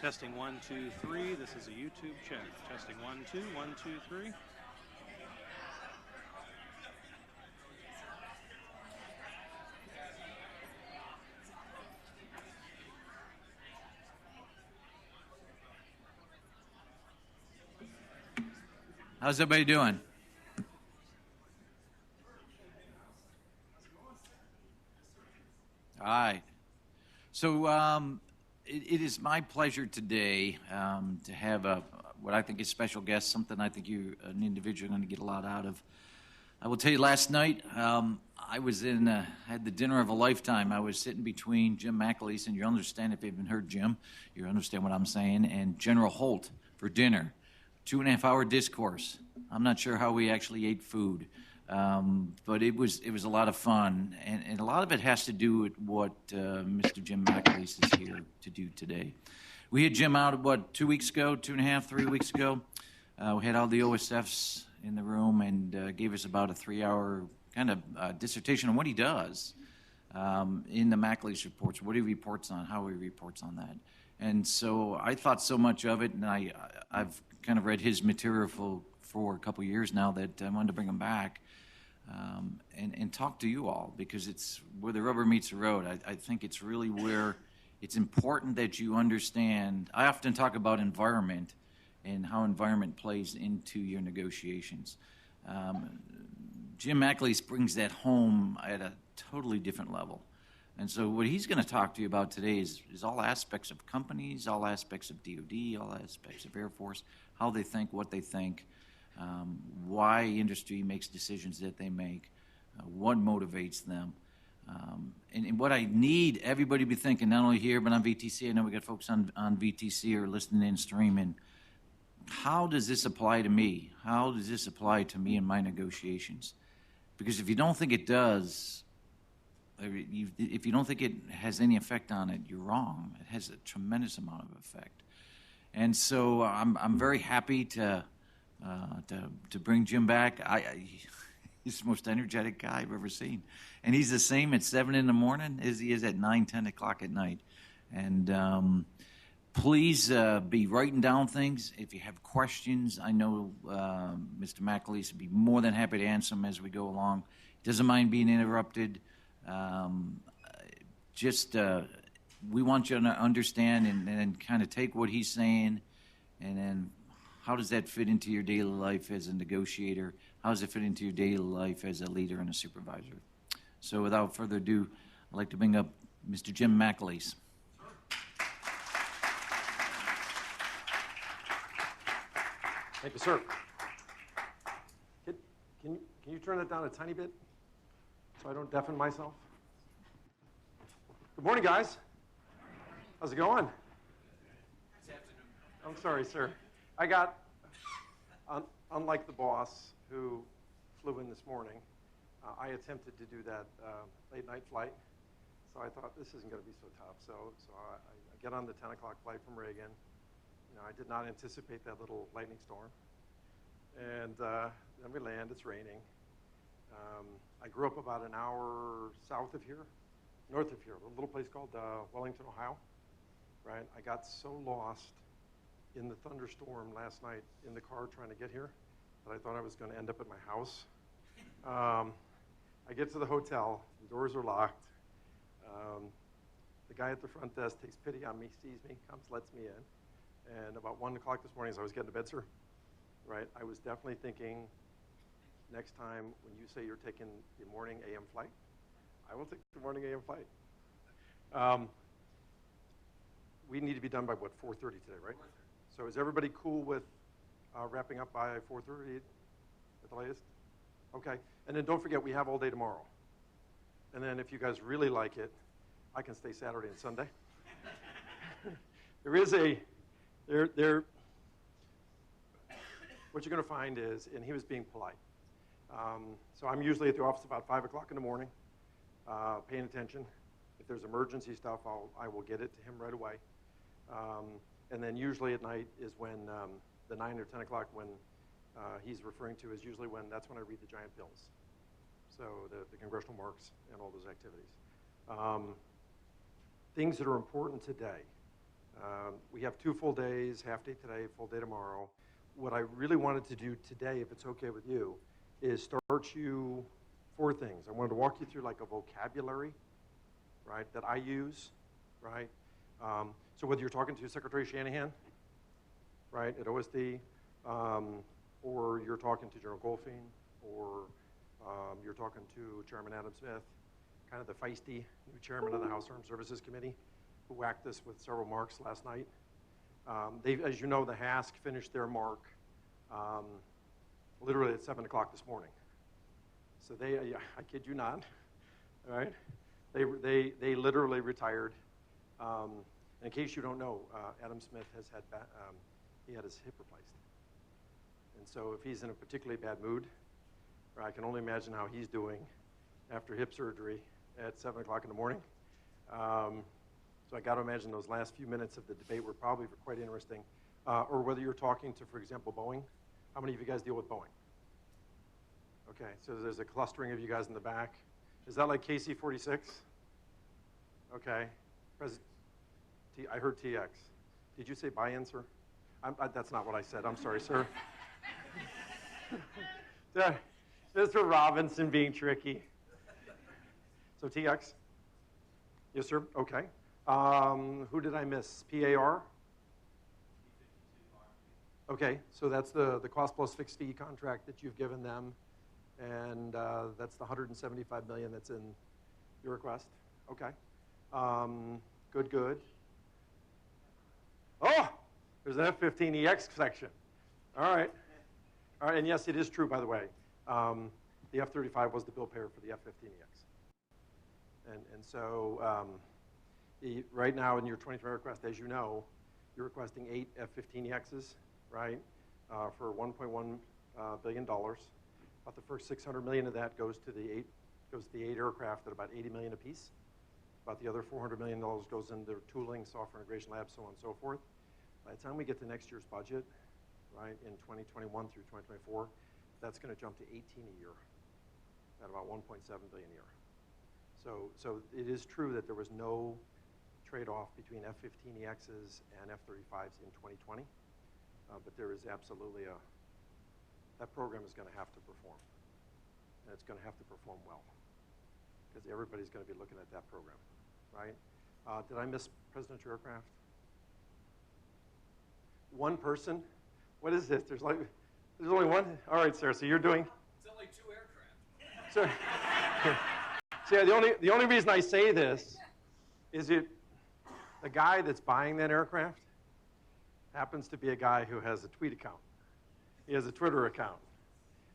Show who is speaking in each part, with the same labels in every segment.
Speaker 1: Testing 1, 2, 3. This is a YouTube check. Testing 1, 2, 1, 2, 3.
Speaker 2: How's everybody doing? All right. So it is my pleasure today to have what I think is a special guest, something I think you, an individual, are going to get a lot out of. I will tell you, last night I was had the dinner of a lifetime. I was sitting between Jim McAleese, and you understand if you haven't heard Jim, you understand what I'm saying, and General Holt for dinner. 2.5-hour discourse. I'm not sure how we actually ate food, but it was a lot of fun, and a lot of it has to do with what Mr. Jim McAleese is here to do today. We had Jim out, 2 weeks ago, 2.5, 3 weeks ago. We had all the OSFs in the room and gave us about a 3-hour kind of dissertation on what he does in the McAleese reports, what he reports on, how he reports on that. And so I thought so much of it, and I've kind of read his material for a couple years now that I wanted to bring him back and talk to you all, because it's where the rubber meets the road. I think it's really where it's important that you understand. I often talk about environment and how environment plays into your negotiations. Jim McAleese brings that home at a totally different level. And so what he's going to talk to you about today is all aspects of companies, all aspects of DOD, all aspects of Air Force, how they think, what they think, why industry makes decisions that they make, what motivates them. And what I need everybody to be thinking, not only here but on VTC, I know we got folks on VTC or listening in, streaming, how does this apply to me? How does this apply to me in my negotiations? Because if you don't think it does, if you don't think it has any effect on it, you're wrong. It has a tremendous amount of effect. And so I'm very happy to bring Jim back. He's the most energetic guy I've ever seen. And he's the same at 7 in the morning as he is at 9, 10 o'clock at night. And please be writing down things. If you have questions, I know Mr. McAleese would be more than happy to answer them as we go along. He doesn't mind being interrupted. We want you to understand and kind of take what he's saying, and then how does that fit into your daily life as a negotiator? How does it fit into your daily life as a leader and a supervisor? So without further ado, I'd like to bring up Mr. Jim McAleese.
Speaker 3: Thank you, sir. Can you turn that down a tiny bit so I don't deafen myself? Good morning, guys. How's it going?
Speaker 2: This afternoon.
Speaker 3: I'm sorry, sir. I got, unlike the boss who flew in this morning, I attempted to do that late night flight. So I thought this isn't going to be so tough. So I get on the 10 o'clock flight from Reagan. You know, I did not anticipate that little lightning storm. And then we land, it's raining. I grew up about an hour south of here, north of here, a little place called Wellington, Ohio, right? I got so lost in the thunderstorm last night in the car trying to get here that I thought I was going to end up at my house. I get to the hotel, the doors are locked. The guy at the front desk takes pity on me, sees me, comes, lets me in. And about 1 o'clock this morning, as I was getting to bed, sir, right, I was definitely thinking, next time when you say you're taking the morning AM flight, I will take the morning AM flight. We need to be done by, what, 4:30 today, right? 4:30. So is everybody cool with wrapping up by 4:30 at the latest? Okay. And then don't forget, we have all day tomorrow. And then if you guys really like it, I can stay Saturday and Sunday. There is a, what you're going to find is, and he was being polite. So I'm usually at the office about 5 o'clock in the morning, paying attention. If there's emergency stuff, I will get it to him right away. And then usually at night is when the 9 or 10 o'clock when he's referring to is usually when, that's when I read the giant bills. So the congressional marks and all those activities. Things that are important today We have 2 full days, half day today, full day tomorrow. What I really wanted to do today, if it's okay with you, is start you 4 things. I wanted to walk you through like a vocabulary, right, that I use, right? So whether you're talking to Secretary Shanahan, right, at OSD, or you're talking to General Goldfein, or you're talking to Chairman Adam Smith, kind of the feisty new chairman of the House Armed Services Committee, who whacked us with several marks last night. As you know, the HASC finished their mark literally at 7 o'clock this morning. So they, I kid you not, all right? They literally retired. In case you don't know, Adam Smith has had, he had his hip replaced. And so if he's in a particularly bad mood, I can only imagine how he's doing after hip surgery at 7 o'clock in the morning. So I got to imagine those last few minutes of the debate were probably quite interesting. Or whether you're talking to, for example, Boeing. How many of you guys deal with Boeing? Okay, so there's a clustering of you guys in the back. Is that like KC-46? Okay. I heard TX. Did you say buy-in, sir? That's not what I said. I'm sorry, sir. Mr. Robinson being tricky. So TX? Yes, sir. Okay. Who did I miss? PAR? Okay, so that's the cost plus fixed fee contract that you've given them, and that's the $175 million that's in your request. Okay. Good. Oh, there's an F-15EX section. All right, and yes, it is true, by the way. The F-35 was the bill payer for the F-15EX. And so right now in your 2020 request, as you know, you're requesting 8 F-15EXs, right, for $1.1 billion. About the first $600 million of that goes to the 8 aircraft at about $80 million apiece. About the other $400 million goes into tooling, software integration labs, so on and so forth. By the time we get to next year's budget, right, in 2021 through 2024, that's going to jump to 18 a year at about $1.7 billion a year. So it is true that there was no trade-off between F-15EXs and F-35s in 2020, but there is absolutely that program is going to have to perform, and it's going to have to perform well, because everybody's going to be looking at that program, right? Did I miss presidential aircraft? One person? What is this? There's only one? All right, sir, so you're doing?
Speaker 4: It's only 2 aircraft.
Speaker 3: So, see, the only reason I say this is the guy that's buying that aircraft happens to be a guy who has a tweet account. He has a Twitter account.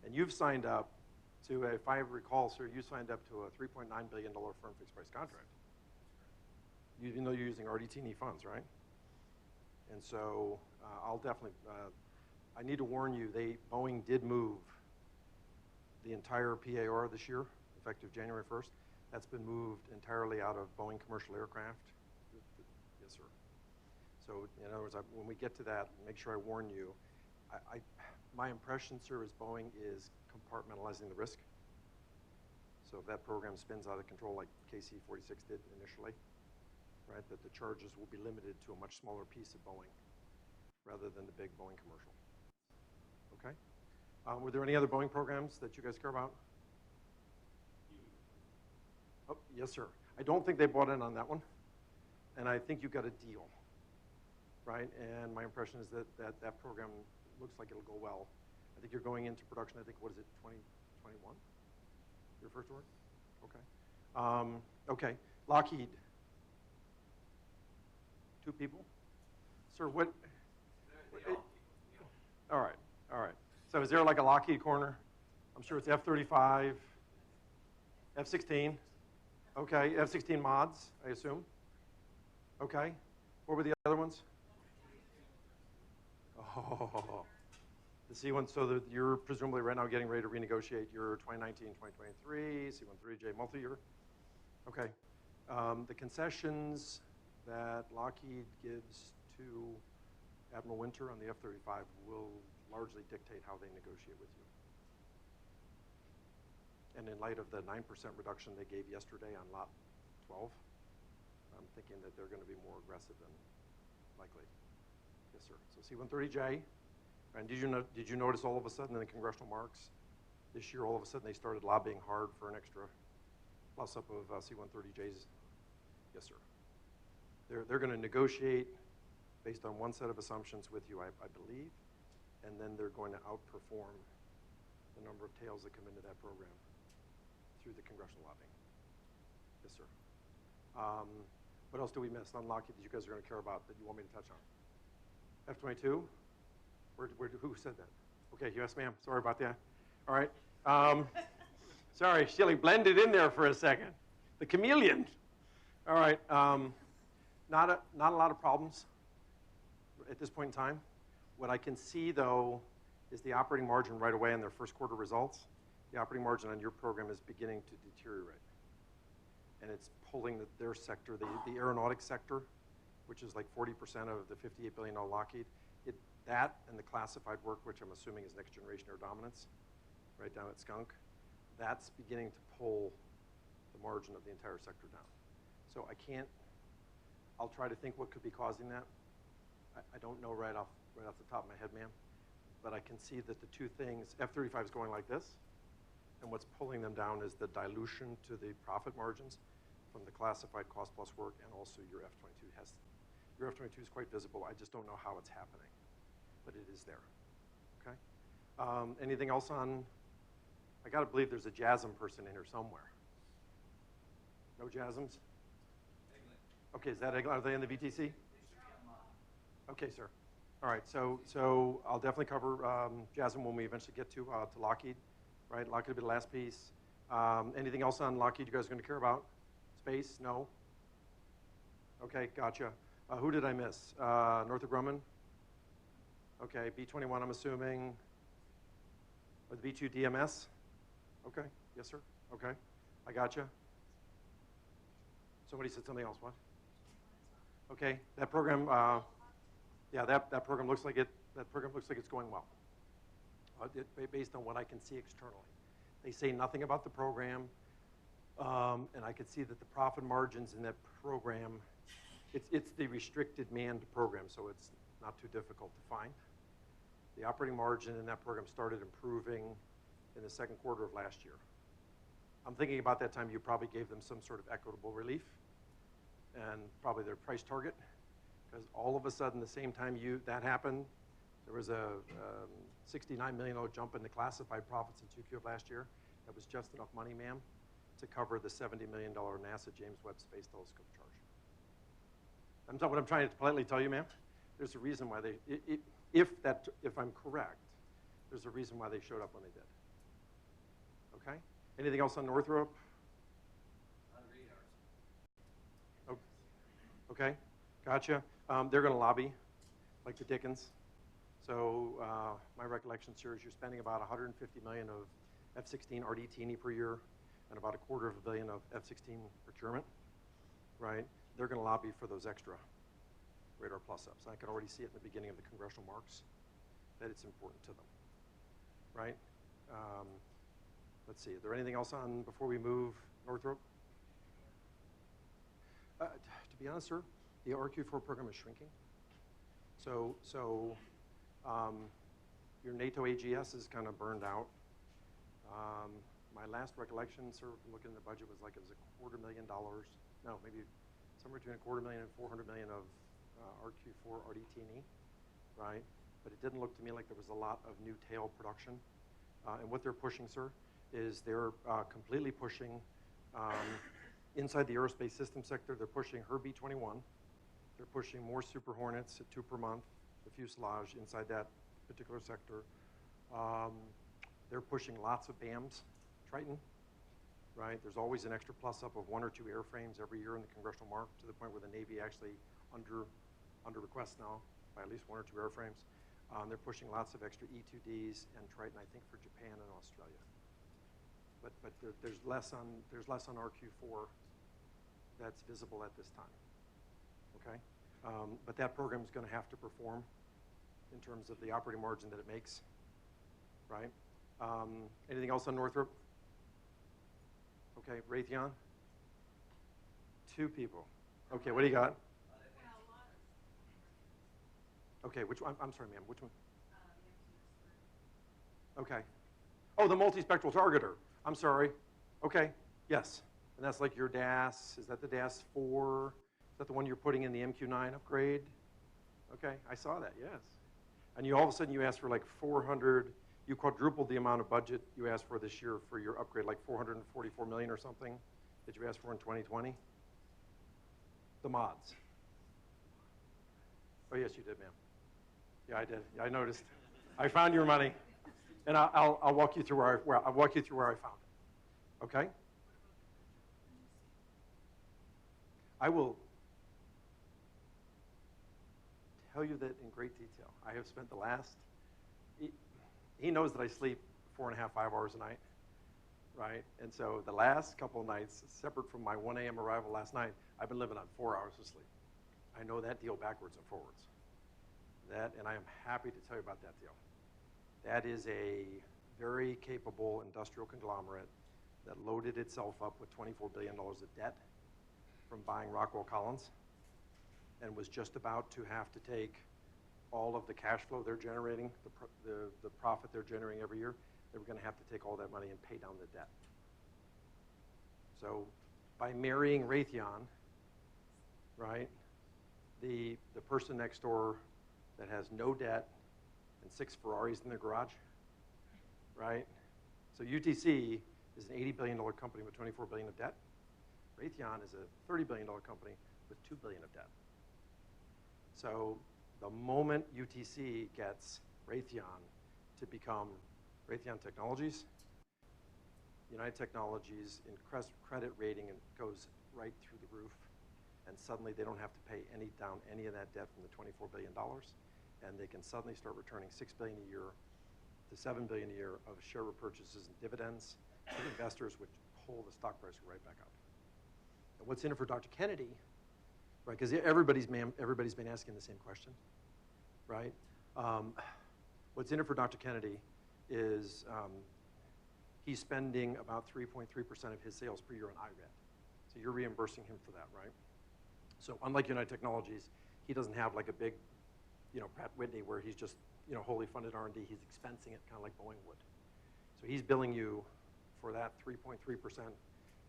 Speaker 3: And you've signed up to, if I recall, sir, you signed up to a $3.9 billion firm fixed price contract. Even though you're using RDT&E funds, right? And so I'll definitely, I need to warn you, Boeing did move the entire PAR this year, effective January 1st. That's been moved entirely out of Boeing commercial aircraft. Yes, sir. So in other words, when we get to that, make sure I warn you. My impression, sir, is Boeing is compartmentalizing the risk. So if that program spins out of control like KC-46 did initially, right, that the charges will be limited to a much smaller piece of Boeing rather than the big Boeing commercial. Okay? Were there any other Boeing programs that you guys care about? Oh, yes, sir. I don't think they bought in on that one, and I think you got a deal, right? And my impression is that program looks like it'll go well. I think you're going into production, I think, what is it, 2021? Your first order? Okay. Okay, Lockheed. 2 people? Sir, what? All right. So is there like a Lockheed corner? I'm sure it's F-35, F-16. Okay, F-16 mods, I assume. Okay. What were the other ones? Oh, the C1, so that you're presumably right now getting ready to renegotiate your 2019, 2023, C-130J multi-year. Okay. The concessions that Lockheed gives to Admiral Winter on the F-35 will largely dictate how they negotiate with you. And in light of the 9% reduction they gave yesterday on Lot 12, I'm thinking that they're going to be more aggressive likely. Yes, sir. So C-130J. And did you notice all of a sudden in the congressional marks this year, all of a sudden they started lobbying hard for an extra plus-up of C-130Js? Yes, sir. They're going to negotiate based on one set of assumptions with you, I believe, and then they're going to outperform the number of tails that come into that program through the congressional lobbying. Yes, sir. What else do we miss on Lockheed that you guys are going to care about that you want me to touch on? F-22? Who said that? Okay, yes, ma'am. Sorry about that. All right. Sorry, Shelley blended in there for a second. The chameleon. All right. Not a lot of problems at this point in time. What I can see, though, is the operating margin right away in their first quarter results. The operating margin on your program is beginning to deteriorate. And it's pulling their sector, the aeronautics sector, which is like 40% of the $58 billion Lockheed. That and the classified work, which I'm assuming is next generation air dominance, right down at Skunk, that's beginning to pull the margin of the entire sector down. So I'll try to think what could be causing that. I don't know right off the top of my head, ma'am, but I can see that the two things, F-35 is going like this, and what's pulling them down is the dilution to the profit margins from the classified cost plus work, and also your F-22 your F-22 is quite visible. I just don't know how it's happening, but it is there, okay? Anything else on, I gotta believe there's a JASM person in here somewhere. No JASMs? Okay, is that, are they in the VTC? Okay, sir. All right, so I'll definitely cover JASM when we eventually get to Lockheed, right? Lockheed will be the last piece. Anything else on Lockheed you guys are gonna care about? Space, no? Okay, gotcha. Who did I miss? Northrop Grumman? Okay, B-21 I'm assuming. Or the B-2 DMS? Okay, yes sir, okay. I gotcha. Somebody said something else, what? Okay, that program, yeah, that program looks like it's going well. Based on what I can see externally. They say nothing about the program, and I can see that the profit margins in that program, it's the restricted manned program, so it's not too difficult to find. The operating margin in that program started improving in the second quarter of last year. I'm thinking about that time you probably gave them some sort of equitable relief and probably their price target, because all of a sudden, the same time that happened, there was a $69 million jump in the classified profits in 2Q of last year. That was just enough money, ma'am, to cover the $70 million NASA James Webb Space Telescope charge. What I'm trying to politely tell you, ma'am, there's a reason why if I'm correct, there's a reason why they showed up when they did. Okay? Anything else on Northrop?
Speaker 4: On radars.
Speaker 3: Oh, okay, gotcha. They're going to lobby like the Dickens. So my recollection, sir, is you're spending about $150 million of F-16 RDT&E per year and about $250 million of F-16 procurement, right? They're going to lobby for those extra radar plus-ups. I can already see it in the beginning of the congressional marks that it's important to them, right? Let's see, is there anything else on before we move Northrop? To be honest, sir, the RQ4 program is shrinking. So your NATO AGS is kind of burned out. My last recollection, sir, from looking at the budget was like it was $250,000. No, maybe somewhere between $250,000 and $400 million of RQ4 RDT&E, right? But it didn't look to me like there was a lot of new tail production. And what they're pushing, sir, is they're completely pushing inside the aerospace system sector. They're pushing her B-21. They're pushing more Super Hornets at 2 per month, the fuselage inside that particular sector. They're pushing lots of BAMs, Triton, right? There's always an extra plus-up of 1 or 2 airframes every year in the congressional mark, to the point where the Navy actually under request now by at least 1 or 2 airframes. They're pushing lots of extra E-2Ds and Triton, I think, for Japan and Australia. But there's less on RQ4 that's visible at this time. Okay, but that program is going to have to perform in terms of the operating margin that it makes, right? Anything else on Northrop? Okay, Raytheon? 2 people. Okay, what do you got? Okay, which one? I'm sorry, ma'am. Which one? Okay. Oh, the multispectral targeter. I'm sorry. Okay. Yes. And that's like your DAS. Is that the DAS 4? Is that the one you're putting in the MQ9 upgrade? Okay, I saw that, yes. And you all of a sudden you asked for like 400, you quadrupled the amount of budget you asked for this year for your upgrade, like 444 million or something that you asked for in 2020? The mods. Oh, yes, you did, ma'am. Yeah, I did. Yeah, I noticed. I found your money, and I'll walk you through where I'll walk you through where I found it. Okay? I will tell you that in great detail. I have spent the last. He knows that I sleep 4.5, 5 hours a night, right? And so the last couple of nights, separate from my 1 a.m. arrival last night, I've been living on 4 hours of sleep. I know that deal backwards and forwards. That, and I am happy to tell you about that deal. That is a very capable industrial conglomerate that loaded itself up with $24 billion of debt from buying Rockwell Collins and was just about to have to take all of the cash flow they're generating, the profit they're generating every year, they were going to have to take all that money and pay down the debt. So by marrying Raytheon, right, the person next door that has no debt and 6 Ferraris in their garage, right? So UTC is an $80 billion company with $24 billion of debt. Raytheon is a $30 billion company with $2 billion of debt. So the moment UTC gets Raytheon to become Raytheon Technologies, United Technologies in credit rating goes right through the roof, and suddenly they don't have to pay down any of that debt from the $24 billion, and they can suddenly start returning $6 billion a year to $7 billion a year of share repurchases and dividends to investors, which pull the stock price right back up. And what's in it for Dr. Kennedy, right? Because everybody's been asking the same question, right? What's in it for Dr. Kennedy is he's spending about 3.3% of his sales per year on IRAD. So you're reimbursing him for that, right? So unlike United Technologies, he doesn't have like a big, Pratt Whitney where he's just, wholly funded R&D. He's expensing it kind of like Boeing would. So he's billing you for that 3.3%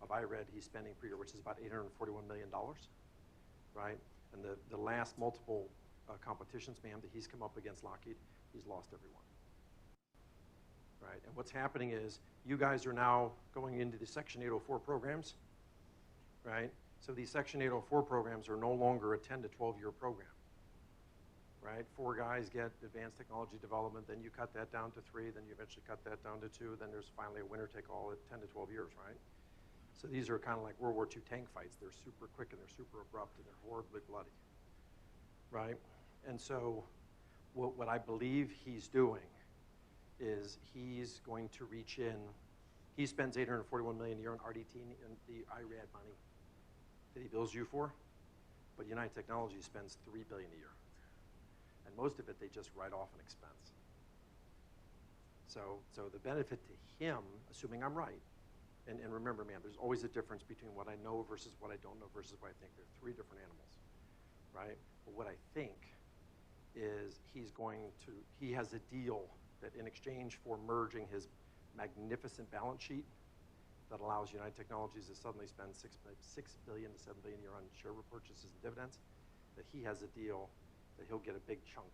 Speaker 3: of IRAD he's spending per year, which is about $841 million, right? And the last multiple competitions, ma'am, that he's come up against Lockheed, he's lost every one, right? And what's happening is you guys are now going into the Section 804 programs, right? So these Section 804 programs are no longer a 10 to 12-year program, right? 4 guys get advanced technology development, then you cut that down to 3, then you eventually cut that down to 2, then there's finally a winner-take-all at 10 to 12 years, right? So these are kind of like World War II tank fights. They're super quick and they're super abrupt and they're horribly bloody, right? And so what I believe he's doing is he's going to reach in. He spends $841 million a year on RDT and the IRAD money that he bills you for, but United Technologies spends $3 billion a year. And most of it they just write off an expense. So the benefit to him, assuming I'm right, and remember, man, there's always a difference between what I know versus what I don't know versus what I think. They're 3 different animals, right? But what I think is he has a deal that in exchange for merging his magnificent balance sheet that allows United Technologies to suddenly spend $6 billion to $7 billion a year on share repurchases and dividends, that he has a deal that he'll get a big chunk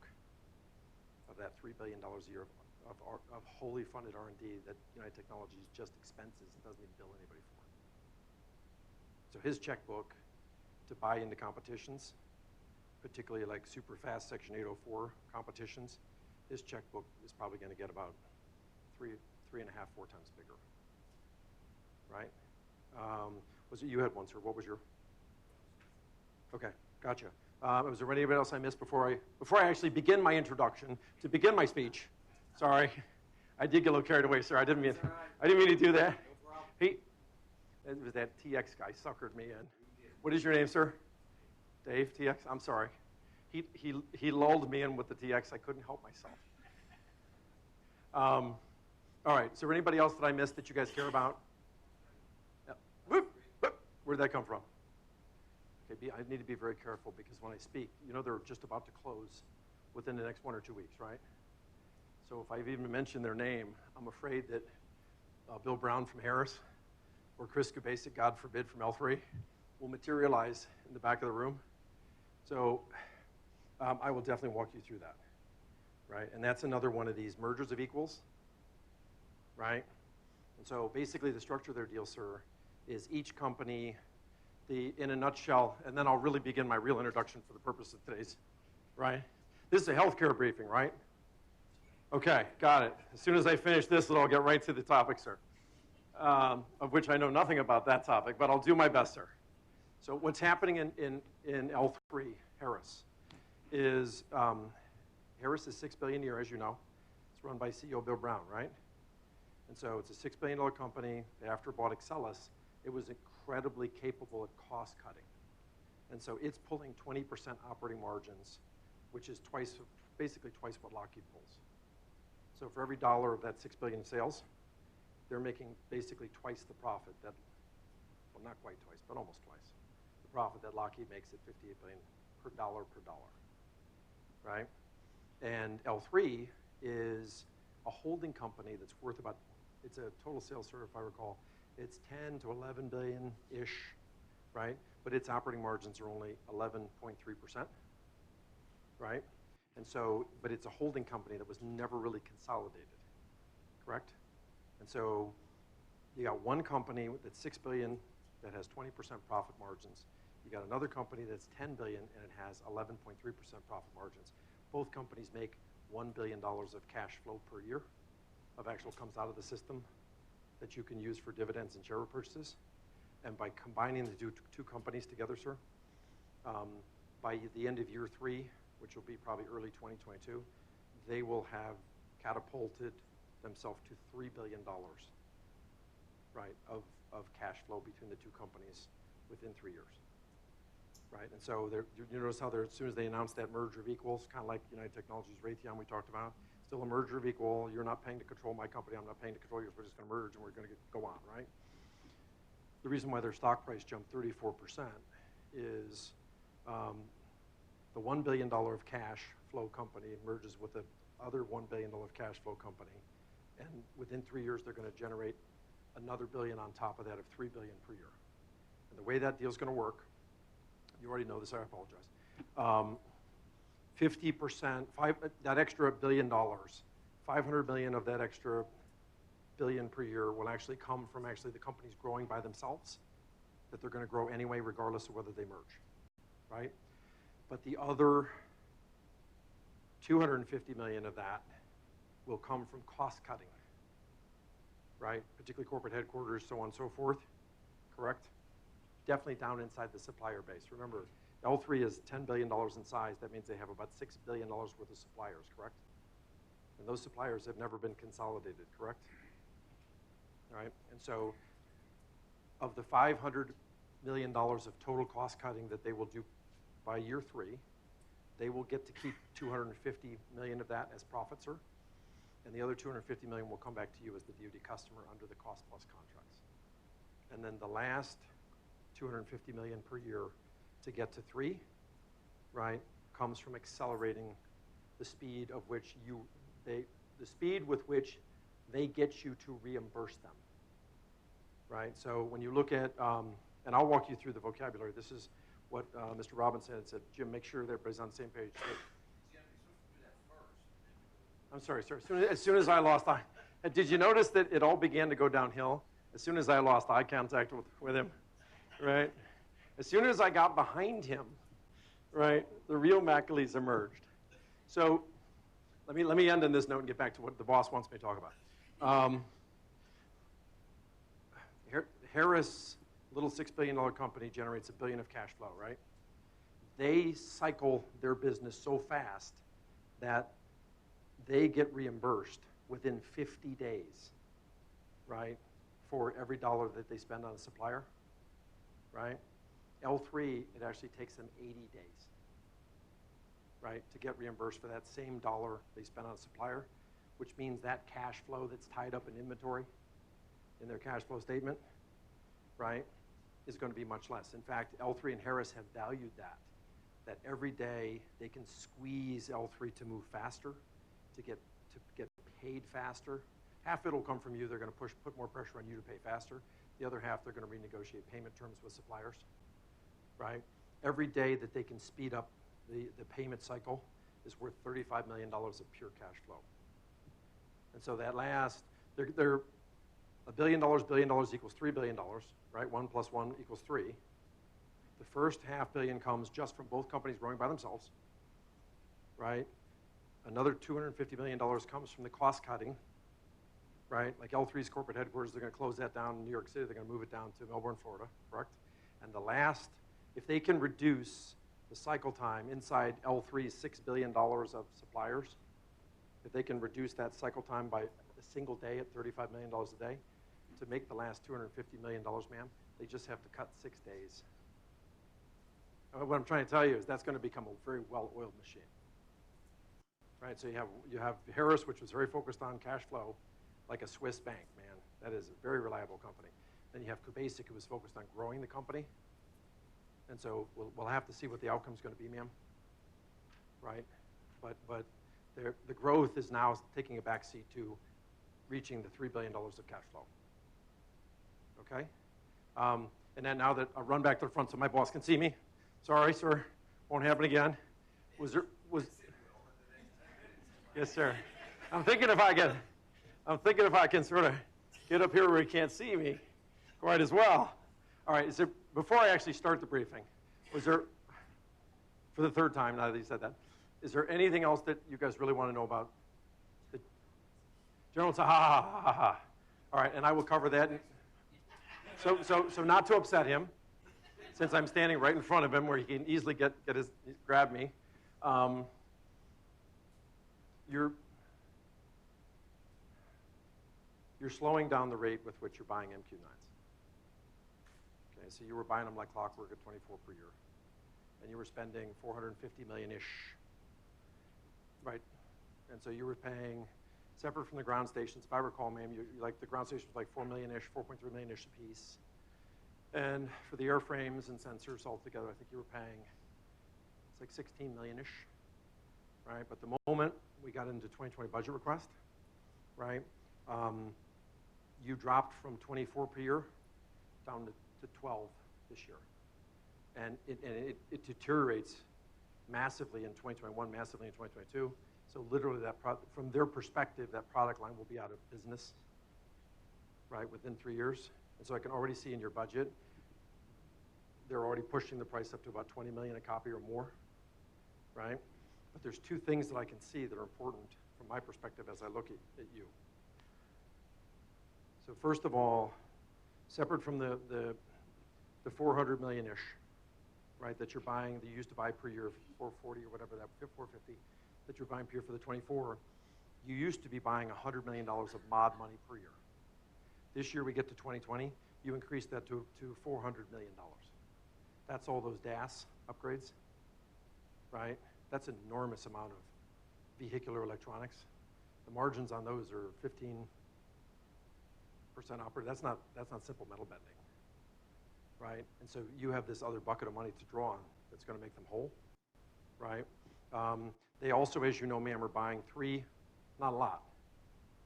Speaker 3: of that $3 billion a year of wholly funded R&D that United Technologies just expenses and doesn't even bill anybody for. So his checkbook to buy into competitions, particularly like super fast Section 804 competitions, his checkbook is probably going to get about 3.5, 4 times bigger, right? Was it you had one, sir? What was your? Okay, gotcha. Was there anybody else I missed before I actually begin my introduction to begin my speech? Sorry, I did get a little carried away, sir. I didn't mean to do that. It was that TX guy suckered me in. What is your name, sir? Dave, TX? I'm sorry. He lulled me in with the TX. I couldn't help myself. All right, so anybody else that I missed that you guys care about? Yeah. Whoop, whoop. Where'd that come from? Okay, I need to be very careful because when I speak, they're just about to close within the next 1 or 2 weeks, right? So if I've even mentioned their name, I'm afraid that Bill Brown from Harris or Chris Kubasik, God forbid, from L3 will materialize in the back of the room. So I will definitely walk you through that, right? And that's another one of these mergers of equals, right? And so basically the structure of their deal, sir, is each company, in a nutshell, and then I'll really begin my real introduction for the purpose of today's, right? This is a healthcare briefing, right? Okay, got it. As soon as I finish this, I'll get right to the topic, sir, of which I know nothing about that topic, but I'll do my best, sir. So what's happening in L3, Harris, is Harris is $6 billion a year, as you know. It's run by CEO Bill Brown, right? And so it's a $6 billion company. They after bought Excelis, it was incredibly capable at cost cutting. And so it's pulling 20% operating margins, which is basically twice what Lockheed pulls. So for every dollar of that $6 billion in sales, they're making basically twice the profit that, well, not quite twice, but almost twice, the profit that Lockheed makes at $58 billion per dollar, right? And L3 is a holding company that's worth about, it's a total sales, sir, if I recall, it's 10 to 11 billion-ish, right? But its operating margins are only 11.3%, right? And so, but it's a holding company that was never really consolidated, correct? And so you got one company that's $6 billion that has 20% profit margins. You got another company that's $10 billion and it has 11.3% profit margins. Both companies make $1 billion of cash flow per year of actual comes out of the system that you can use for dividends and share repurchases. And by combining the two companies together, sir, by the end of year 3, which will be probably early 2022, they will have catapulted themselves to $3 billion, right, of cash flow between the two companies within 3 years, right? And so you notice how as soon as they announced that merger of equals, kind of like United Technologies, Raytheon we talked about, still a merger of equal. You're not paying to control my company. I'm not paying to control yours. We're just going to merge and we're going to go on, right? The reason why their stock price jumped 34% is the $1 billion of cash flow company merges with the other $1 billion of cash flow company. And within 3 years, they're going to generate another billion on top of that of $3 billion per year. And the way that deal's going to work, you already know this, I apologize. 50%, that extra $1 billion, 500 million of that extra billion per year will actually come from actually the companies growing by themselves, that they're going to grow anyway, regardless of whether they merge, right? But the other 250 million of that will come from cost cutting, right? Particularly corporate headquarters, so on and so forth, correct? Definitely down inside the supplier base. Remember, L3 is $10 billion in size. That means they have about $6 billion worth of suppliers, correct? And those suppliers have never been consolidated, correct? All right, and so of the $500 million of total cost cutting that they will do by year 3, they will get to keep 250 million of that as profit, sir. And the other 250 million will come back to you as the DoD customer under the cost plus contracts. And then the last 250 million per year to get to 3, right, comes from accelerating the speed of which the speed with which they get you to reimburse them, right? So when you look at, and I'll walk you through the vocabulary. This is what Mr. Robinson said. Jim, make sure that everybody's on the same page. I'm sorry, sir. As soon as I lost eye, did you notice that it all began to go downhill as soon as I lost eye contact with him, right? As soon as I got behind him, right, the real McAleese emerged. So let me end on this note and get back to what the boss wants me to talk about. Harris, little $6 billion company, generates $1 billion of cash flow, right? They cycle their business so fast that they get reimbursed within 50 days, right, for every dollar that they spend on a supplier, right? L3, it actually takes them 80 days, right, to get reimbursed for that same dollar they spent on a supplier, which means that cash flow that's tied up in inventory in their cash flow statement, right, is going to be much less. In fact, L3 and Harris have valued that that every day they can squeeze L3 to move faster, to get paid faster. Half it'll come from you. They're going to put more pressure on you to pay faster. The other half, they're going to renegotiate payment terms with suppliers, right? Every day that they can speed up the payment cycle is worth $35 million of pure cash flow. And so that they're $1 billion equals $3 billion, right? 1 + 1 = 3. The first $500 million comes just from both companies growing by themselves, right? Another $250 million comes from the cost cutting, right? Like L3's corporate headquarters, they're going to close that down in New York City. They're going to move it down to Melbourne, Florida, correct? And the last, if they can reduce the cycle time inside L3's $6 billion of suppliers, if they can reduce that cycle time by a single day at $35 million a day, to make the last $250 million, ma'am, they just have to cut 6 days. What I'm trying to tell you is that's going to become a very well-oiled machine. Right, so you have Harris, which was very focused on cash flow, like a Swiss bank, man. That is a very reliable company. Then you have Kubasic, who was focused on growing the company. And so we'll have to see what the outcome's going to be, ma'am. Right, but the growth is now taking a backseat to reaching the $3 billion of cash flow. Okay, and then now that I'll run back to the front so my boss can see me. Sorry, sir, won't happen again. Was Yes, sir. I'm thinking if I can sort of get up here where he can't see me quite as well. All right, before I actually start the briefing, was there, for the third time now that you said that, is there anything else that you guys really want to know about? The General said, ha, ha, ha, ha, ha. All right, and I will cover that. So not to upset him, since I'm standing right in front of him where he can easily grab me. You're slowing down the rate with which you're buying MQ9s. Okay, so you were buying them like clockwork at 24 per year, and you were spending $450 million-ish, right? And so you were paying, separate from the ground stations, if I recall, ma'am, like the ground stations were like $4 million-ish, $4.3 million-ish a piece. And for the airframes and sensors altogether, I think you were paying, it's like $16 million-ish, right? But the moment we got into 2020 budget request, right, you dropped from 24 per year down to 12 this year. And it deteriorates massively in 2021, massively in 2022. So literally, from their perspective, that product line will be out of business, right, within 3 years. And so I can already see in your budget, they're already pushing the price up to about $20 million a copy or more, right? But there's two things that I can see that are important from my perspective as I look at you. So first of all, separate from the 400 million-ish, right, that you're buying, that you used to buy per year, 440 or whatever, that 450, that you're buying per year for the 24, you used to be buying $100 million of mod money per year. This year we get to 2020, you increase that to $400 million. That's all those DAS upgrades, right? That's an enormous amount of vehicular electronics. The margins on those are 15% operating. That's not simple metal bending, right? And so you have this other bucket of money to draw on that's going to make them whole, right? They also, as you know, ma'am, are buying 3, not a lot,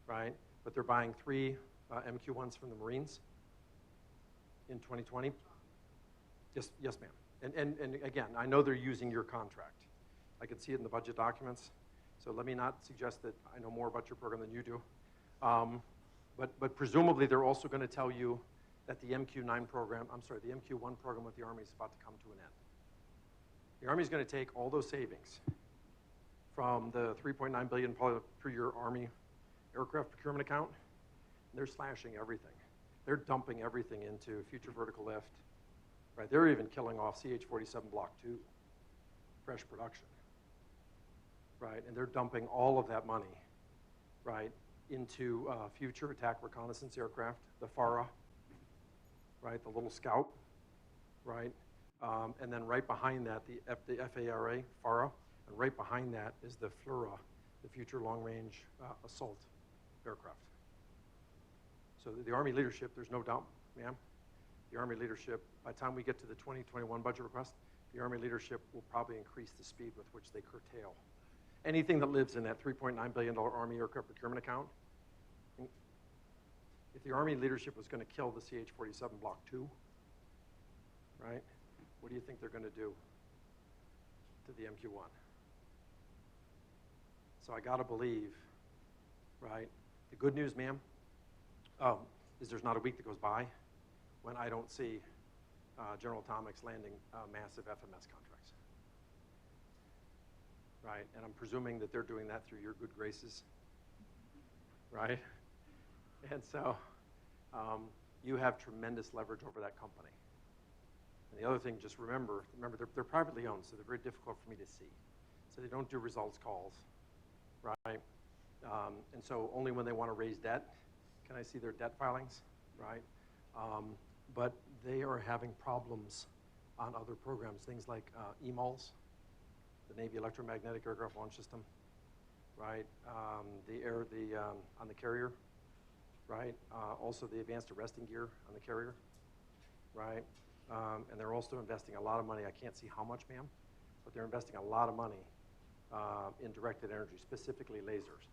Speaker 3: right? But they're buying 3 MQ-1s from the Marines in 2020. Yes, ma'am. And again, I know they're using your contract. I can see it in the budget documents. So let me not suggest that I know more about your program than you do. But presumably they're also going to tell you that the MQ-9 program, the MQ-1 program with the Army is about to come to an end. The Army is going to take all those savings from the $3.9 billion per year Army aircraft procurement account, and they're slashing everything. They're dumping everything into future vertical lift. Right, they're even killing off CH-47 Block 2, fresh production. Right, and they're dumping all of that money, right, into future attack reconnaissance aircraft, the FARA, right, the little Scout, right, and then right behind that, the FARA, FARA, and right behind that is the FLRAA, the Future Long-Range Assault Aircraft. So the Army leadership, there's no doubt, ma'am, the Army leadership, by the time we get to the 2021 budget request, the Army leadership will probably increase the speed with which they curtail. Anything that lives in that $3.9 billion Army aircraft procurement account, if the Army leadership was going to kill the CH-47 Block 2, right, what do you think they're going to do to the MQ-1? So I got to believe, right, the good news, ma'am, is there's not a week that goes by when I don't see General Atomics landing massive FMS contracts, right? And I'm presuming that they're doing that through your good graces, right? And so you have tremendous leverage over that company. And the other thing, just remember they're privately owned, so they're very difficult for me to see. So they don't do results calls, right? And so only when they want to raise debt can I see their debt filings, right? But they are having problems on other programs, things like EMALS, the Navy Electromagnetic Aircraft Launch System, right? On the carrier, right? Also the advanced arresting gear on the carrier, right? And they're also investing a lot of money. I can't see how much, ma'am, but they're investing a lot of money in directed energy, specifically lasers.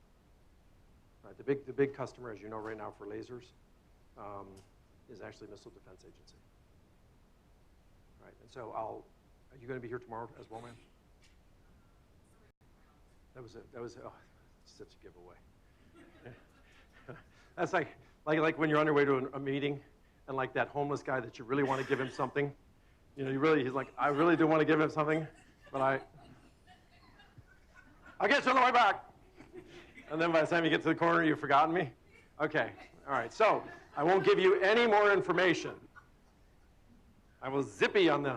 Speaker 3: Right? The big customer, as you know right now for lasers, is actually Missile Defense Agency. Right, and so are you going to be here tomorrow as well, ma'am? That was such a giveaway. That's like when you're on your way to a meeting, and like that homeless guy that you really want to give him something. You know, he's like, I really do want to give him something, but I'll get you on the way back. And then by the time you get to the corner, you've forgotten me? Okay, all right, so I won't give you any more information. I was zippy on the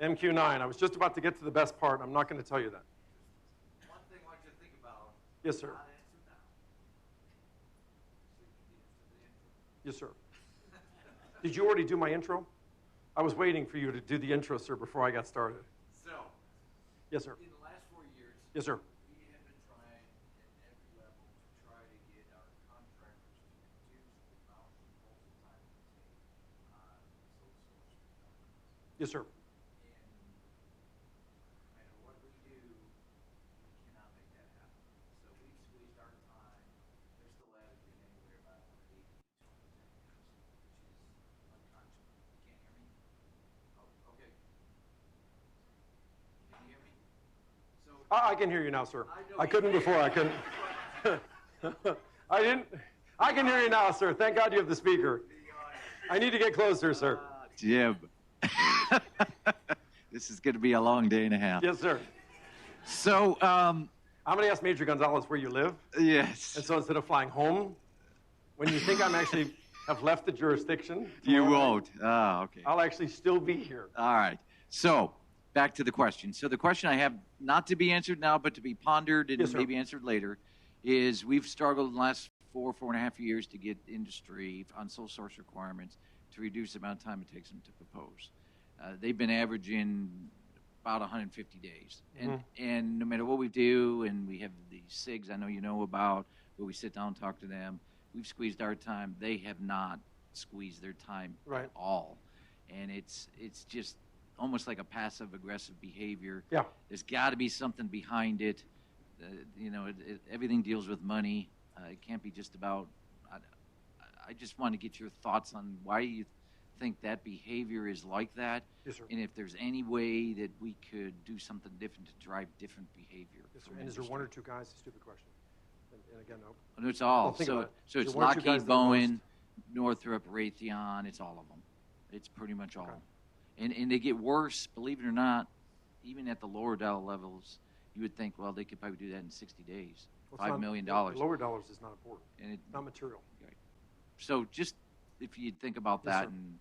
Speaker 3: MQ-9. I was just about to get to the best part. I'm not going to tell you that.
Speaker 4: One thing I want you to think about.
Speaker 3: Yes, sir.
Speaker 4: Not answer now. So you can get into the intro.
Speaker 3: Yes, sir. Did you already do my intro? I was waiting for you to do the intro, sir, before I got started.
Speaker 4: So,
Speaker 3: yes, sir.
Speaker 4: in the last 4 years,
Speaker 3: Yes, sir.
Speaker 4: we have been trying at every level to try to get our contractors to reduce the amount of proposal time we take on sole source requirements.
Speaker 3: Yes, sir.
Speaker 4: And no matter what we do, we cannot make that happen. So we've squeezed our time. They're still averaging anywhere about 180 to 210 days, which is unconscionable. You can't hear me? Oh, okay. Can you hear me? So
Speaker 3: I can hear you now, sir.
Speaker 4: I know
Speaker 3: I
Speaker 4: you
Speaker 3: couldn't
Speaker 4: can.
Speaker 3: before. I couldn't. I didn't. I can hear you now, sir. Thank God you have the speaker. I need to get closer, sir.
Speaker 2: Jim. This is going to be a long day and a half.
Speaker 3: Yes, sir.
Speaker 2: So,
Speaker 3: I'm going to ask Major Gonzalez where you live.
Speaker 2: yes.
Speaker 3: And so instead of flying home, when you think I'm actually have left the jurisdiction,
Speaker 2: You
Speaker 3: tomorrow night,
Speaker 2: won't. Ah, okay.
Speaker 3: I'll actually still be here.
Speaker 2: All right. So, back to the question. So, the question I have not to be answered now, but to be pondered and
Speaker 3: Yes, sir.
Speaker 2: maybe answered later, is we've struggled in the last 4.5 years to get industry on sole source requirements to reduce the amount of time it takes them to propose. They've been averaging about 150 days. And no matter what we do, and we have these SIGs I know you know about, where we sit down and talk to them, we've squeezed our time. They have not squeezed their time
Speaker 3: Right.
Speaker 2: at all. And it's just almost like a passive-aggressive behavior.
Speaker 3: Yeah.
Speaker 2: There's got to be something behind it. Everything deals with money. It can't be just about. I just want to get your thoughts on why you think that behavior is like that,
Speaker 3: Yes, sir.
Speaker 2: and if there's any way that we could do something different to drive different behavior.
Speaker 3: Yes, sir.
Speaker 2: from
Speaker 3: And is there one or
Speaker 2: industry.
Speaker 3: two guys? Stupid question. And again, no.
Speaker 2: No, it's all.
Speaker 3: Well, think about it.
Speaker 2: So
Speaker 3: Is
Speaker 2: it's
Speaker 3: there one or two guys
Speaker 2: Lockheed,
Speaker 3: that are
Speaker 2: Boeing,
Speaker 3: most-
Speaker 2: Northrop, Raytheon. It's all of them. It's pretty much all.
Speaker 3: Okay.
Speaker 2: And they get worse, believe it or not, even at the lower dollar levels. You would think, well, they could probably do that in 60 days.
Speaker 3: Well, it's
Speaker 2: $5
Speaker 3: not-
Speaker 2: million.
Speaker 3: Lower dollars is not important.
Speaker 2: And it,
Speaker 3: It's not material.
Speaker 2: so just if you think about
Speaker 3: Yes,
Speaker 2: that
Speaker 3: sir.
Speaker 2: and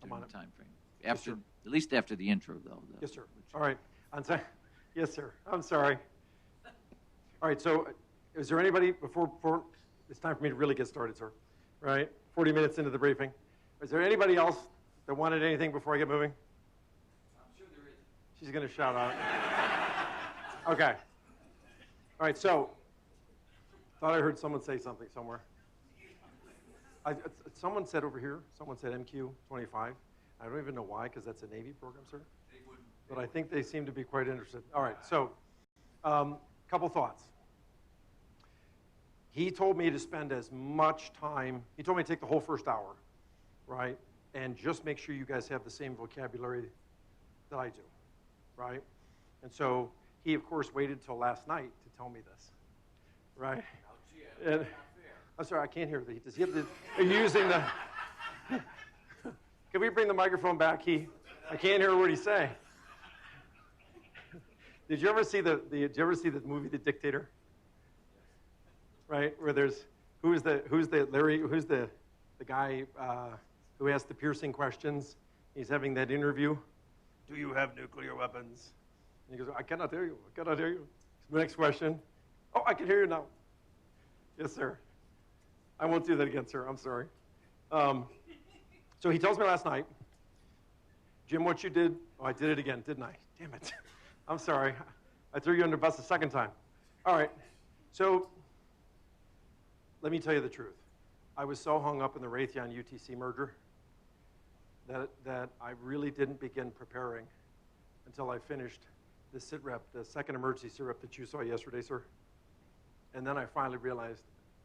Speaker 3: I'm
Speaker 2: during
Speaker 3: on
Speaker 2: the
Speaker 3: it.
Speaker 2: time frame. After,
Speaker 3: sir.
Speaker 2: at least after the intro, though.
Speaker 3: Yes, sir. All right. Yes, sir. I'm sorry. All right. So, is there anybody before it's time for me to really get started, sir? Right. 40 minutes into the briefing. Is there anybody else that wanted anything before I get moving?
Speaker 4: I'm sure there is.
Speaker 3: She's going to shout out. Okay. All right. So, thought I heard someone say something somewhere. Someone said over here. Someone said MQ-25. I don't even know why, because that's a Navy program, sir.
Speaker 4: They wouldn't.
Speaker 3: but I think they seem to be quite interested. All right, so couple thoughts. He told me to spend as much time, he told me to take the whole first hour, right? And just make sure you guys have the same vocabulary that I do, right? And so he, of course, waited till last night to tell me this, right? And, I'm sorry, I can't hear. Does he have the, are you using the, can we bring the microphone back? I can't hear what he's saying. Did you ever see the movie The Dictator? Right, where there's who's the guy who asks the piercing questions? He's having that interview. Do you have nuclear weapons? And he goes, I cannot hear you. I cannot hear you. Next question. Oh, I can hear you now. Yes, sir. I won't do that again, sir. I'm sorry. So he tells me last night, Jim, what you did, oh, I did it again, didn't I? Damn it. I'm sorry. I threw you under the bus a second time. All right. So let me tell you the truth. I was so hung up in the Raytheon-UTC merger that I really didn't begin preparing until I finished the SITREP, the second emergency SITREP that you saw yesterday, sir. And then I finally realized,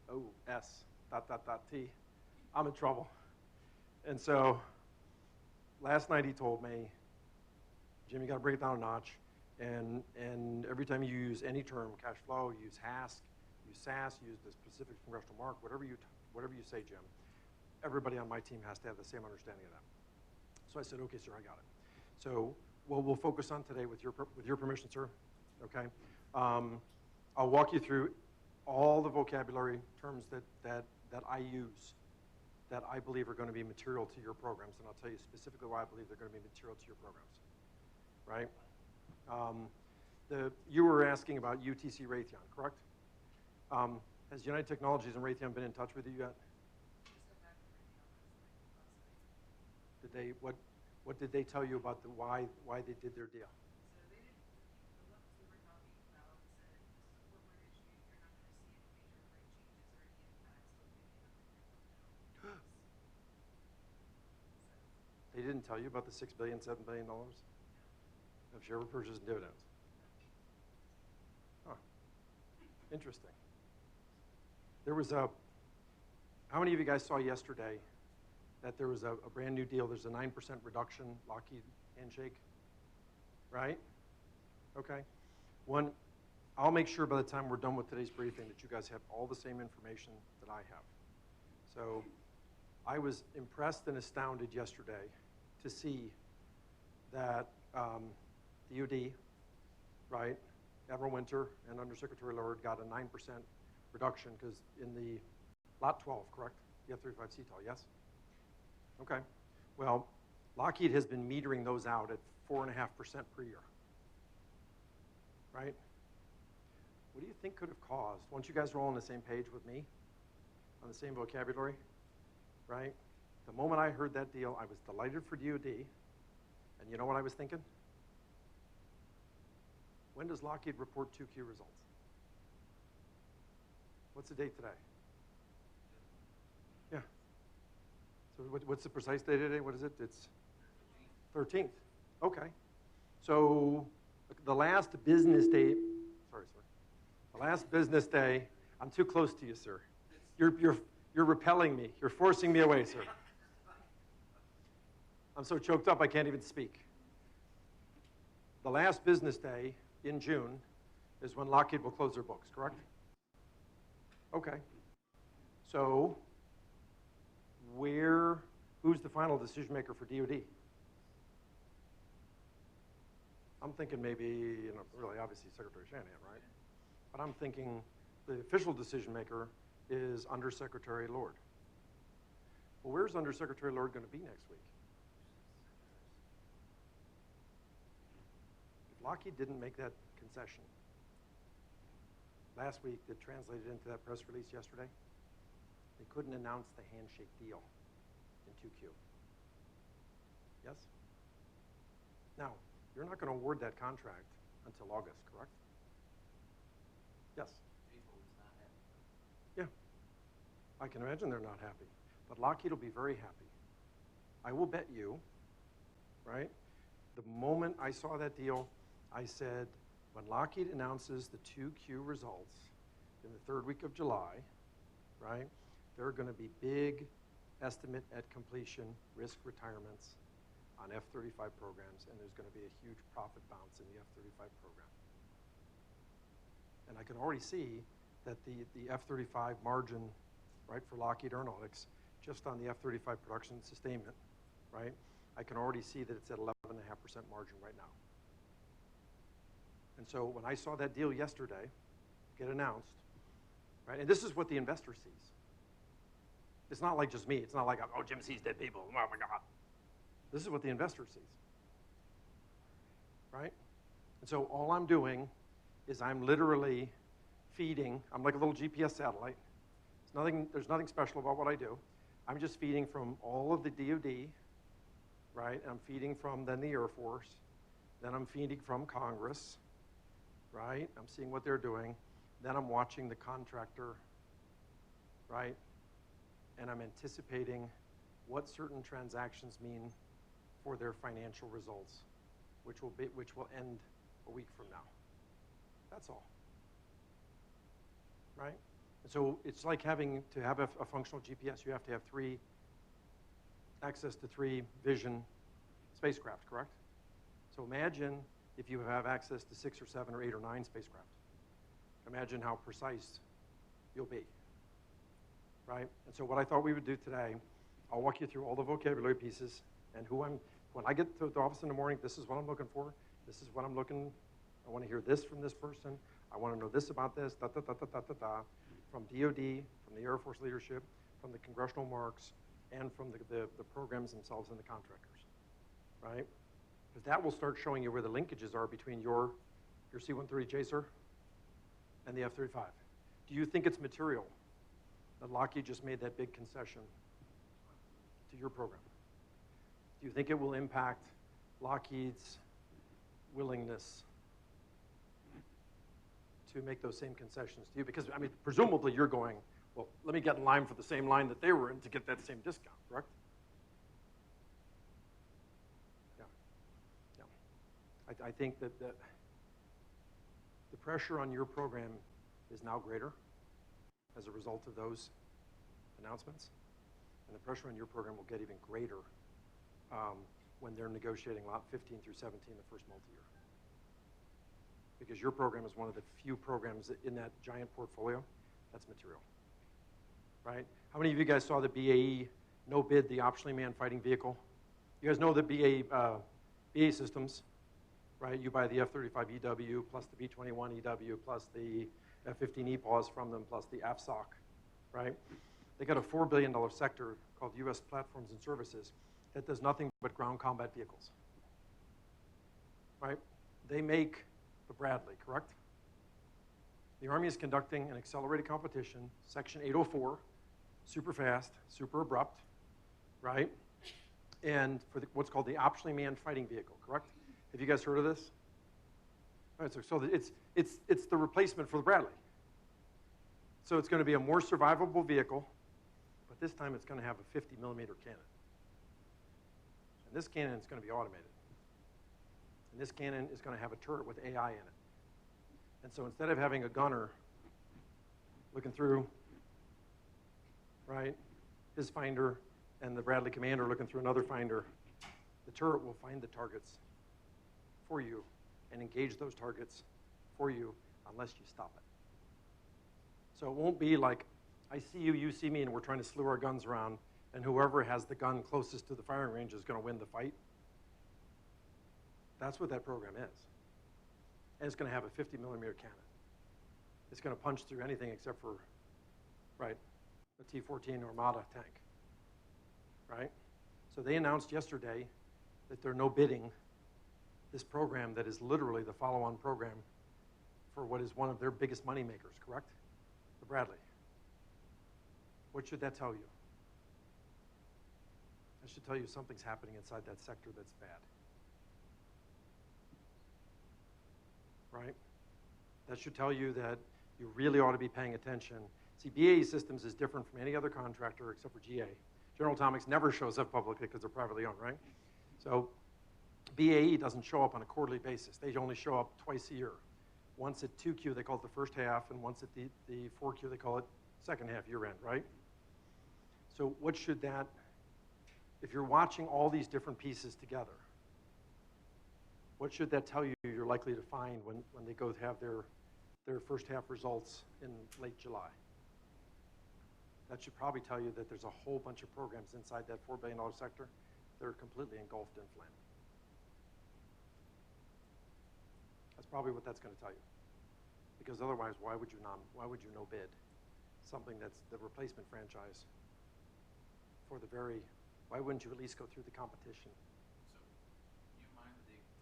Speaker 3: oh, T, I'm in trouble. And so last night he told me, Jim, you got to break it down a notch. And every time you use any term, cash flow, use HASC, use SAS, use the specific congressional mark, whatever you say, Jim, everybody on my team has to have the same understanding of that. So I said, okay, sir, I got it. So what we'll focus on today, with your permission, sir, okay? I'll walk you through all the vocabulary terms that I use that I believe are going to be material to your programs, and I'll tell you specifically why I believe they're going to be material to your programs, right? You were asking about UTC Raytheon, correct? Has United Technologies and Raytheon been in touch with you yet? Did they, what did they tell you about why they did their deal?
Speaker 4: So they didn't, the levels we were talking about said this is a corporate issue, you're not going to see any major rate changes or any impacts till the beginning of the year.
Speaker 3: They didn't tell you about the $6 billion, $7 billion of share repurchases and dividends? Huh. Interesting. There was how many of you guys saw yesterday that there was a brand new deal? There's a 9% reduction, Lockheed handshake, right? Okay. I'll make sure by the time we're done with today's briefing that you guys have all the same information that I have. So I was impressed and astounded yesterday to see that the UD, right, Admiral Winter and Undersecretary Lord got a 9% reduction because in the Lot 12, correct? The F-35 CTOL, yes? Okay. Well, Lockheed has been metering those out at 4.5% per year, right? What do you think could have caused, once you guys are all on the same page with me, on the same vocabulary, right? The moment I heard that deal, I was delighted for DOD, and you know what I was thinking? When does Lockheed report 2Q results? What's the date today? Yeah. So what's the precise date today? What is it? It's 13th. Okay. So the last business day, sorry, sir. The last business day, I'm too close to you, sir. You're repelling me. You're forcing me away, sir. I'm so choked up I can't even speak. The last business day in June is when Lockheed will close their books, correct? Okay. So who's the final decision maker for DOD? I'm thinking maybe, really obviously Secretary Shanahan, right? But I'm thinking the official decision maker is Undersecretary Lord. Well, where's Undersecretary Lord going to be next week? If Lockheed didn't make that concession last week that translated into that press release yesterday, they couldn't announce the handshake deal in 2Q. Yes? Now, you're not going to award that contract until August, correct? Yes?
Speaker 4: April is not happy.
Speaker 3: Yeah. I can imagine they're not happy. But Lockheed will be very happy. I will bet you, right? The moment I saw that deal, I said, when Lockheed announces the 2Q results in the third week of July, right, there are going to be big estimate at completion risk retirements on F-35 programs, and there's going to be a huge profit bounce in the F-35 program. And I can already see that the F-35 margin, right, for Lockheed Aeronautics, just on the F-35 production sustainment, right, I can already see that it's at 11.5% margin right now. And so when I saw that deal yesterday get announced, right, and this is what the investor sees. It's not like just me. It's not like, oh, Jim sees dead people. Oh, my God. This is what the investor sees, right? And so all I'm doing is I'm literally feeding. I'm like a little GPS satellite. There's nothing special about what I do. I'm just feeding from all of the DoD, right? I'm feeding from then the Air Force. Then I'm feeding from Congress, right? I'm seeing what they're doing. Then I'm watching the contractor, right? And I'm anticipating what certain transactions mean for their financial results, which will end a week from now. That's all, right? And so it's like having to have a functional GPS. You have to have access to 3 vision spacecraft, correct? So imagine if you have access to 6 or 7 or 8 or 9 spacecraft. Imagine how precise you'll be, right? And so what I thought we would do today, I'll walk you through all the vocabulary pieces and when I get to the office in the morning, this is what I'm looking for. This is what I'm looking, I want to hear this from this person. I want to know this about this, da, da, da, da, da, da, da, from DOD, from the Air Force leadership, from the congressional marks, and from the programs themselves and the contractors, right? Because that will start showing you where the linkages are between your C-130 Chaser and the F-35. Do you think it's material that Lockheed just made that big concession to your program? Do you think it will impact Lockheed's willingness to make those same concessions to you? Because, I mean, presumably you're going, well, let me get in line for the same line that they were in to get that same discount, correct? Yeah. I think that the pressure on your program is now greater as a result of those announcements. And the pressure on your program will get even greater when they're negotiating lot 15 through 17, the first multi-year. Because your program is one of the few programs in that giant portfolio that's material, right? How many of you guys saw the BAE no bid, the optionally manned fighting vehicle? You guys know the BAE systems, right? You buy the F-35 EW plus the B-21 EW plus the F-15 EPAWS from them plus the AFSOC, right? They got a $4 billion sector called U.S. Platforms and Services that does nothing but ground combat vehicles, right? They make the Bradley, correct? The Army is conducting an accelerated competition, Section 804, super fast, super abrupt, right? And for what's called the optionally manned fighting vehicle, correct? Have you guys heard of this? All right, so it's the replacement for the Bradley. So it's going to be a more survivable vehicle, but this time it's going to have a 50 millimeter cannon. And this cannon is going to be automated. And this cannon is going to have a turret with AI in it. And so instead of having a gunner looking through, right, his finder and the Bradley commander looking through another finder, the turret will find the targets for you and engage those targets for you unless you stop it. So it won't be like, I see you, you see me, and we're trying to slew our guns around, and whoever has the gun closest to the firing range is going to win the fight. That's what that program is. And it's going to have a 50 millimeter cannon. It's going to punch through anything except for, right, a T-14 Armada tank, right? So they announced yesterday that they're no bidding this program that is literally the follow-on program for what is one of their biggest money makers, correct? The Bradley. What should that tell you? That should tell you something's happening inside that sector that's bad. Right? That should tell you that you really ought to be paying attention. See, BAE Systems is different from any other contractor except for GA. General Atomics never shows up publicly because they're privately owned, right? So BAE doesn't show up on a quarterly basis. They only show up twice a year. Once at 2Q, they call it the first half, and once at the 4Q, they call it second half year end, right? So what should that, if you're watching all these different pieces together, what should that tell you you're likely to find when they go have their first half results in late July? That should probably tell you that there's a whole bunch of programs inside that $4 billion sector that are completely engulfed in flame. That's probably what that's going to tell you. Because otherwise, why would you no bid something that's the replacement franchise for the very, why wouldn't you at least go through the competition?
Speaker 4: So, you mind that they could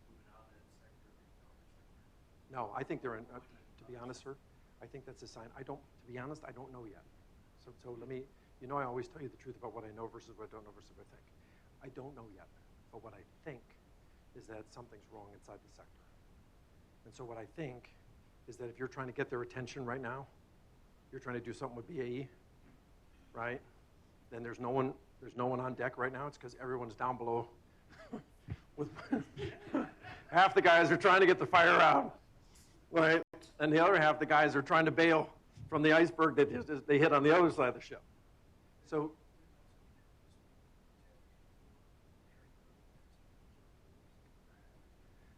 Speaker 4: be moving out of that sector into other sectors?
Speaker 3: No, I think they're in, to be honest, sir, I think that's a sign. To be honest, I don't know yet. So let me, I always tell you the truth about what I know versus what I don't know versus what I think. I don't know yet, but what I think is that something's wrong inside the sector. And so what I think is that if you're trying to get their attention right now, you're trying to do something with BAE, right? Then there's no one on deck right now. It's because everyone's down below. With half the guys are trying to get the fire out, right? And the other half the guys are trying to bail from the iceberg that they hit on the other side of the ship. So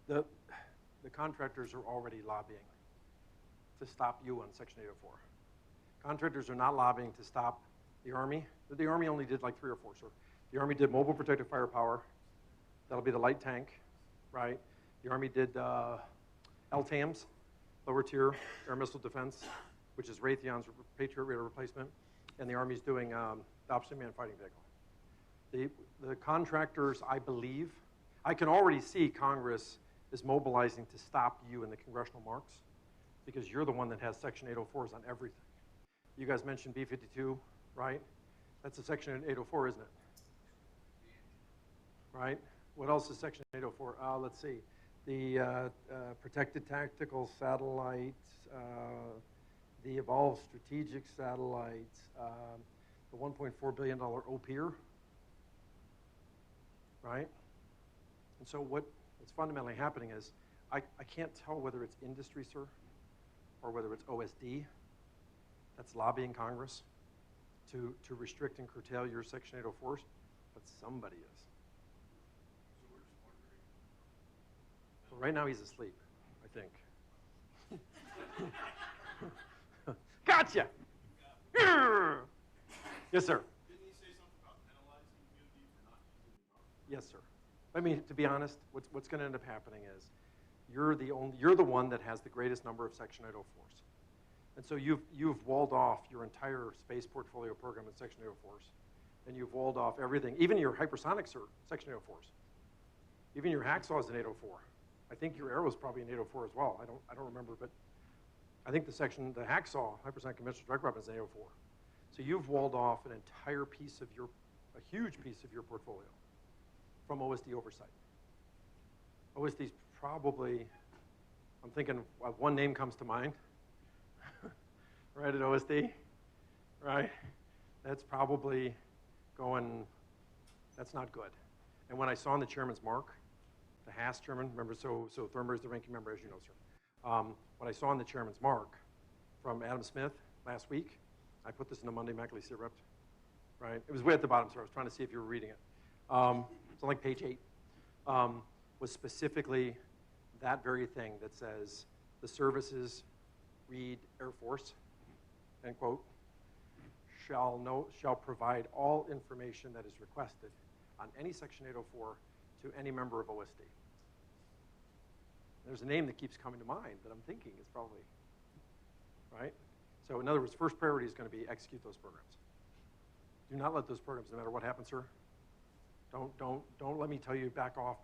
Speaker 3: the contractors are already lobbying to stop you on Section 804. Contractors are not lobbying to stop the Army. The Army only did like 3 or 4, sir. The Army did mobile protective firepower. That'll be the light tank, right? The Army did LTAMs, lower tier air missile defense, which is Raytheon's Patriot radar replacement. And the Army's doing the Option Man fighting vehicle. The contractors, I believe, I can already see Congress is mobilizing to stop you in the congressional marks because you're the one that has Section 804s on everything. You guys mentioned B-52, right? That's a Section 804, isn't it? Right? What else is Section 804? Let's see. The protected tactical satellites, the evolved strategic satellites, the $1.4 billion OPIR, right? And so what's fundamentally happening is I can't tell whether it's industry, sir, or whether it's OSD that's lobbying Congress to restrict and curtail your Section 804s, but somebody is.
Speaker 4: So we're just wondering.
Speaker 3: Well, right now he's asleep, I think. Gotcha! Yes, sir.
Speaker 5: Didn't he say something about penalizing DoD for not using the Army?
Speaker 3: Yes, sir. I mean, to be honest, what's going to end up happening is you're the one that has the greatest number of Section 804s. And so you've walled off your entire space portfolio program in Section 804s. And you've walled off everything, even your hypersonics are Section 804s. Even your hacksaw is an 804. I think your arrow is probably an 804 as well. I don't remember, but I think the hacksaw, hypersonic conventional direct weapon, is an 804. So you've walled off a huge piece of your portfolio from OSD oversight. OSD's probably, I'm thinking one name comes to mind, right, at OSD, right? That's probably going, that's not good. And when I saw in the chairman's mark, the Haas chairman, remember, so Thurmber's the ranking member, as you know, sir. What I saw in the chairman's mark from Adam Smith last week, I put this in the Monday McAleese Rep, right? It was way at the bottom, sir. I was trying to see if you were reading it. It's on like page 8. Was specifically that very thing that says the services, read Air Force, end quote, shall provide all information that is requested on any Section 804 to any member of OSD. There's a name that keeps coming to mind that I'm thinking is probably, right? So in other words, first priority is going to be execute those programs. Do not let those programs, no matter what happens, sir, don't let me tell you back off.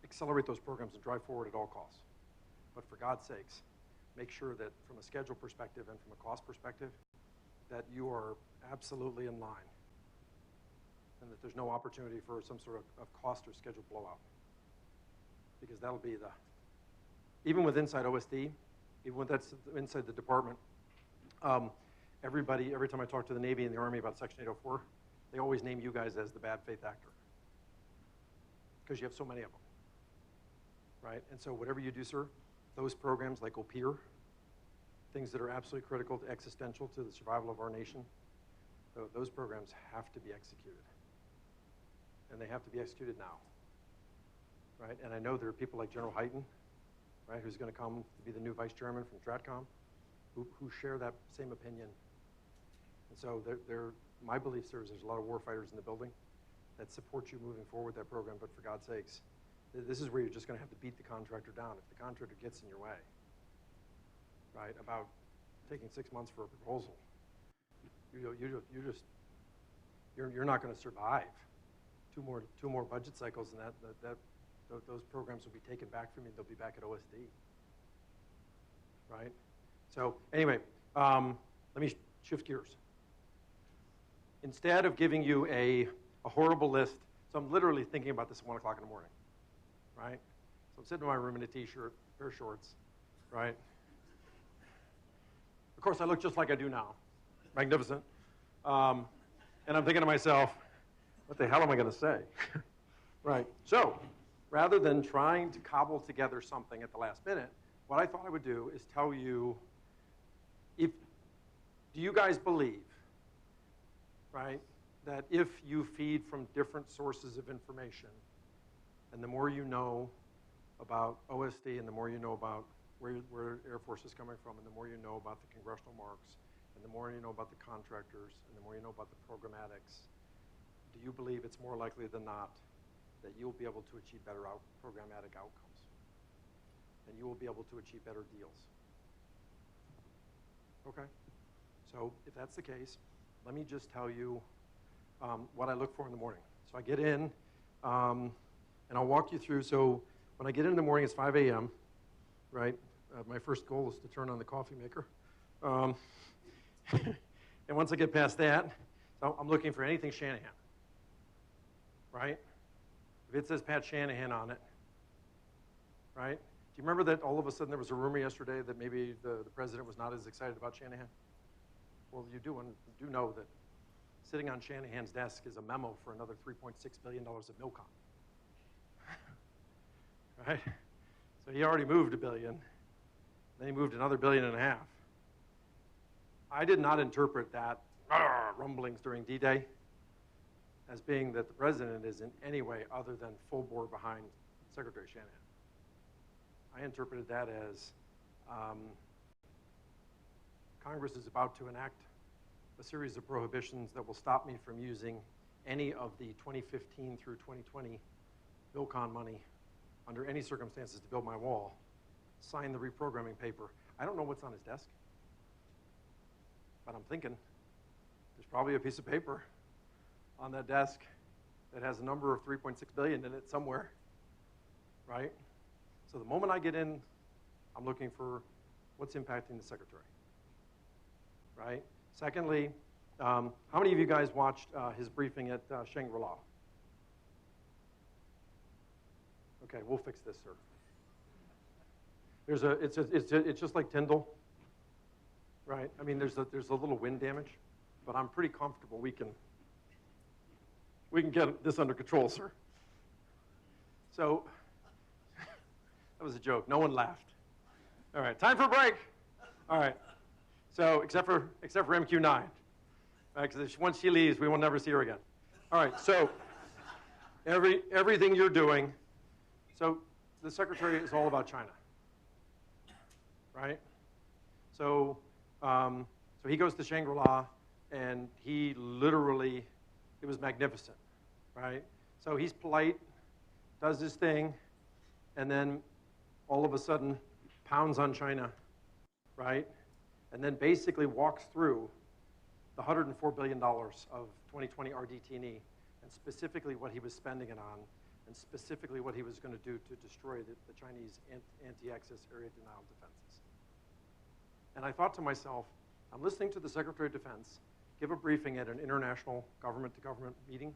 Speaker 3: Accelerate those programs and drive forward at all costs. But for God's sakes, make sure that from a schedule perspective and from a cost perspective, that you are absolutely in line and that there's no opportunity for some sort of cost or schedule blowout. Because that'll be even with inside OSD, even with that's inside the department, every time I talk to the Navy and the Army about Section 804, they always name you guys as the bad faith actor. because you have so many of them, right? And so whatever you do, sir, those programs like OPIR, things that are absolutely critical to existential to the survival of our nation, those programs have to be executed. And they have to be executed now, right? And I know there are people like General Hyten, right, who's going to come to be the new vice chairman from Stratcom, who share that same opinion. And so my belief, sir, is there's a lot of warfighters in the building that support you moving forward with that program, but for God's sakes, this is where you're just going to have to beat the contractor down. If the contractor gets in your way, right, about taking 6 months for a proposal, you're not going to survive two more budget cycles, and those programs will be taken back from you. They'll be back at OSD, right? So anyway, let me shift gears. Instead of giving you a horrible list, so I'm literally thinking about this at 1 o'clock in the morning, right? So I'm sitting in my room in a t-shirt, pair of shorts, right? Of course, I look just like I do now, magnificent. And I'm thinking to myself, what the hell am I going to say? Right. So rather than trying to cobble together something at the last minute, what I thought I would do is tell you, do you guys believe, right, that if you feed from different sources of information, and the more you know about OSD, and the more you know about where Air Force is coming from, and the more you know about the congressional marks, and the more you know about the contractors, and the more you know about the programmatics, do you believe it's more likely than not that you'll be able to achieve better programmatic outcomes? And you will be able to achieve better deals? Okay? So if that's the case, let me just tell you what I look for in the morning. So I get in, and I'll walk you through. So when I get in the morning, it's 5 a.m., right? My first goal is to turn on the coffee maker. And once I get past that, so I'm looking for anything Shanahan, right? If it says Pat Shanahan on it, right? Do you remember that all of a sudden there was a rumor yesterday that maybe the president was not as excited about Shanahan? Well, you do know that sitting on Shanahan's desk is a memo for another $3.6 billion of MILCON. Right? So he already moved $1 billion. Then he moved another $1.5 billion. I did not interpret that rumblings during D-Day as being that the president is in any way other than full bore behind Secretary Shanahan. I interpreted that as Congress is about to enact a series of prohibitions that will stop me from using any of the 2015 through 2020 MILCON money under any circumstances to build my wall, sign the reprogramming paper. I don't know what's on his desk, but I'm thinking there's probably a piece of paper on that desk that has a number of 3.6 billion in it somewhere, right? So the moment I get in, I'm looking for what's impacting the secretary, right? Secondly, how many of you guys watched his briefing at Shangri-La? Okay, we'll fix this, sir. It's just like Tyndall, right? I mean, there's a little wind damage, but I'm pretty comfortable we can get this under control, sir. So that was a joke. No one laughed. All right, time for a break. All right. So except for MQ9, right? Because once she leaves, we will never see her again. All right. So everything you're doing. So the secretary is all about China, right? So so he goes to Shangri-La, and he literally, it was magnificent, right? So he's polite, does his thing, and then all of a sudden pounds on China, right? And then basically walks through the $104 billion of 2020 RDT&E, and specifically what he was spending it on, and specifically what he was going to do to destroy the Chinese anti-access area denial defenses. And I thought to myself, I'm listening to the Secretary of Defense give a briefing at an international government-to-government meeting,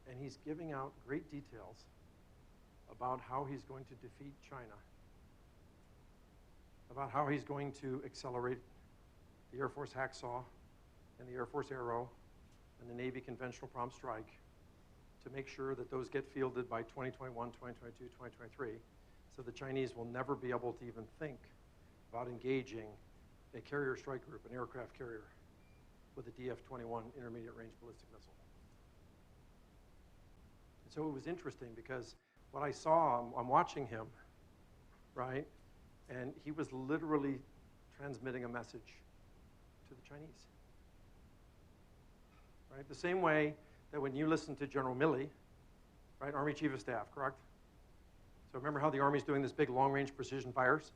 Speaker 3: and he's giving out great details about how he's going to defeat China, about how he's going to accelerate the Air Force Hacksaw and the Air Force Arrow and the Navy Conventional Prompt Strike to make sure that those get fielded by 2021, 2022, 2023, so the Chinese will never be able to even think about engaging a carrier strike group, an aircraft carrier, with a DF-21 intermediate range ballistic missile. And so it was interesting because what I saw, I'm watching him, right? And he was literally transmitting a message to the Chinese. Right? The same way that when you listen to General Milley, right, Army Chief of Staff, correct? So remember how the Army's doing this big long-range precision fires?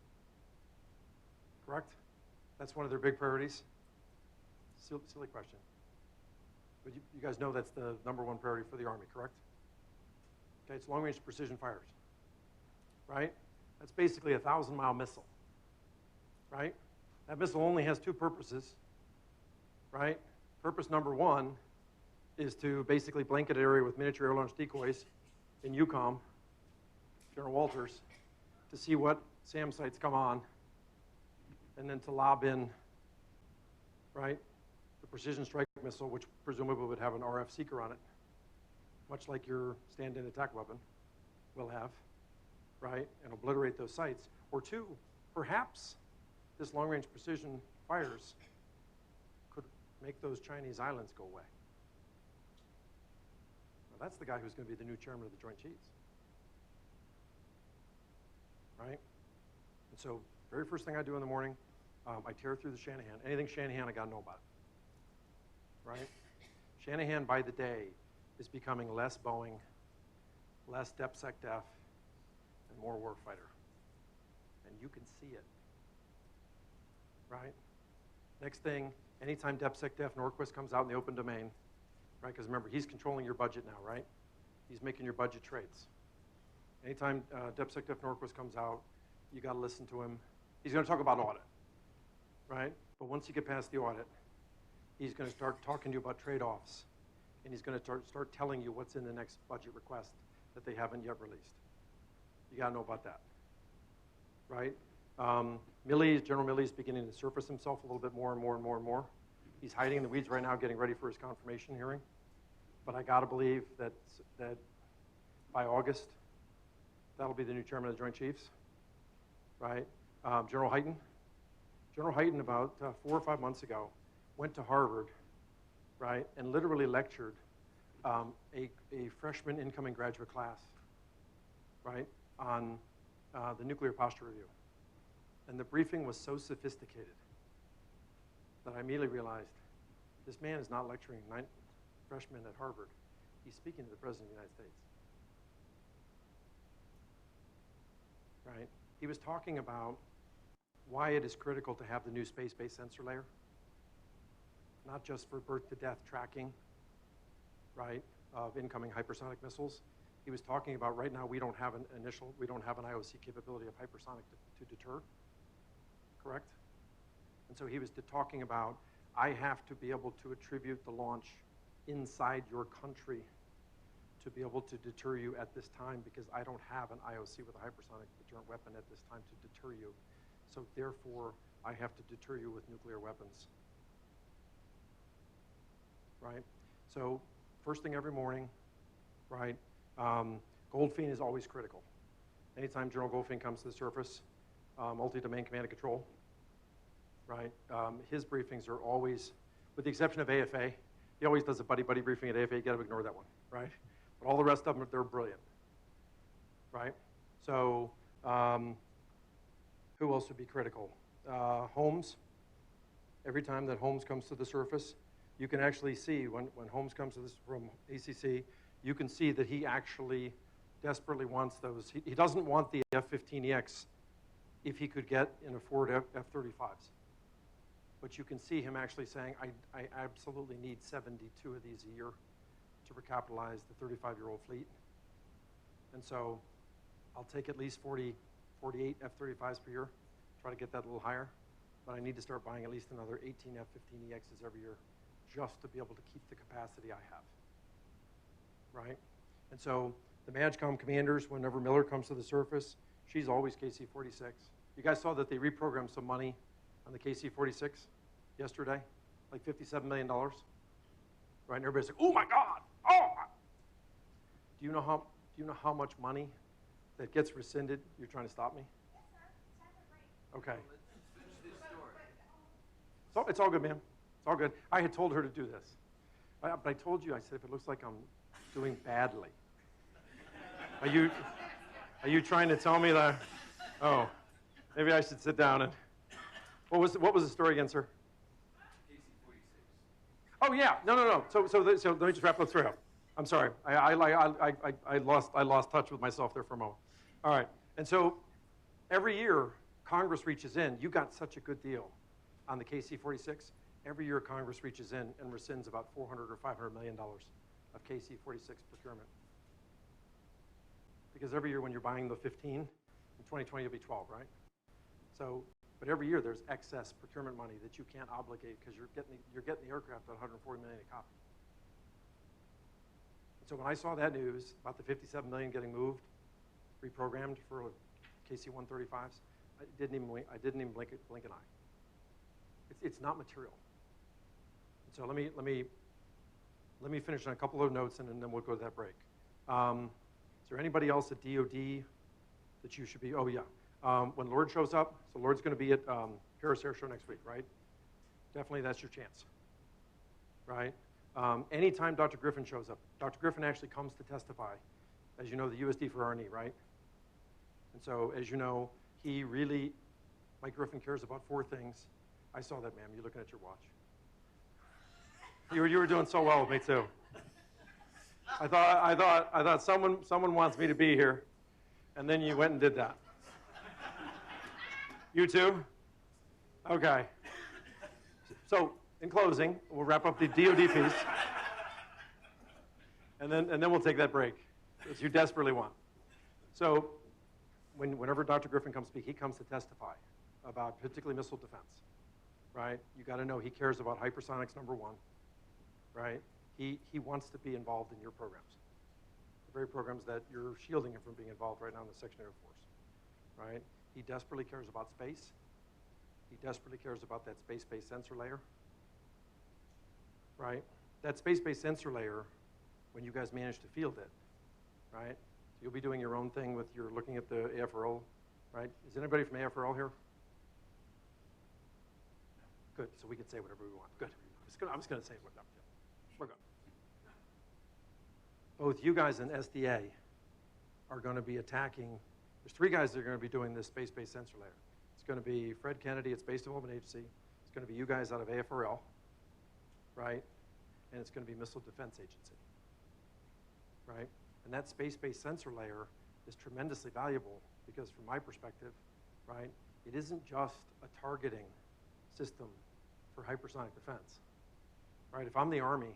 Speaker 3: Correct? That's one of their big priorities? Silly question. But you guys know that's the #1 priority for the Army, correct? Okay, it's long-range precision fires, right? That's basically a 1,000-mile missile, right? That missile only has two purposes, right? Purpose number one is to basically blanket an area with miniature air-launched decoys in EUCOM, General Walters, to see what SAM sites come on, and then to lob in, right, the precision strike missile, which presumably would have an RF seeker on it, much like your stand-in attack weapon will have, right, and obliterate those sites. Or two, perhaps this long-range precision fires could make those Chinese islands go away. Now, that's the guy who's going to be the new chairman of the Joint Chiefs, right? And so, very first thing I do in the morning, I tear through the Shanahan. Anything Shanahan, I got to know about it, right? Shanahan, by the day, is becoming less Boeing, less DepSecDef, and more warfighter. And you can see it, right? Next thing, anytime DepSecDef Norquist comes out in the open domain, right? Because remember, he's controlling your budget now, right? He's making your budget trades. Anytime DepSecDef Norquist comes out, you got to listen to him. He's going to talk about audit, right? But once you get past the audit, he's going to start talking to you about trade-offs, and he's going to start telling you what's in the next budget request that they haven't yet released. You got to know about that, right? General Milley is beginning to surface himself a little bit more and more and more and more. He's hiding in the weeds right now, getting ready for his confirmation hearing. But I got to believe that by August, that'll be the new chairman of the Joint Chiefs, right? General Hyten, about 4 or 5 months ago, went to Harvard, right, and literally lectured a freshman incoming graduate class, right, on the nuclear posture review. And the briefing was so sophisticated that I immediately realized this man is not lecturing freshmen at Harvard. He's speaking to the President of the United States, right? He was talking about why it is critical to have the new space-based sensor layer, not just for birth-to-death tracking, right, of incoming hypersonic missiles. He was talking about right now we don't have an IOC capability of hypersonic to deter, correct? And so he was talking about, I have to be able to attribute the launch inside your country to be able to deter you at this time because I don't have an IOC with a hypersonic deterrent weapon at this time to deter you. So therefore, I have to deter you with nuclear weapons, right? So first thing every morning, right, Goldfein is always critical. Anytime General Goldfein comes to the surface, multi-domain command and control, right, his briefings are always, with the exception of AFA, he always does a buddy-buddy briefing at AFA, you gotta ignore that one, right? But all the rest of them, they're brilliant, right? So, who else would be critical? Holmes, every time that Holmes comes to the surface, you can actually see when Holmes comes to this from ACC, you can see that he actually desperately wants those. He doesn't want the F-15EX if he could get in a Ford F-35s. But you can see him actually saying, I absolutely need 72 of these a year to recapitalize the 35-year-old fleet. And so I'll take at least 48 F-35s per year, try to get that a little higher. But I need to start buying at least another 18 F-15EXs every year just to be able to keep the capacity I have, right? And so the MAGCOM commanders, whenever Miller comes to the surface, she's always KC-46. You guys saw that they reprogrammed some money on the KC-46 yesterday, like $57 million, right? And everybody's like, oh my God, oh my. Do you know how much money that gets rescinded? You're trying to stop me?
Speaker 6: Yes, sir. It's time for break.
Speaker 3: Okay.
Speaker 4: Let's finish this story.
Speaker 3: So it's all good, ma'am. It's all good. I had told her to do this. But I told you, I said, if it looks like I'm doing badly. Are you trying to tell me that? Oh, maybe I should sit down and. What was the story again, sir?
Speaker 4: Casey 46.
Speaker 3: Oh yeah, no. So let me just wrap up. I'm sorry. I lost touch with myself there for a moment. All right, and so every year Congress reaches in. You got such a good deal on the KC-46. Every year Congress reaches in and rescinds about $400 or $500 million of KC-46 procurement. Because every year when you're buying the 15, in 2020 it'll be 12, right? So, but every year there's excess procurement money that you can't obligate because you're getting the aircraft at $140 million a copy. And so when I saw that news about the $57 million getting moved, reprogrammed for KC-135s, I didn't even blink an eye. It's not material. And so let me finish on a couple of notes and then we'll go to that break. Is there anybody else at DoD that you should be? Oh yeah. When Lord shows up, so Lord's going to be at Paris Air Show next week, right? Definitely that's your chance, right? Anytime Dr. Griffin shows up, Dr. Griffin actually comes to testify, as you know, the USD for R&E, right? And so, as you know, Mike Griffin cares about 4 things. I saw that, ma'am. You're looking at your watch. You were doing so well with me too. I thought someone wants me to be here, and then you went and did that. You too? Okay. So, in closing, we'll wrap up the DoD piece, and then we'll take that break, as you desperately want. So, whenever Dr. Griffin comes to speak, he comes to testify about particularly missile defense, right? You got to know he cares about hypersonics, number 1, right? He wants to be involved in your programs, the very programs that you're shielding him from being involved right now in the Section Air Force, right? He desperately cares about space. He desperately cares about that space-based sensor layer, right? That space-based sensor layer, when you guys manage to field it, right? So you'll be doing your own thing with your looking at the AFRL, right? Is anybody from AFRL here? Good, so we can say whatever we want. Good. I was going to say what. No, we're good. Both you guys and SDA are going to be attacking. There's 3 guys that are going to be doing this space-based sensor layer. It's going to be Fred Kennedy at Space Development Agency. It's going to be you guys out of AFRL, right? And it's going to be Missile Defense Agency, right? And that space-based sensor layer is tremendously valuable because from my perspective, right, it isn't just a targeting system for hypersonic defense, right? If I'm the Army,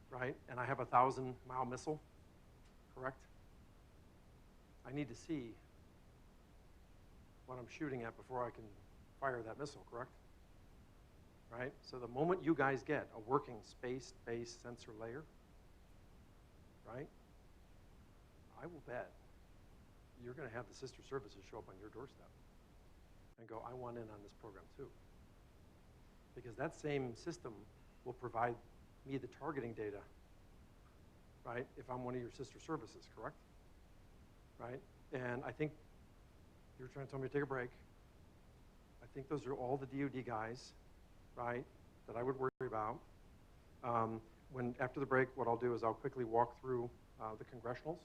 Speaker 3: right, and I have a 1,000-mile missile, correct? I need to see what I'm shooting at before I can fire that missile, correct? Right? So the moment you guys get a working space-based sensor layer, right, I will bet you're going to have the sister services show up on your doorstep and go, I want in on this program too. Because that same system will provide me the targeting data, right, if I'm one of your sister services, correct? Right? And I think you were trying to tell me to take a break. I think those are all the DoD guys, right, that I would worry about. After the break, what I'll do is I'll quickly walk through the congressionals,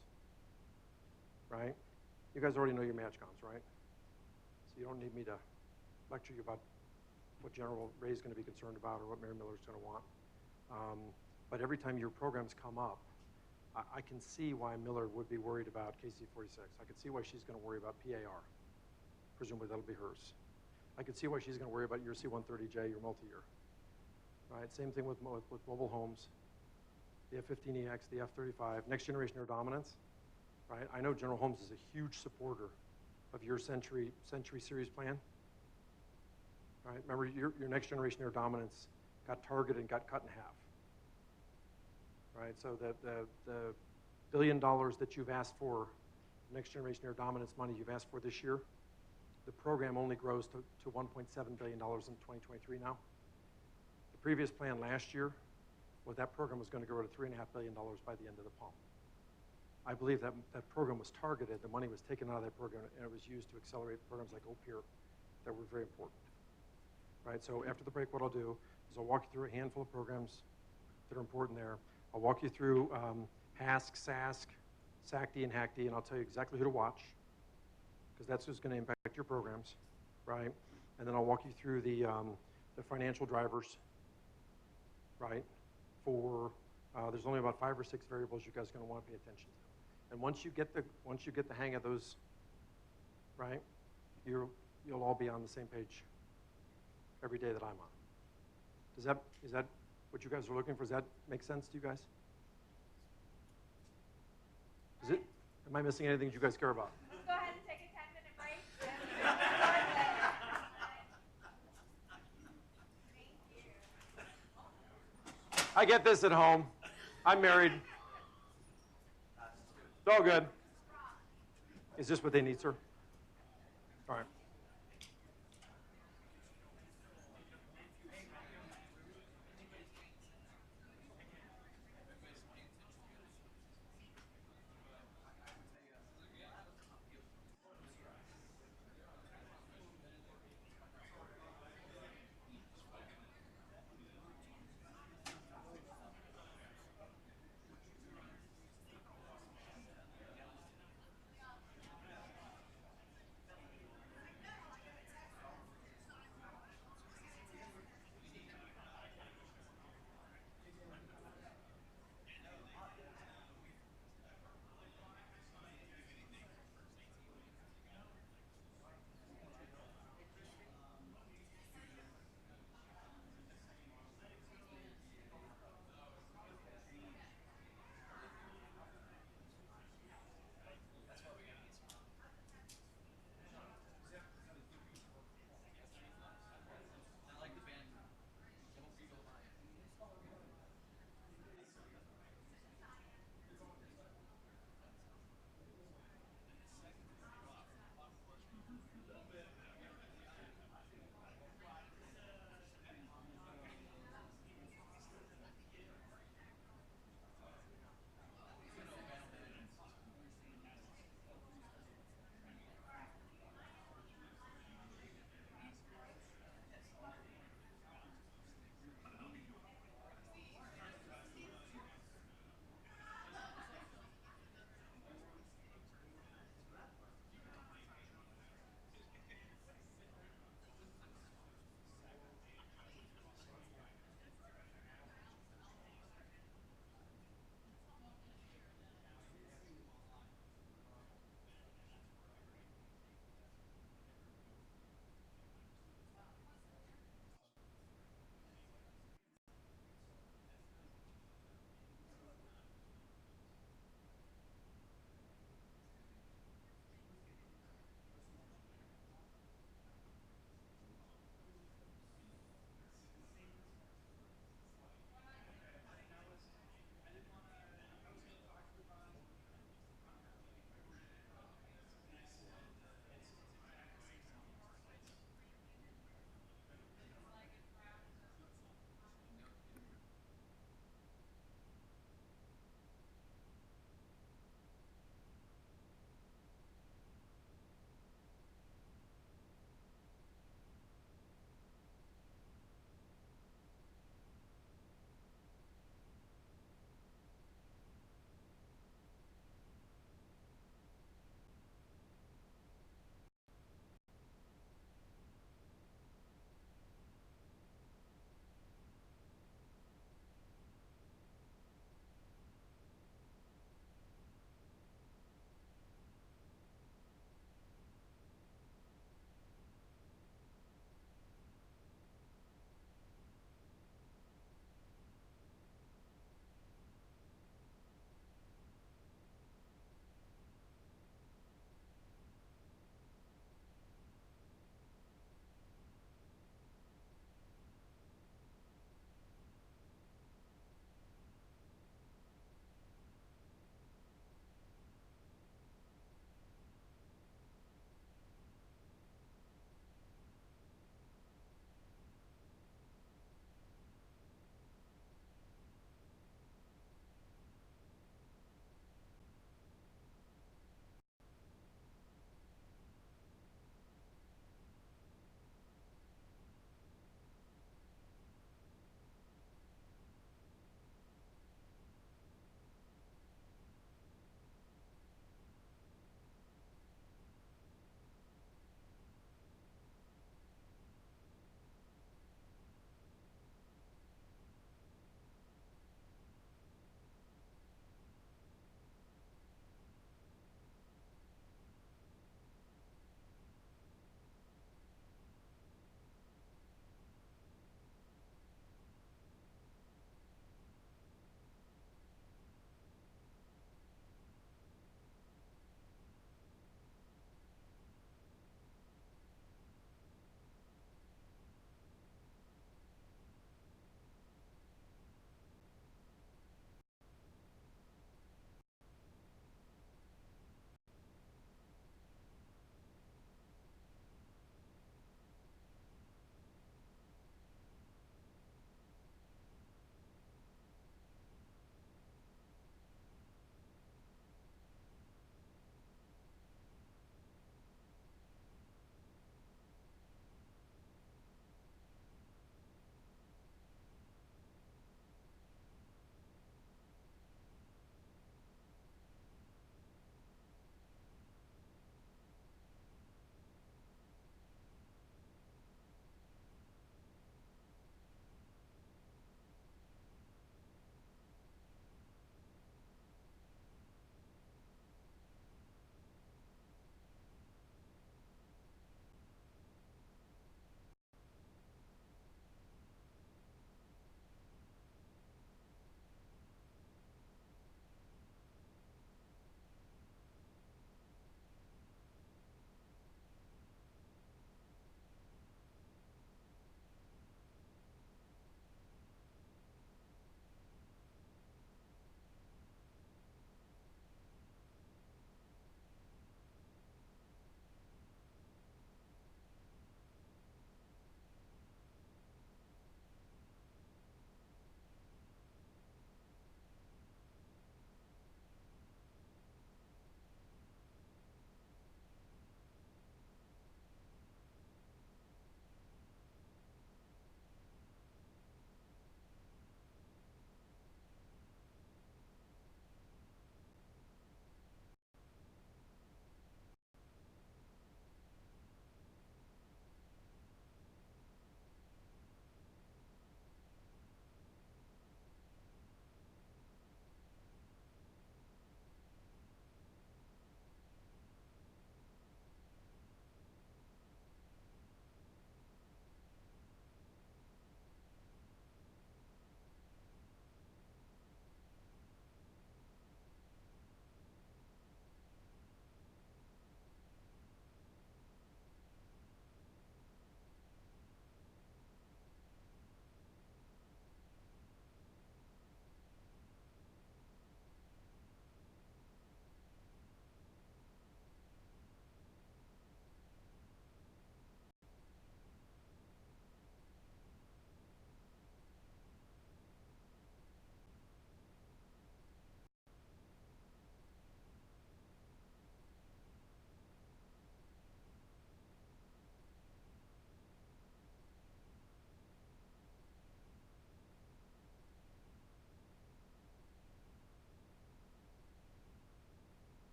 Speaker 3: right? You guys already know your MatchComs, right? So you don't need me to lecture you about what General Ray is going to be concerned about or what Mary Miller is going to want. But every time your programs come up, I can see why Miller would be worried about KC-46. I can see why she's going to worry about PAR. Presumably that'll be hers. I can see why she's going to worry about your C-130J, your multi-year. Right? Same thing with mobile homes, the F-15EX, the F-35, next generation air dominance. Right? I know General Holmes is a huge supporter of your Century Series plan. Right? Remember, your next generation air dominance got targeted and got cut in half. Right, so the $1 billion that you've asked for, next generation air dominance money you've asked for this year, the program only grows to $1.7 billion in 2023 now. The previous plan last year was that program was going to grow to $3.5 billion by the end of the POM. I believe that that program was targeted. The money was taken out of that program, and it was used to accelerate programs like OPIR that were very important. Right? So after the break, what I'll do is I'll walk you through a handful of programs that are important there. I'll walk you through HASC, SASC, SACD, and HACD, and I'll tell you exactly who to watch, because that's who's going to impact your programs, right? And then I'll walk you through the financial drivers, right? For there's only about 5 or 6 variables you guys are going to want to pay attention to. And once you get the hang of those, right, you'll all be on the same page every day that I'm on. Is that what you guys are looking for? Does that make sense to you guys? Am I missing anything you guys care about?
Speaker 6: Let's go ahead and take a 10-minute break. Thank you.
Speaker 3: I get this at home. I'm married. It's all good. Is this what they need, sir? All right.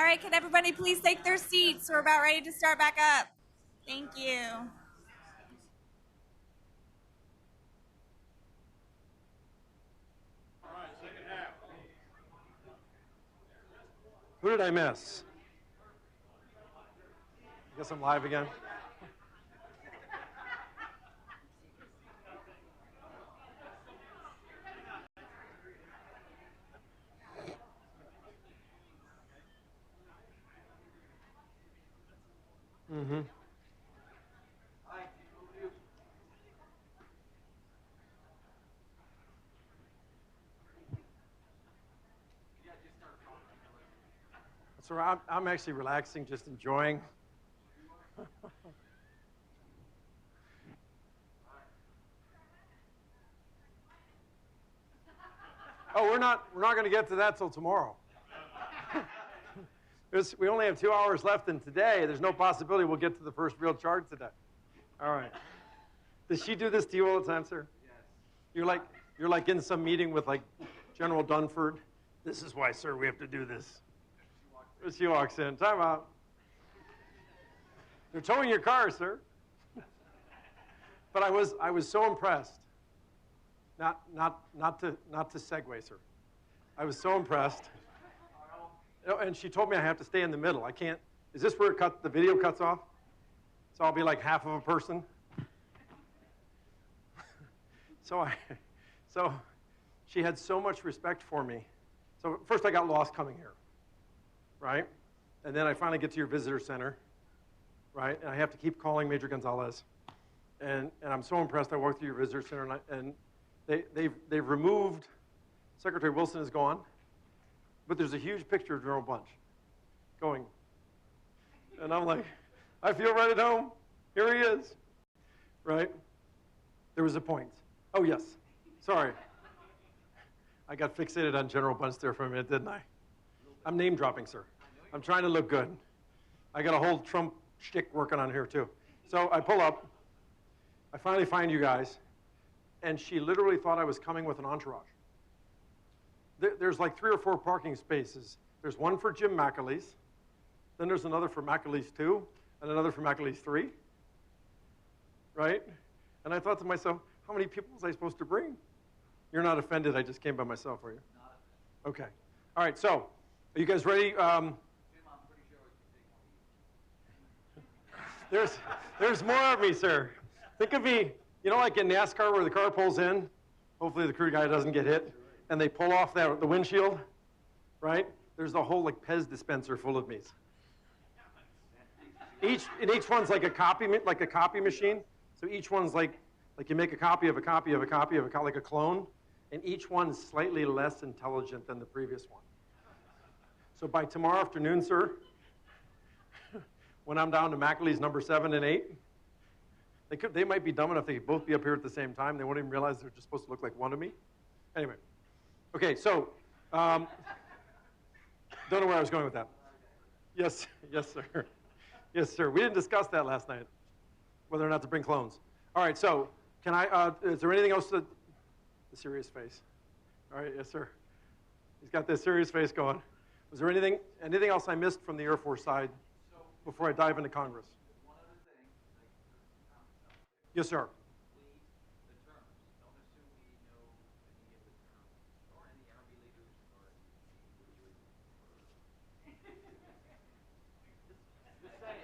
Speaker 6: right, can everybody please take their seats? We're about ready to start back up. Thank you.
Speaker 3: Who did I miss? I guess I'm live again. Mm-hmm. So I'm actually relaxing, just enjoying. Oh, we're not going to get to that till tomorrow. We only have 2 hours left, and today there's no possibility we'll get to the first real chart today. All right. Does she do this to you all the time, sir? Yes. You're like in some meeting with like General Dunford. This is why, sir, we have to do this. She walks in. Time out. They're towing your car, sir. But I was so impressed. Not to segue, sir. I was so impressed. And she told me I have to stay in the middle. I can't. Is this where the video cuts off? So I'll be like half of a person. So she had so much respect for me. So first I got lost coming here, right? And then I finally get to your visitor center, right? And I have to keep calling Major Gonzalez. And I'm so impressed. I walked through your visitor center, and they've removed, Secretary Wilson is gone, but there's a huge picture of General Bunch going. And I'm like, I feel right at home. Here he is, right? There was a point. Oh, yes. Sorry. I got fixated on General Bunch there for a minute, didn't I? I'm name dropping, sir. I'm trying to look good. I got a whole Trump shtick working on here, too. So I pull up. I finally find you guys. And she literally thought I was coming with an entourage. There's like 3 or 4 parking spaces. There's one for Jim McAleese. Then there's another for McAleese 2, and another for McAleese 3. Right? And I thought to myself, how many people was I supposed to bring? You're not offended, I just came by myself, are you?
Speaker 4: Not offended.
Speaker 3: Okay. All right, so, are you guys ready?
Speaker 4: Jim, I'm pretty sure we can take one of you.
Speaker 3: There's more of me, sir. Think of me, you know, like in NASCAR where the car pulls in, hopefully the crew guy doesn't get hit, and they pull off the windshield, right? There's a whole like Pez dispenser full of me's. Each one's like a copy machine. So each one's like you make a copy of a copy of a copy of a like a clone, and each one's slightly less intelligent than the previous one. So by tomorrow afternoon, sir, when I'm down to McAleese number 7 and 8, they might be dumb enough they could both be up here at the same time. They won't even realize they're just supposed to look like one of me. Anyway, okay, so don't know where I was going with that. Yes, sir. Yes, sir. We didn't discuss that last night, whether or not to bring clones. All right, so can I, is there anything else the serious face? All right, yes, sir. He's got this serious face going. Was there anything else I missed from the Air Force side before I dive into Congress?
Speaker 4: One other thing, like, there's some comments out there.
Speaker 3: Yes, sir.
Speaker 4: Please, the terms. Don't assume we know any of the terms, or any Army leaders, or any Just saying.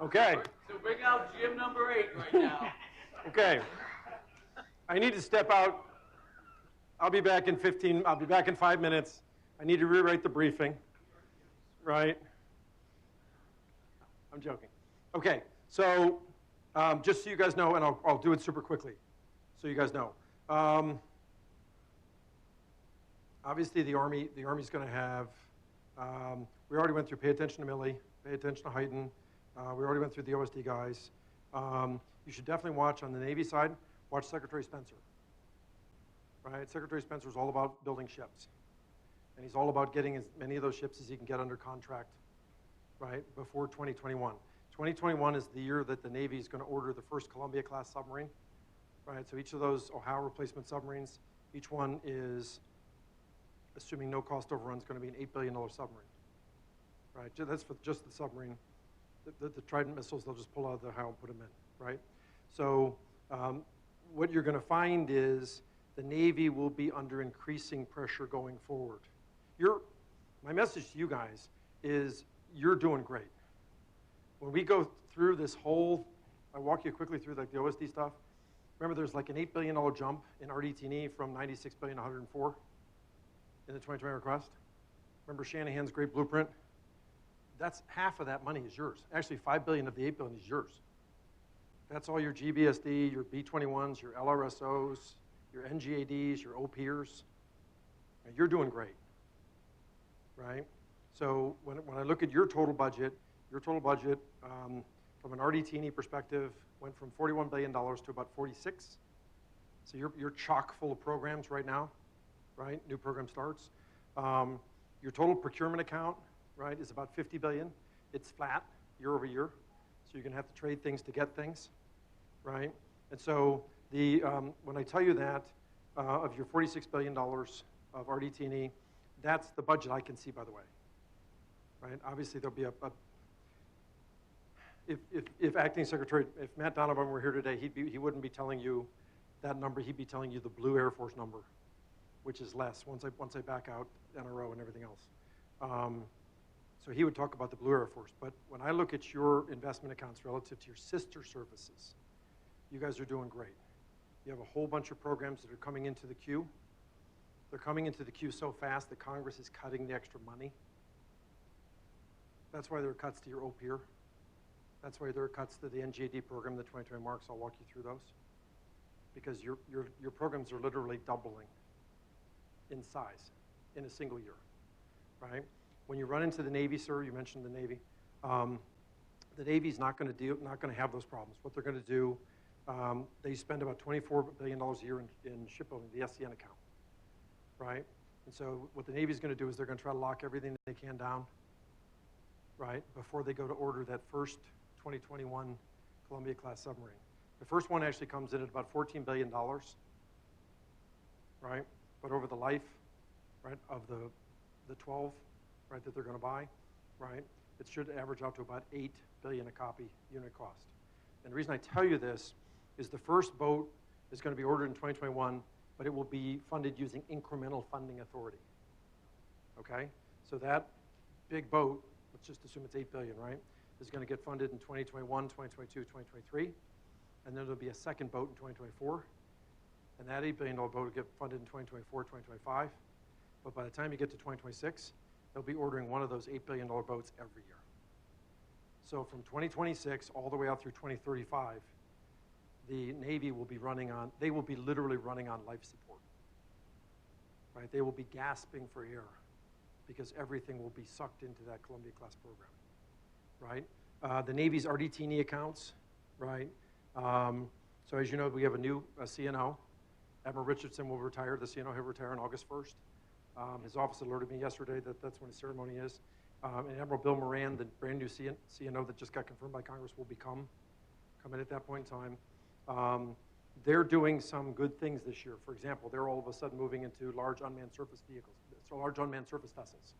Speaker 3: Okay.
Speaker 4: So bring out Jim number 8 right now.
Speaker 3: Okay. I need to step out. I'll be back in 5 minutes. I need to rewrite the briefing. Right? I'm joking. Okay. So just so you guys know, and I'll do it super quickly so you guys know. Obviously, the Army's going to have, we already went through pay attention to Milley, pay attention to Hyten. We already went through the OSD guys. You should definitely watch on the Navy side, watch Secretary Spencer. Right? Secretary Spencer is all about building ships. And he's all about getting as many of those ships as he can get under contract, right, before 2021. 2021 is the year that the Navy is going to order the first Columbia-class submarine, right? So each of those Ohio replacement submarines, each one is assuming no cost overrun, is going to be an $8 billion submarine. Right? That's for just the submarine. The Trident missiles, they'll just pull out of the hull and put them in. Right? So what you're going to find is the Navy will be under increasing pressure going forward. My message to you guys is you're doing great. When we go through this whole, I walk you quickly through like the OSD stuff. Remember, there's like an $8 billion jump in RDT&E from 96 billion to 104 in the 2020 request. Remember Shanahan's great blueprint? That's half of that money is yours. Actually, 5 billion of the 8 billion is yours. That's all your GBSD, your B-21s, your LRSOs, your NGADs, your OPERs. You're doing great, right? So when I look at your total budget from an RDT&E perspective went from $41 billion to about 46. So you're chock full of programs right now, right? New program starts. Your total procurement account, right, is about 50 billion. It's flat year over year. So you're gonna have to trade things to get things, right? And so when I tell you that, of your $46 billion of RDT&E, that's the budget I can see, by the way, right? Obviously there'll be if Acting Secretary, if Matt Donovan were here today, he wouldn't be telling you that number. He'd be telling you the Blue Air Force number, which is less once I back out NRO and everything else. So he would talk about the Blue Air Force. But when I look at your investment accounts relative to your sister services, you guys are doing great. You have a whole bunch of programs that are coming into the queue. They're coming into the queue so fast that Congress is cutting the extra money. That's why there are cuts to your OPER. That's why there are cuts to the NGAD program, the 2020 marks. I'll walk you through those. Because your programs are literally doubling in size in a single year, right? When you run into the Navy, sir, you mentioned the Navy. The Navy's not going to have those problems. What they're going to do, they spend about $24 billion a year in shipbuilding, the SCN account, right? And so what the Navy's going to do is they're going to try to lock everything they can down, right, before they go to order that first 2021 Columbia-class submarine. The first one actually comes in at about $14 billion, right? But over the life, right, of the 12, right, that they're going to buy, right, it should average out to about $8 billion a copy unit cost. And the reason I tell you this is the first boat is going to be ordered in 2021, but it will be funded using incremental funding authority. Okay? So that big boat, let's just assume it's $8 billion, right, is going to get funded in 2021, 2022, 2023. And then there'll be a second boat in 2024. And that $8 billion boat will get funded in 2024, 2025. But by the time you get to 2026, they'll be ordering one of those $8 billion boats every year. So from 2026 all the way out through 2035, the Navy will be they will be literally running on life support. Right? They will be gasping for air because everything will be sucked into that Columbia-class program. Right? The Navy's RDT&E accounts, right? So as you know, we have a new CNO. Admiral Richardson will retire. The CNO will retire on August 1st. His office alerted me yesterday that that's when his ceremony is. And Admiral Bill Moran, the brand new CNO that just got confirmed by Congress, will come in at that point in time. They're doing some good things this year. For example, they're all of a sudden moving into large unmanned surface vehicles, so large unmanned surface vessels,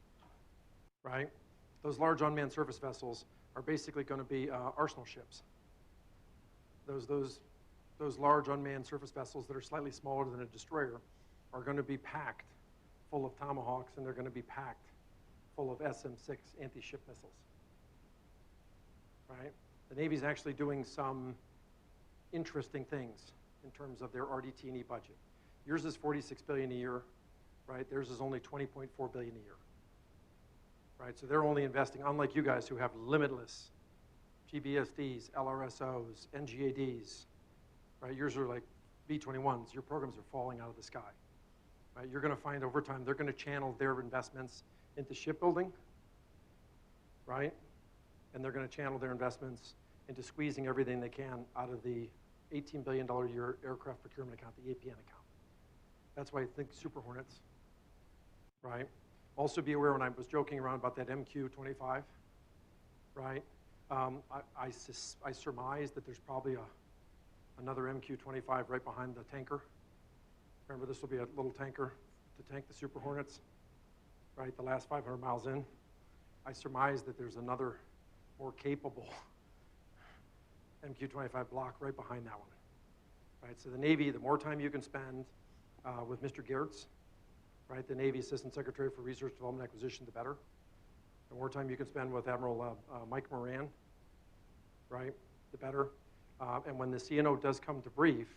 Speaker 3: right? Those large unmanned surface vessels are basically going to be arsenal ships. Those large unmanned surface vessels that are slightly smaller than a destroyer are going to be packed full of Tomahawks, and they're going to be packed full of SM-6 anti-ship missiles, right? The Navy's actually doing some interesting things in terms of their RDT&E budget. Yours is $46 billion a year, right? Theirs is only $20.4 billion a year, right? So they're only investing, unlike you guys who have limitless GBSDs, LRSOs, NGADs, right? Yours are like B-21s. Your programs are falling out of the sky, right? You're going to find over time they're going to channel their investments into shipbuilding, right? And they're going to channel their investments into squeezing everything they can out of the $18 billion a year aircraft procurement account, the APN account. That's why I think Super Hornets, right? Also be aware when I was joking around about that MQ-25, right? I surmise that there's probably another MQ-25 right behind the tanker. Remember, this will be a little tanker to tank the Super Hornets. right, the last 500 miles in. I surmise that there's another more capable MQ-25 block right behind that one. Right, so the Navy, the more time you can spend with Mr. Geertz, right, the Navy Assistant Secretary for Research, Development, Acquisition, the better. The more time you can spend with Admiral Mike Moran, right, the better. And when the CNO does come to brief,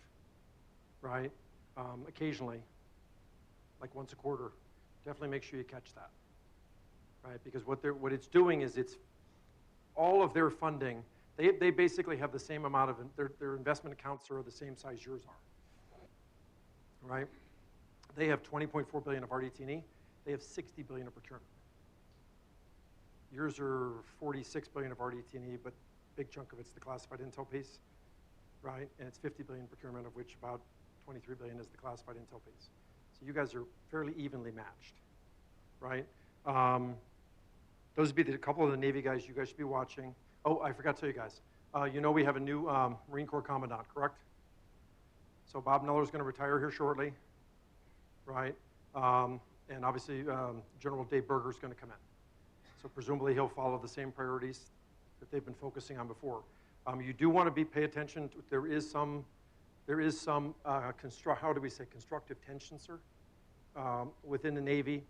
Speaker 3: right, occasionally, like once a quarter, definitely make sure you catch that, right? Because what it's doing is it's all of their funding. They basically have the same amount of their investment accounts are the same size yours are, right? They have 20.4 billion of RDT&E. They have 60 billion of procurement. Yours are 46 billion of RDT&E, but a big chunk of it's the classified intel piece, right? And it's 50 billion procurement, of which about 23 billion is the classified intel piece. So you guys are fairly evenly matched, right? Those would be a couple of the Navy guys you guys should be watching. Oh, I forgot to tell you guys. You know we have a new Marine Corps Commandant, correct? So Bob Neller's going to retire here shortly, right? And obviously General Dave Berger's going to come in. So presumably he'll follow the same priorities that they've been focusing on before. You do want to pay attention to, there is some how do we say, constructive tension, sir, within the Navy.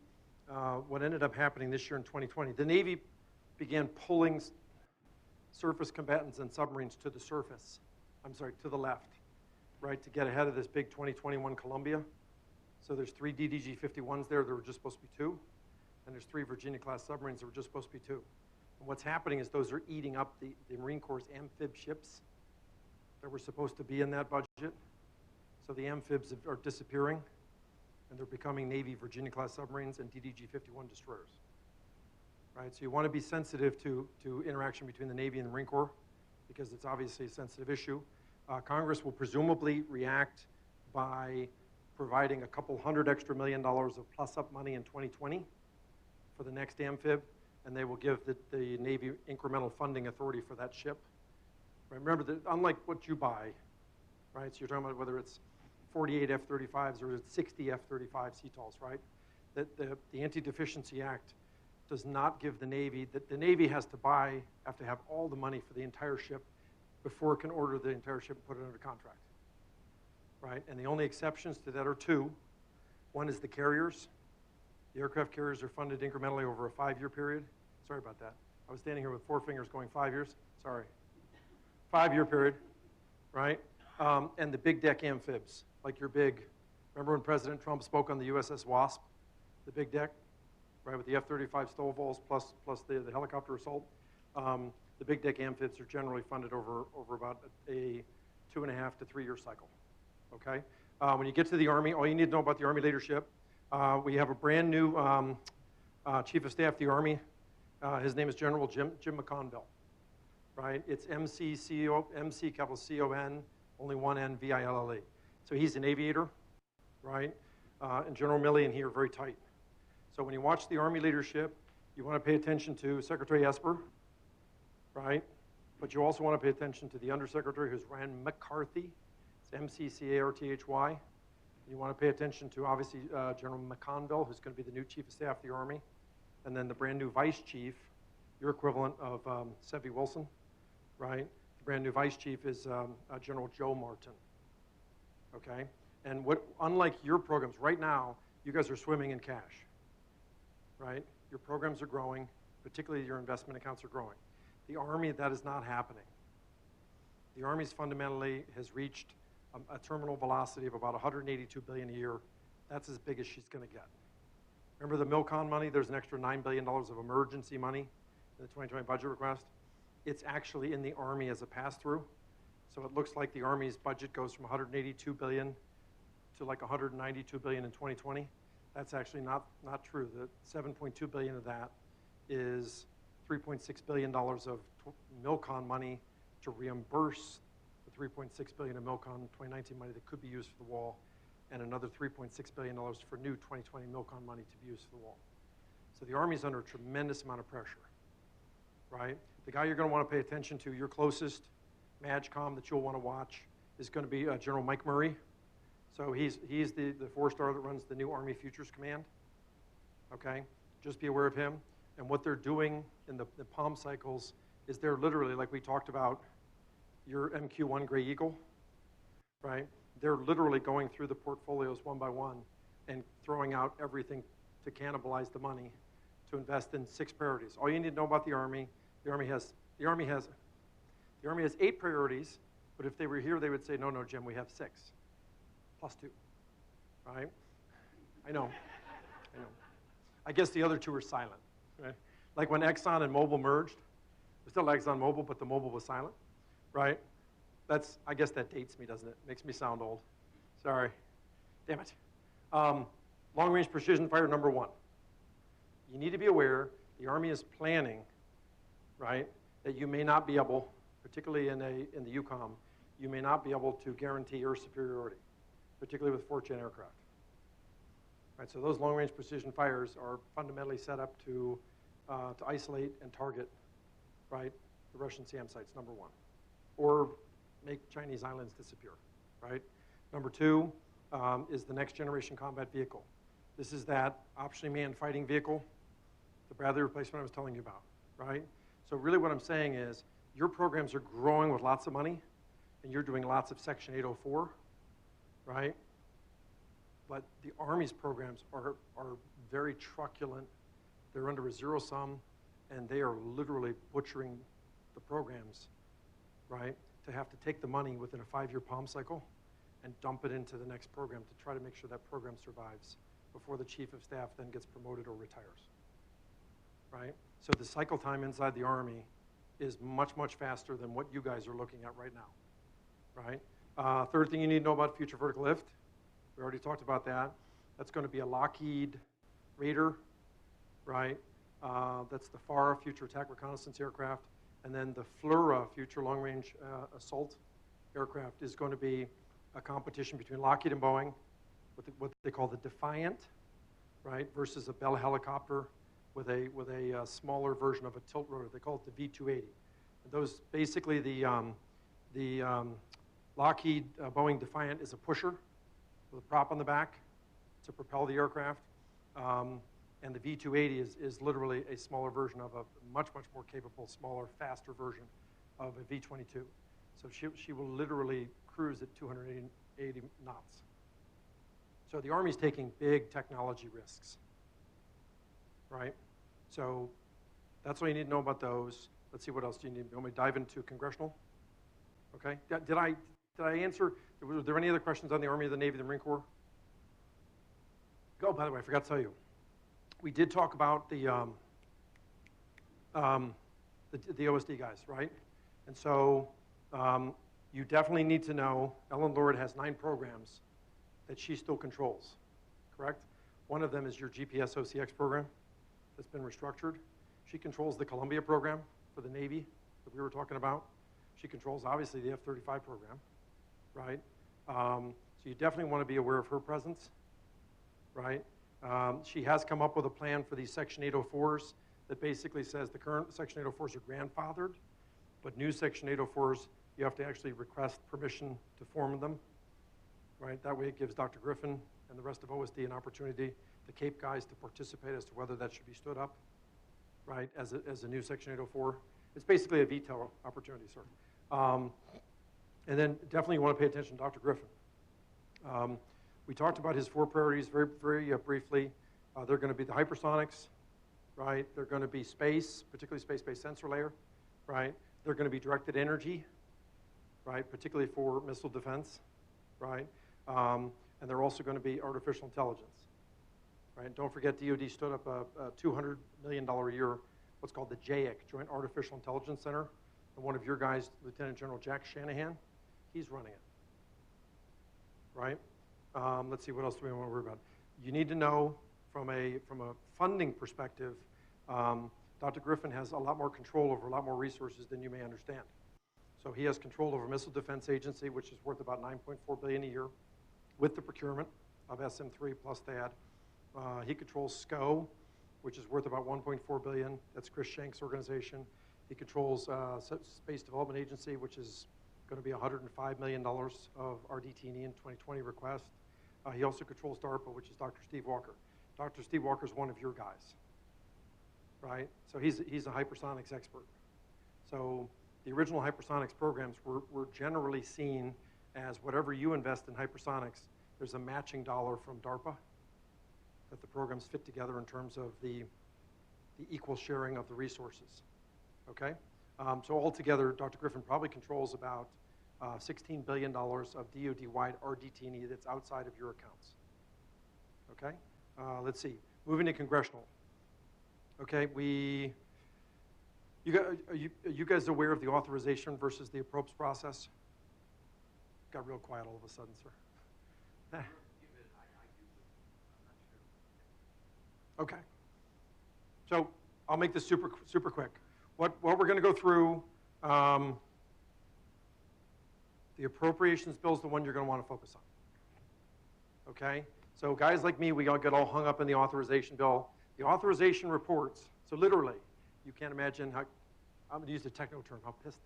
Speaker 3: What ended up happening this year in 2020, the Navy began pulling surface combatants and submarines to the surface, to the left, right, to get ahead of this big 2021 Columbia. So there's 3 DDG-51s there, there were just supposed to be 2, and there's 3 Virginia-class submarines that were just supposed to be 2. And what's happening is those are eating up the Marine Corps' amphib ships that were supposed to be in that budget. So the amphibs are disappearing, and they're becoming Navy Virginia-class submarines and DDG-51 destroyers. Right, so you want to be sensitive to interaction between the Navy and the Marine Corps because it's obviously a sensitive issue. Congress will presumably react by providing a couple $100 extra million of plus-up money in 2020 for the next amphib, and they will give the Navy incremental funding authority for that ship. Right, remember, that unlike what you buy, right, so you're talking about whether it's 48 F-35s or 60 F-35 CTOLs, right, that the Anti-Deficiency Act does not give the Navy, the Navy has to have all the money for the entire ship before it can order the entire ship and put it under contract, right? And the only exceptions to that are 2. One is the carriers. The aircraft carriers are funded incrementally over a 5-year period. Sorry about that. I was standing here with 4 fingers going 5 years. Sorry. 5-year period, right? And the big deck amphibs, like your big, remember when President Trump spoke on the USS Wasp, the big deck? Right, with the F-35 Stovall's plus the helicopter assault. The big deck amphibs are generally funded over about a 2.5 to 3 year cycle, okay? When you get to the Army, all you need to know about the Army leadership, we have a brand new Chief of Staff of the Army. His name is General Jim McConville, right? It's MC capital C-O-N, only one N, V-I-L-L-E. So he's an aviator, right? And General Milley and he are very tight. So when you watch the Army leadership, you want to pay attention to Secretary Esper, right? But you also want to pay attention to the Undersecretary, who's Rand McCarthy. It's M-C-C-A-R-T-H-Y. You want to pay attention to, obviously, General McConville, who's going to be the new Chief of Staff of the Army. And then the brand new Vice Chief, your equivalent of Sevy Wilson, right? The brand new Vice Chief is General Joe Martin, okay? And unlike your programs, right now, you guys are swimming in cash. Right? Your programs are growing, particularly your investment accounts are growing. The Army, that is not happening. The Army's fundamentally has reached a terminal velocity of about 182 billion a year. That's as big as she's going to get. Remember the MILCON money? There's an extra $9 billion of emergency money in the 2020 budget request. It's actually in the Army as a pass-through. So it looks like the Army's budget goes from 182 billion to like 192 billion in 2020. That's actually not true. The 7.2 billion of that is $3.6 billion of MILCON money to reimburse the $3.6 billion of MILCON 2019 money that could be used for the wall, and another $3.6 billion for new 2020 MILCON money to be used for the wall. So the Army's under a tremendous amount of pressure, right? The guy you're going to want to pay attention to, your closest MAGCOM that you'll want to watch, is going to be General Mike Murray. So he's the 4-star that runs the new Army Futures Command, okay? Just be aware of him. And what they're doing in the palm cycles is they're literally, like we talked about, your MQ1 Gray Eagle, right? They're literally going through the portfolios one by one and throwing out everything to cannibalize the money to invest in 6 priorities. All you need to know about the Army has 8 priorities, but if they were here, they would say, no, Jim, we have 6, plus 2, right? I know. I guess the other 2 are silent, right? Like when Exxon and Mobil merged, it was still Exxon Mobil, but the Mobil was silent, right? I guess that dates me, doesn't it? Makes me sound old. Sorry. Damn it. Long-range precision fire number 1. You need to be aware the Army is planning, right, that you may not be able, particularly in the UCOM, you may not be able to guarantee air superiority, particularly with 4th gen aircraft. Right, so those long-range precision fires are fundamentally set up to isolate and target, right, the Russian SAM sites, number 1, or make Chinese islands disappear, right? Number 2 is the next generation combat vehicle. This is that optionally manned fighting vehicle, the Bradley replacement I was telling you about, right? So really what I'm saying is your programs are growing with lots of money, and you're doing lots of Section 804, right? But the Army's programs are very truculent. They're under a zero sum, and they are literally butchering the programs, right? To have to take the money within a 5-year palm cycle and dump it into the next program to try to make sure that program survives before the chief of staff then gets promoted or retires, right? So the cycle time inside the Army is much, much faster than what you guys are looking at right now, right? Third thing you need to know about future vertical lift, we already talked about that. That's going to be a Lockheed Raider, right? That's the FAR, Future Attack Reconnaissance Aircraft. And then the FLRAA, Future Long Range Assault Aircraft, is going to be a competition between Lockheed and Boeing, what they call the Defiant, right, versus a Bell helicopter with a smaller version of a tilt rotor. They call it the V-280. And those, basically the Lockheed Boeing Defiant is a pusher with a prop on the back to propel the aircraft. And the V-280 is literally a smaller version of a much, much more capable, smaller, faster version of a V-22. So she will literally cruise at 280 knots. So the Army's taking big technology risks, right? So that's all you need to know about those. Let's see, what else do you need? You want me to dive into congressional? Okay. Did I answer? Were there any other questions on the Army, the Navy, the Marine Corps? Oh, by the way, I forgot to tell you. We did talk about the OSD guys, right? And so you definitely need to know Ellen Lord has 9 programs that she still controls, correct? One of them is your GPS OCX program that's been restructured. She controls the Columbia program for the Navy that we were talking about. She controls, obviously, the F-35 program, right? So you definitely want to be aware of her presence, right? She has come up with a plan for these Section 804s that basically says the current Section 804s are grandfathered, but new Section 804s, you have to actually request permission to form them, right? That way it gives Dr. Griffin and the rest of OSD an opportunity, the Cape guys, to participate as to whether that should be stood up, right, as a new Section 804. It's basically a veto opportunity, sir. And then definitely you want to pay attention to Dr. Griffin. We talked about his 4 priorities very, very briefly. They're going to be the hypersonics, right? They're going to be space, particularly space-based sensor layer, right? They're going to be directed energy, right, particularly for missile defense, right? And they're also going to be artificial intelligence, right? Don't forget DoD stood up a $200 million a year, what's called the JAIC, Joint Artificial Intelligence Center. And one of your guys, Lieutenant General Jack Shanahan, he's running it, right? Let's see, what else do we want to worry about? You need to know from a funding perspective, Dr. Griffin has a lot more control over a lot more resources than you may understand. So he has control over Missile Defense Agency, which is worth about $9.4 billion a year, with the procurement of SM-3 plus THAAD. He controls SCO, which is worth about $1.4 billion. That's Chris Shank's organization. He controls Space Development Agency, which is going to be $105 million of RDT&E in 2020 request. He also controls DARPA, which is Dr. Steve Walker. Dr. Steve Walker is one of your guys, right? So he's a hypersonics expert. So the original hypersonics programs were generally seen as whatever you invest in hypersonics, there's a matching dollar from DARPA that the programs fit together in terms of the equal sharing of the resources, okay? So altogether, Dr. Griffin probably controls about $16 billion of DoD-wide RDT&E that's outside of your accounts, okay? Let's see, moving to congressional. Okay, are you guys aware of the authorization versus the appropriations process? Got real quiet all of a sudden, sir. Okay. So I'll make this super quick. What we're going to go through, the appropriations bill is the one you're going to want to focus on. Okay? So guys like me, we all get all hung up in the authorization bill. The authorization reports, so literally, you can't imagine how, I'm going to use a technical term, how pissed,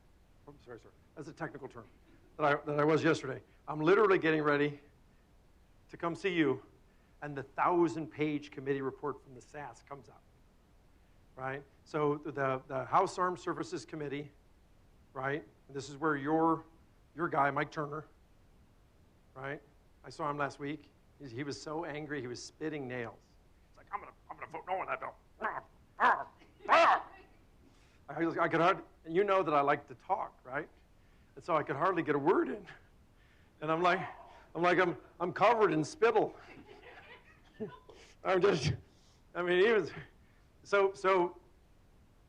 Speaker 3: oh, sorry, sir. That's a technical term that I was yesterday. I'm literally getting ready to come see you, and the 1,000-page committee report from the SAS comes out, right? So the House Armed Services Committee, right? And this is where your guy, Mike Turner, right? I saw him last week. He was so angry, he was spitting nails. He's like, I'm gonna vote no on that bill. I could hardly, and you know that I like to talk, right? And so I could hardly get a word in. And I'm covered in spittle. He was, so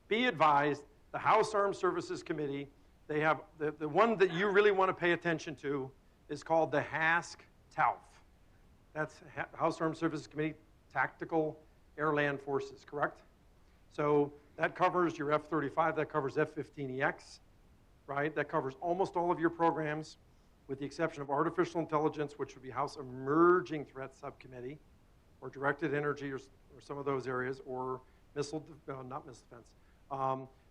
Speaker 3: be advised, the House Armed Services Committee, they have, the one that you really want to pay attention to is called the HASC-TALF. That's House Armed Services Committee, Tactical Air-Land Forces, correct? So that covers your F-35, that covers F-15EX, right? That covers almost all of your programs, with the exception of artificial intelligence, which would be House Emerging Threat Subcommittee, or directed energy, or some of those areas, or not missile defense.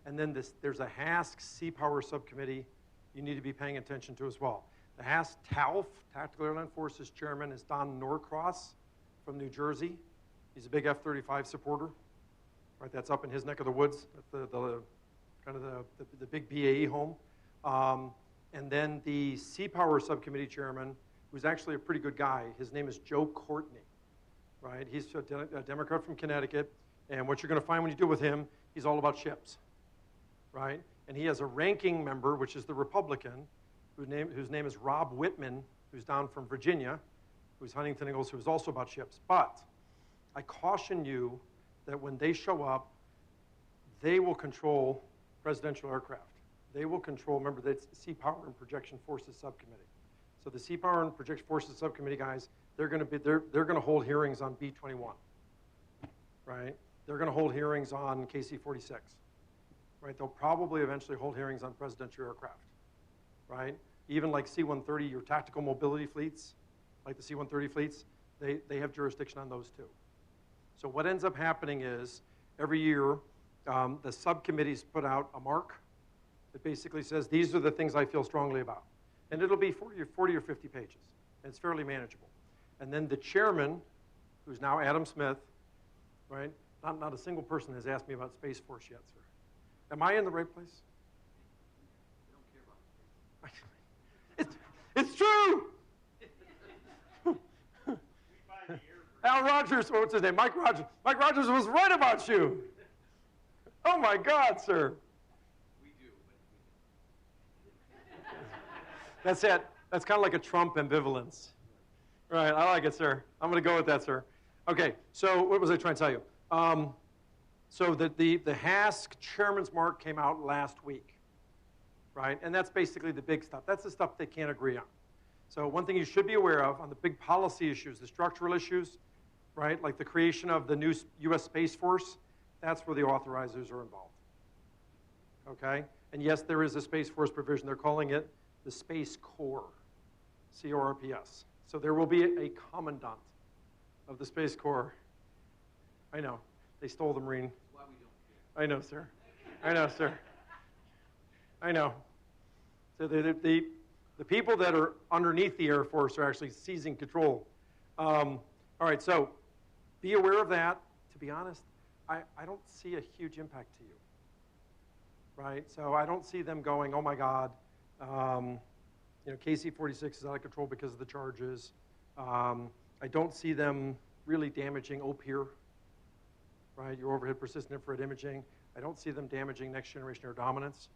Speaker 3: And then there's a HASC Sea Power Subcommittee you need to be paying attention to as well. The HASC-TALF, Tactical Airline Forces Chairman, is Don Norcross from New Jersey. He's a big F-35 supporter. Right, that's up in his neck of the woods, kind of the big BAE home. And then the Sea Power Subcommittee Chairman, who's actually a pretty good guy, his name is Joe Courtney. Right, he's a Democrat from Connecticut, and what you're going to find when you deal with him, he's all about ships. Right, and he has a ranking member, which is the Republican, whose name is Rob Whitman, who's down from Virginia, who's Huntington Ingalls, who's also about ships. But I caution you that when they show up, they will control presidential aircraft. They will control, remember, that's Sea Power and Projection Forces Subcommittee. So the Sea Power and Projection Forces Subcommittee guys, they're going to hold hearings on B-21, right? They're going to hold hearings on KC-46, right? They'll probably eventually hold hearings on presidential aircraft, right? Even like C-130, your tactical mobility fleets, like the C-130 fleets, they have jurisdiction on those too. So what ends up happening is every year the subcommittees put out a mark that basically says these are the things I feel strongly about. And it'll be 40 or 50 pages. And it's fairly manageable. And then the chairman, who's now Adam Smith, right? Not a single person has asked me about Space Force yet, sir. Am I in the right place? We don't care about space. It's true! Al Rogers, what's his name? Mike Rogers. Mike Rogers was right about you. Oh my God, sir.
Speaker 4: We do, but
Speaker 3: That's it. That's kind of like a Trump ambivalence. Right, I like it, sir. I'm going to go with that, sir. Okay, so what was I trying to tell you? So the HASC chairman's mark came out last week, right? And that's basically the big stuff. That's the stuff they can't agree on. So one thing you should be aware of on the big policy issues, the structural issues, right? Like the creation of the new U.S. Space Force, that's where the authorizers are involved, okay? And yes, there is a Space Force provision. They're calling it the Space Corps, C-O-R-P-S. So there will be a commandant of the Space Corps. I know, they stole the Marine.
Speaker 4: that's why we don't care.
Speaker 3: I know, sir. I know, sir. I know. So the people that are underneath the Air Force are actually seizing control. All right, so be aware of that. To be honest, I don't see a huge impact to you, right? So I don't see them going, oh my God, KC-46 is out of control because of the charges. I don't see them really damaging OPIR, right? Your overhead persistent infrared imaging. I don't see them damaging next generation air dominance,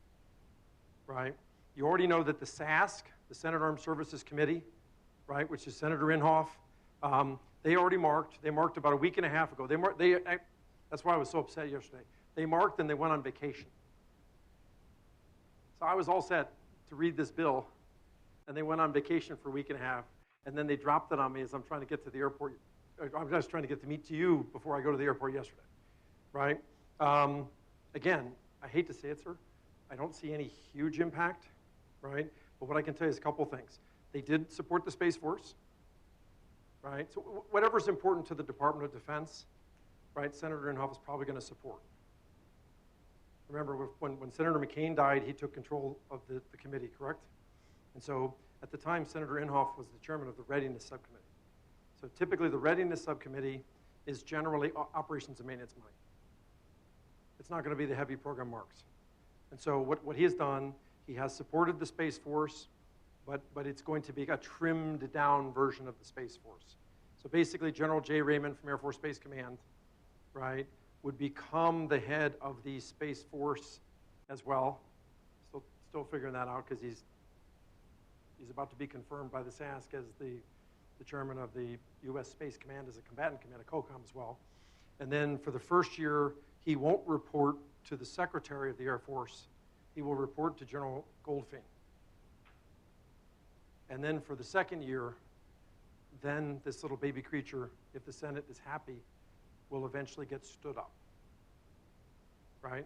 Speaker 3: right? You already know that the SASC, the Senate Armed Services Committee, right, which is Senator Inhofe, they marked about a week and a half ago. That's why I was so upset yesterday. They marked and they went on vacation. So I was all set to read this bill, and they went on vacation for a week and a half, and then they dropped it on me as I'm trying to get to the airport. I'm just trying to get to meet you before I go to the airport yesterday, right? Again, I hate to say it, sir. I don't see any huge impact, right? But what I can tell you is a couple things. They did support the Space Force, right? So whatever's important to the Department of Defense, right, Senator Inhofe is probably going to support. Remember, when Senator McCain died, he took control of the committee, correct? And so at the time, Senator Inhofe was the chairman of the Readiness Subcommittee. So typically, the Readiness Subcommittee is generally operations and maintenance money. It's not going to be the heavy program marks. And so what he has done, he has supported the Space Force, but it's going to be a trimmed down version of the Space Force. So basically, General J. Raymond from Air Force Space Command, right, would become the head of the Space Force as well. Still figuring that out because he's about to be confirmed by the SASC as the chairman of the U.S. Space Command as a combatant command, a COCOM as well. And then for the first year, he won't report to the Secretary of the Air Force. He will report to General Goldfein. And then for the second year, then this little baby creature, if the Senate is happy, will eventually get stood up, right?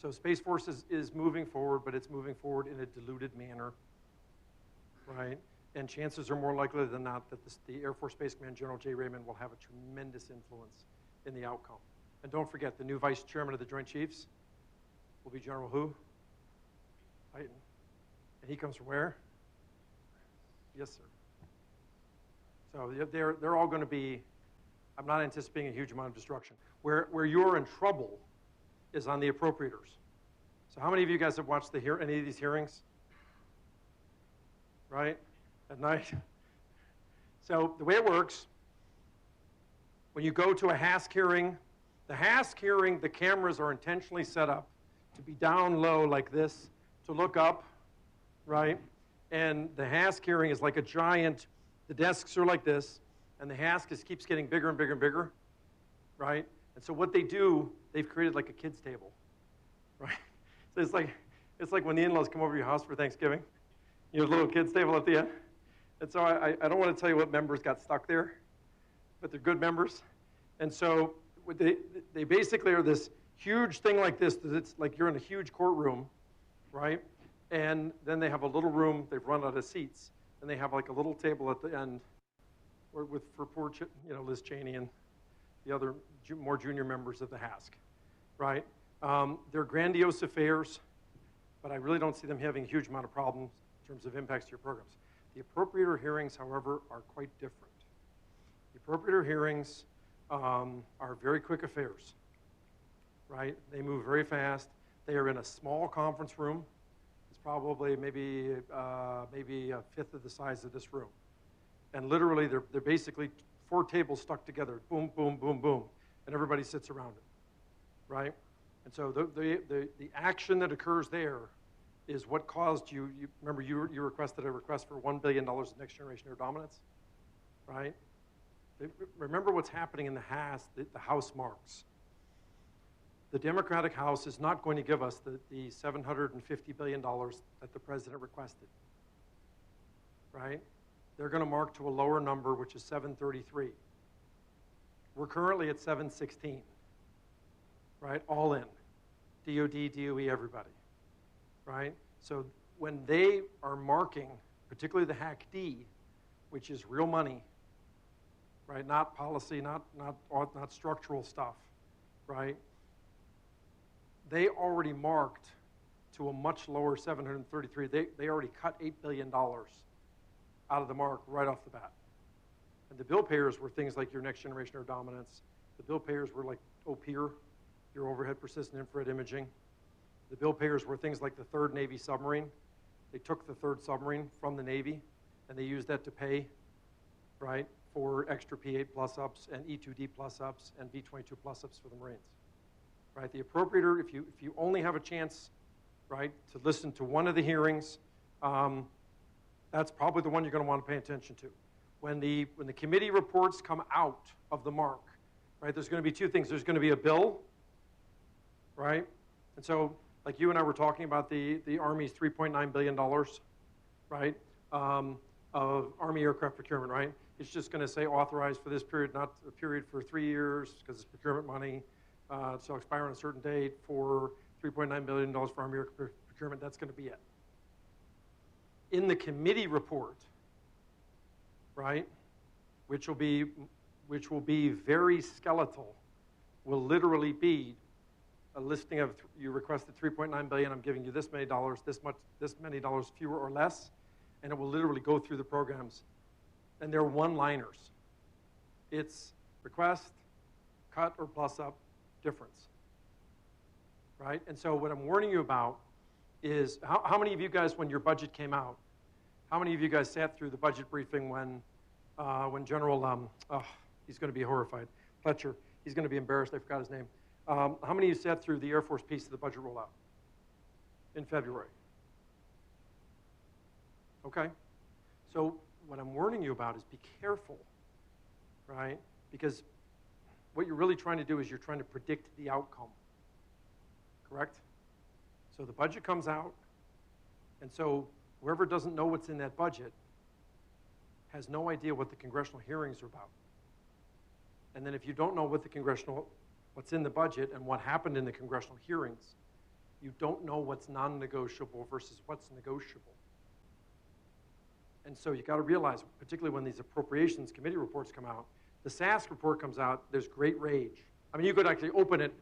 Speaker 3: So Space Force is moving forward, but it's moving forward in a diluted manner, right? And chances are more likely than not that the Air Force Space Command, General J. Raymond, will have a tremendous influence in the outcome. And don't forget, the new Vice Chairman of the Joint Chiefs will be General who? Hyten. And he comes from where? Yes, sir. So they're all going to be, I'm not anticipating a huge amount of destruction. Where you're in trouble is on the appropriators. So how many of you guys have watched any of these hearings? Right? At night? So the way it works, when you go to a HASC hearing, the cameras are intentionally set up to be down low like this, to look up, right? And the HASC hearing is like a giant, the desks are like this, and the HASC just keeps getting bigger and bigger and bigger, right? And so what they do, they've created like a kid's table, right? So it's like when the in-laws come over to your house for Thanksgiving, you have a little kid's table at the end. And so I don't want to tell you what members got stuck there, but they're good members. And so they basically are this huge thing like this, that it's like you're in a huge courtroom, right? And then they have a little room, they've run out of seats, and they have like a little table at the end for poor Liz Cheney and the other more junior members of the HASC, right? They're grandiose affairs, but I really don't see them having a huge amount of problems in terms of impacts to your programs. The appropriator hearings, however, are quite different. The appropriator hearings are very quick affairs, right? They move very fast. They are in a small conference room. It's probably maybe a fifth of the size of this room. And literally, they're basically 4 tables stuck together, boom, boom, boom, boom, and everybody sits around it, right? And so the action that occurs there is what caused you remember you requested a request for $1 billion in next generation air dominance, right? Remember what's happening in the House marks. The Democratic House is not going to give us the $750 billion that the president requested, right? They're going to mark to a lower number, which is 733. We're currently at 716, right? All in, DOD, DOE, everybody, right? So when they are marking, particularly the HAC-D, which is real money, right? Not policy, not structural stuff, right? They already marked to a much lower 733. They already cut $8 billion out of the mark right off the bat. And the bill payers were things like your next generation air dominance. The bill payers were like OPIR, your overhead persistent infrared imaging. The bill payers were things like the 3rd Navy submarine. They took the 3rd submarine from the Navy, and they used that to pay, right, for extra P8 plus-ups and E2D plus-ups and V22 plus-ups for the Marines. Right, the appropriator, if you only have a chance, right, to listen to one of the hearings, that's probably the one you're going to want to pay attention to. When the committee reports come out of the mark, right, there's going to be 2 things. There's going to be a bill, right, and so like you and I were talking about the Army's $3.9 billion, right, of Army aircraft procurement, right? It's just going to say authorized for this period, not a period for 3 years because it's procurement money. So expire on a certain date for $3.9 billion for Army aircraft procurement. That's going to be it. In the committee report, right, which will be very skeletal, will literally be a listing of, you requested $3.9 billion, I'm giving you this many dollars, this many dollars fewer or less, and it will literally go through the programs. And they're one-liners. It's request, cut or plus up, difference, right? And so what I'm warning you about is, how many of you guys, when your budget came out, how many of you guys sat through the budget briefing when General, he's going to be horrified, Fletcher, he's going to be embarrassed, I forgot his name. How many of you sat through the Air Force piece of the budget rollout in February? Okay, so what I'm warning you about is be careful, right? Because what you're really trying to do is you're trying to predict the outcome, correct? So the budget comes out, and so whoever doesn't know what's in that budget has no idea what the congressional hearings are about. And then if you don't know what's in the budget and what happened in the congressional hearings, you don't know what's non-negotiable versus what's negotiable. And so you got to realize, particularly when these appropriations committee reports come out, the SASC report comes out, there's great rage. I mean, you could actually open it,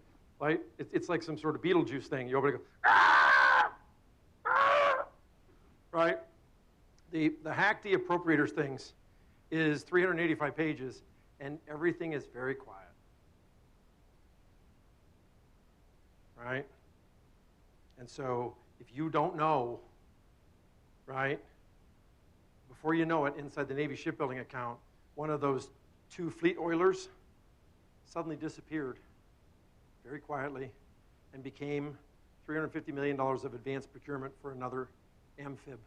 Speaker 3: right? It's like some sort of Beetlejuice thing. You open it and go, ah! Ah! Right? The Hackney appropriators things is 385 pages, and everything is very quiet. Right? And so if you don't know, right, before you know it, inside the Navy shipbuilding account, one of those 2 fleet oilers suddenly disappeared very quietly and became $350 million of advanced procurement for another amphib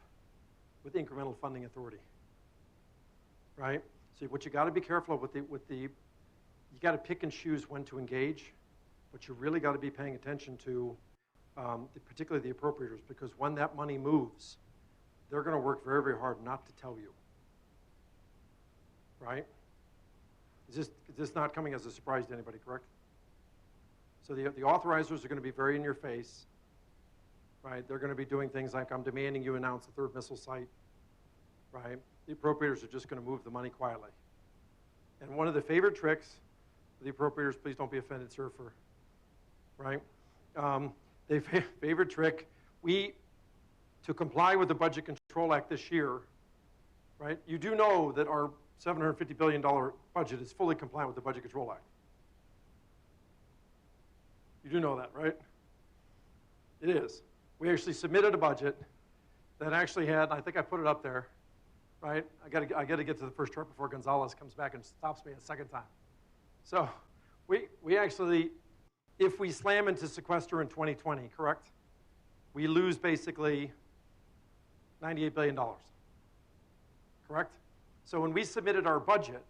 Speaker 3: with incremental funding authority, right? So what you got to be careful of you got to pick and choose when to engage, but you really got to be paying attention to particularly the appropriators, because when that money moves, they're going to work very, very hard not to tell you, right? Is this not coming as a surprise to anybody, correct? So the authorizers are going to be very in your face, right? They're going to be doing things like, I'm demanding you announce the 3rd missile site, right? The appropriators are just going to move the money quietly. And one of the favorite tricks of the appropriators, please don't be offended, sir, right? The favorite trick, to comply with the Budget Control Act this year, right? You do know that our $750 billion budget is fully compliant with the Budget Control Act. You do know that, right? It is. We actually submitted a budget that actually had, I think I put it up there, right? I got to get to the first chart before Gonzalez comes back and stops me a second time. So we actually, if we slam into sequester in 2020, correct? We lose basically $98 billion, correct? So when we submitted our budget,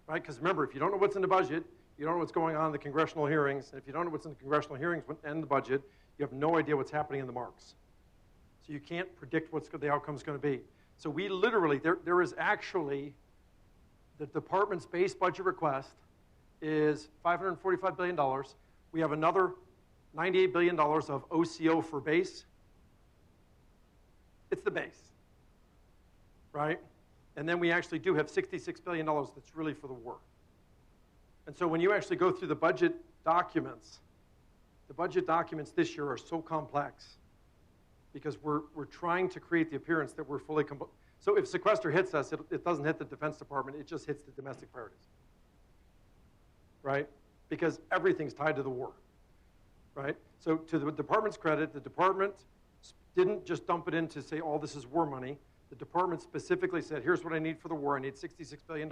Speaker 3: right, because remember, if you don't know what's in the budget, you don't know what's going on in the congressional hearings, and if you don't know what's in the congressional hearings and the budget, you have no idea what's happening in the marks. So you can't predict what the outcome's going to be. So we literally, there is actually, the department's base budget request is $545 billion. We have another $98 billion of OCO for base. It's the base, right? And then we actually do have $66 billion that's really for the war. And so when you actually go through the budget documents this year are so complex because we're trying to create the appearance that we're fully so if sequester hits us, it doesn't hit the Defense Department, it just hits the domestic priorities, right? because everything's tied to the war, right? So to the department's credit, the department didn't just dump it in to say, oh, this is war money. The department specifically said, here's what I need for the war. I need $66 billion.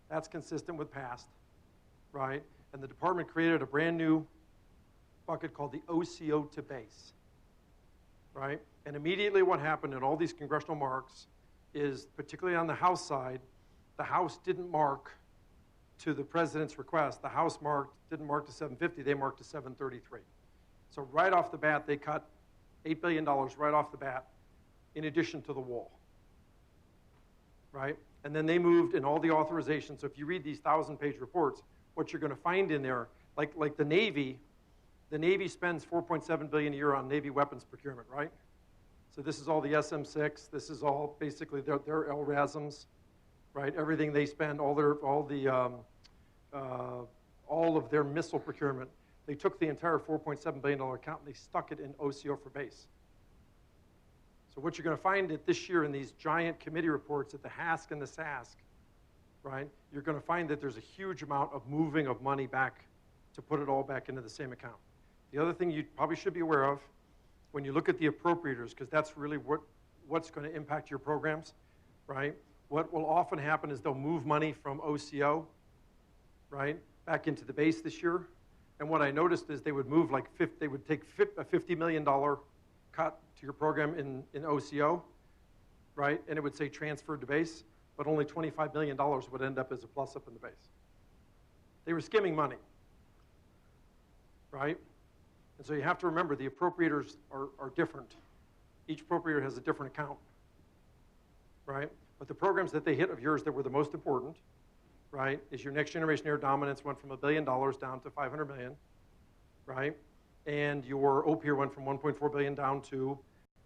Speaker 3: That's consistent with past, right? And the department created a brand new bucket called the OCO to base, right? And immediately what happened in all these congressional marks is, particularly on the House side, the House didn't mark to the president's request. The House didn't mark to 750, they marked to 733. So right off the bat, they cut $8 billion right off the bat, in addition to the wall, right? And then they moved in all the authorizations. So if you read these 1,000-page reports, what you're going to find in there, like the Navy spends $4.7 billion a year on Navy weapons procurement, right? So this is all the SM-6. This is all basically their LRASMs, right? Everything they spend, all of their missile procurement. They took the entire $4.7 billion account and they stuck it in OCO for base. So what you're going to find this year in these giant committee reports at the HASC and the SASC, right? You're going to find that there's a huge amount of moving of money back to put it all back into the same account. The other thing you probably should be aware of when you look at the appropriators, because that's really what's going to impact your programs, right? What will often happen is they'll move money from OCO, right, back into the base this year. And what I noticed is they would move they would take a $50 million cut to your program in OCO, right? And it would say transferred to base, but only $25 million would end up as a plus up in the base. They were skimming money, right? And so you have to remember the appropriators are different. Each appropriator has a different account, right? But the programs that they hit of yours that were the most important, right, is your Next Generation Air Dominance went from $1 billion down to $500 million, right? And your OPIR went from $1.4 billion down to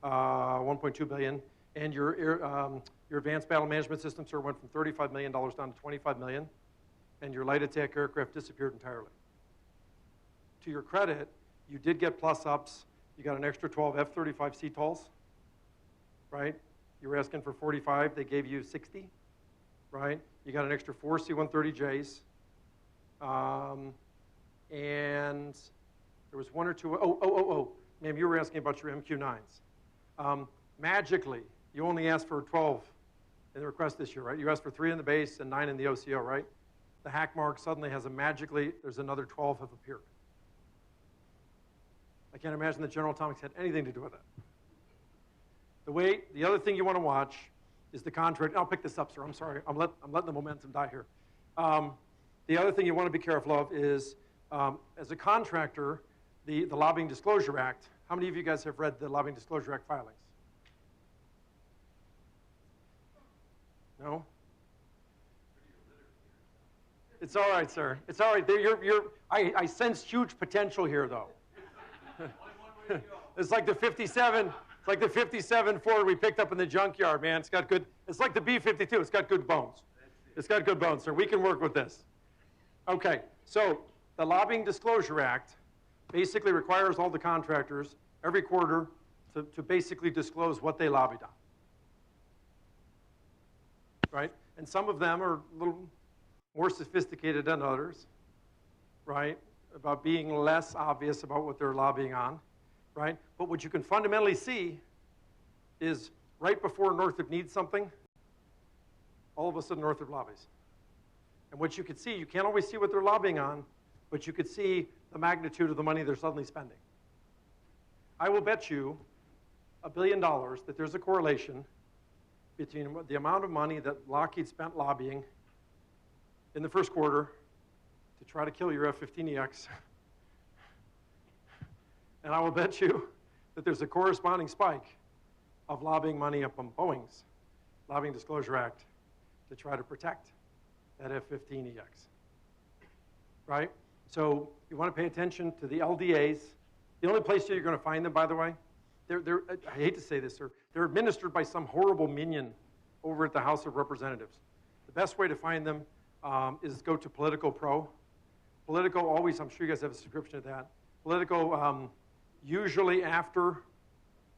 Speaker 3: $1.2 billion. And your Advanced Battle Management System, sir, went from $35 million down to $25 million. And your light attack aircraft disappeared entirely. To your credit, you did get plus ups. You got an extra 12 F-35 CTOLs, right? You were asking for 45, they gave you 60, right? You got an extra 4 C-130Js. And there was 1 or 2, ma'am, you were asking about your MQ-9s. Magically, you only asked for 12 in the request this year, right? You asked for 3 in the base and 9 in the OCO, right? The hack mark suddenly has there's another 12 have appeared. I can't imagine that General Atomics had anything to do with it. The other thing you want to watch is the contract. I'll pick this up, sir. I'm sorry. I'm letting the momentum die here. The other thing you want to be careful of is, as a contractor, the Lobbying Disclosure Act. How many of you guys have read the Lobbying Disclosure Act filings? No? It's all right, sir. It's all right. I sense huge potential here, though. It's like the 57. It's like the 57 Ford we picked up in the junkyard, man. It's got good. It's like the B-52. It's got good bones. It's got good bones, sir. We can work with this. Okay. So the Lobbying Disclosure Act basically requires all the contractors every quarter to basically disclose what they lobbied on. Right? And some of them are a little more sophisticated than others, right? About being less obvious about what they're lobbying on, right? But what you can fundamentally see is right before Northrop needs something, all of a sudden Northrop lobbies. And what you could see, you can't always see what they're lobbying on, but you could see the magnitude of the money they're suddenly spending. I will bet you $1 billion that there's a correlation between the amount of money that Lockheed spent lobbying in the first quarter to try to kill your F-15EX. And I will bet you that there's a corresponding spike of lobbying money up on Boeing's Lobbying Disclosure Act to try to protect that F-15EX, right? So you want to pay attention to the LDAs. The only place you're going to find them, by the way, I hate to say this, sir, they're administered by some horrible minion over at the House of Representatives. The best way to find them is go to Politico Pro. Politico always, I'm sure you guys have a subscription to that. Politico, usually after,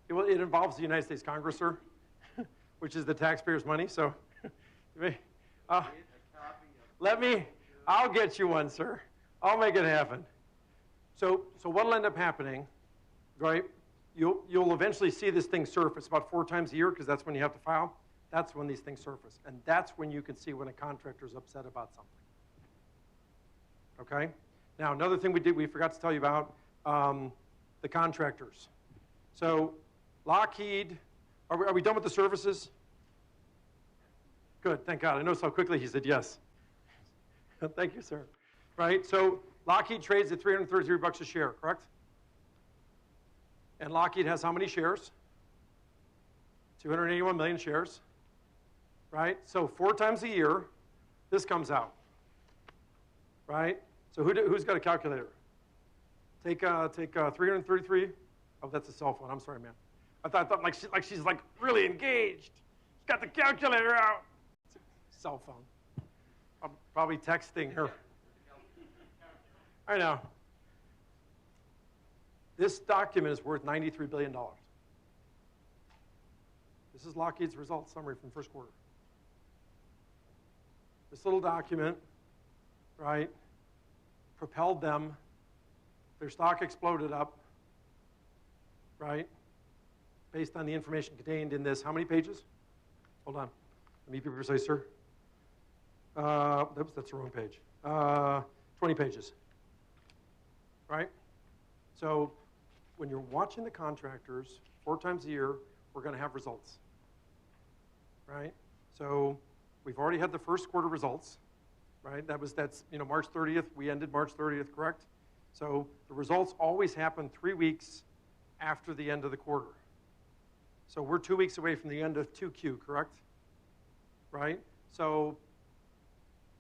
Speaker 3: it involves the United States Congress, sir, which is the taxpayers' money, so I'll get you one, sir. I'll make it happen. So what'll end up happening, right? You'll eventually see this thing surface about 4 times a year because that's when you have to file. That's when these things surface. And that's when you can see when a contractor's upset about something. Okay? Now, another thing we forgot to tell you about, the contractors. So Lockheed, are we done with the services? Good, thank God. I noticed how quickly he said yes. Thank you, sir. Right, so Lockheed trades at $333 a share, correct? And Lockheed has how many shares? 281 million shares, right? So 4 times a year, this comes out, right? So who's got a calculator? Take 333. Oh, that's a cell phone. I'm sorry, man. I thought like she's like really engaged. She's got the calculator out. Cell phone. I'm probably texting her. I know. This document is worth $93 billion. This is Lockheed's results summary from first quarter. This little document, right, propelled them. Their stock exploded up, right, based on the information contained in this. How many pages? Hold on. Let me be precise, sir. Oops, that's the wrong page. 20 pages, right? So when you're watching the contractors 4 times a year, we're going to have results, right? So we've already had the first quarter results, right? That's March 30th. We ended March 30th, correct? So the results always happen 3 weeks after the end of the quarter. So we're 2 weeks away from the end of 2Q, correct? Right? So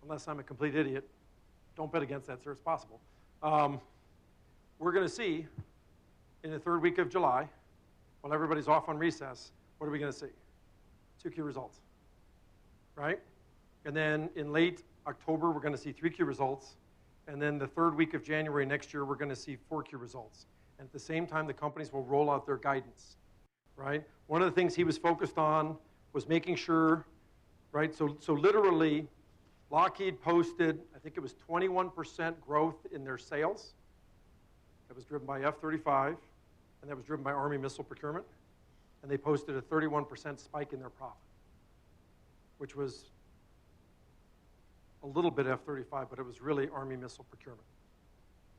Speaker 3: unless I'm a complete idiot, don't bet against that, sir. It's possible. We're going to see in the 3rd week of July, while everybody's off on recess, what are we going to see? 2Q results, right? And then in late October, we're going to see 3Q results. And then the 3rd week of January next year, we're going to see 4Q results. And at the same time, the companies will roll out their guidance, right? One of the things he was focused on was making sure, right? So literally, Lockheed posted, I think it was 21% growth in their sales. That was driven by F-35, and that was driven by Army missile procurement. And they posted a 31% spike in their profit, which was a little bit F-35, but it was really Army missile procurement,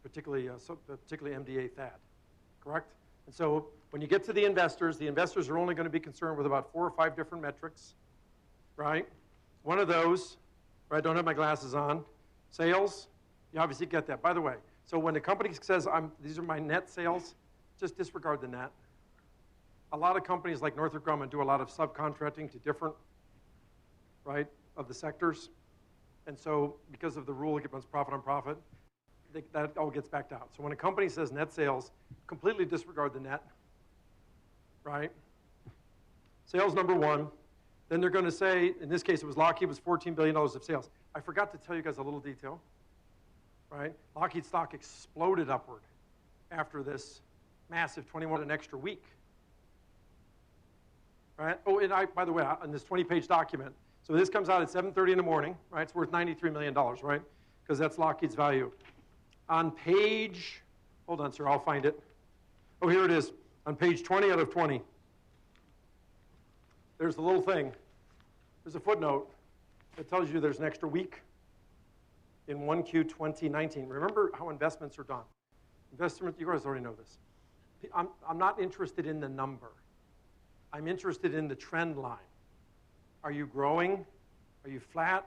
Speaker 3: particularly MDA THAAD, correct? And so when you get to the investors are only going to be concerned with about 4 or 5 different metrics, right? One of those, right, I don't have my glasses on, sales, you obviously get that. By the way, so when a company says, these are my net sales, just disregard the net. A lot of companies like Northrop Grumman do a lot of subcontracting to different, right, of the sectors. And so because of the rule, it runs profit on profit, that all gets backed out. So when a company says net sales, completely disregard the net, right? Sales number 1. Then they're going to say, in this case, it was Lockheed was $14 billion of sales. I forgot to tell you guys a little detail, right? Lockheed stock exploded upward after this massive 21 an extra week, right? Oh, and by the way, on this 20-page document, so this comes out at 7:30 in the morning, right? It's worth $93 million, right? Because that's Lockheed's value. On page, hold on, sir, I'll find it. Oh, here it is. On page 20 out of 20. There's the little thing. There's a footnote that tells you there's an extra week in 1Q 2019. Remember how investments are done. Investment, you guys already know this. I'm not interested in the number. I'm interested in the trend line. Are you growing? Are you flat?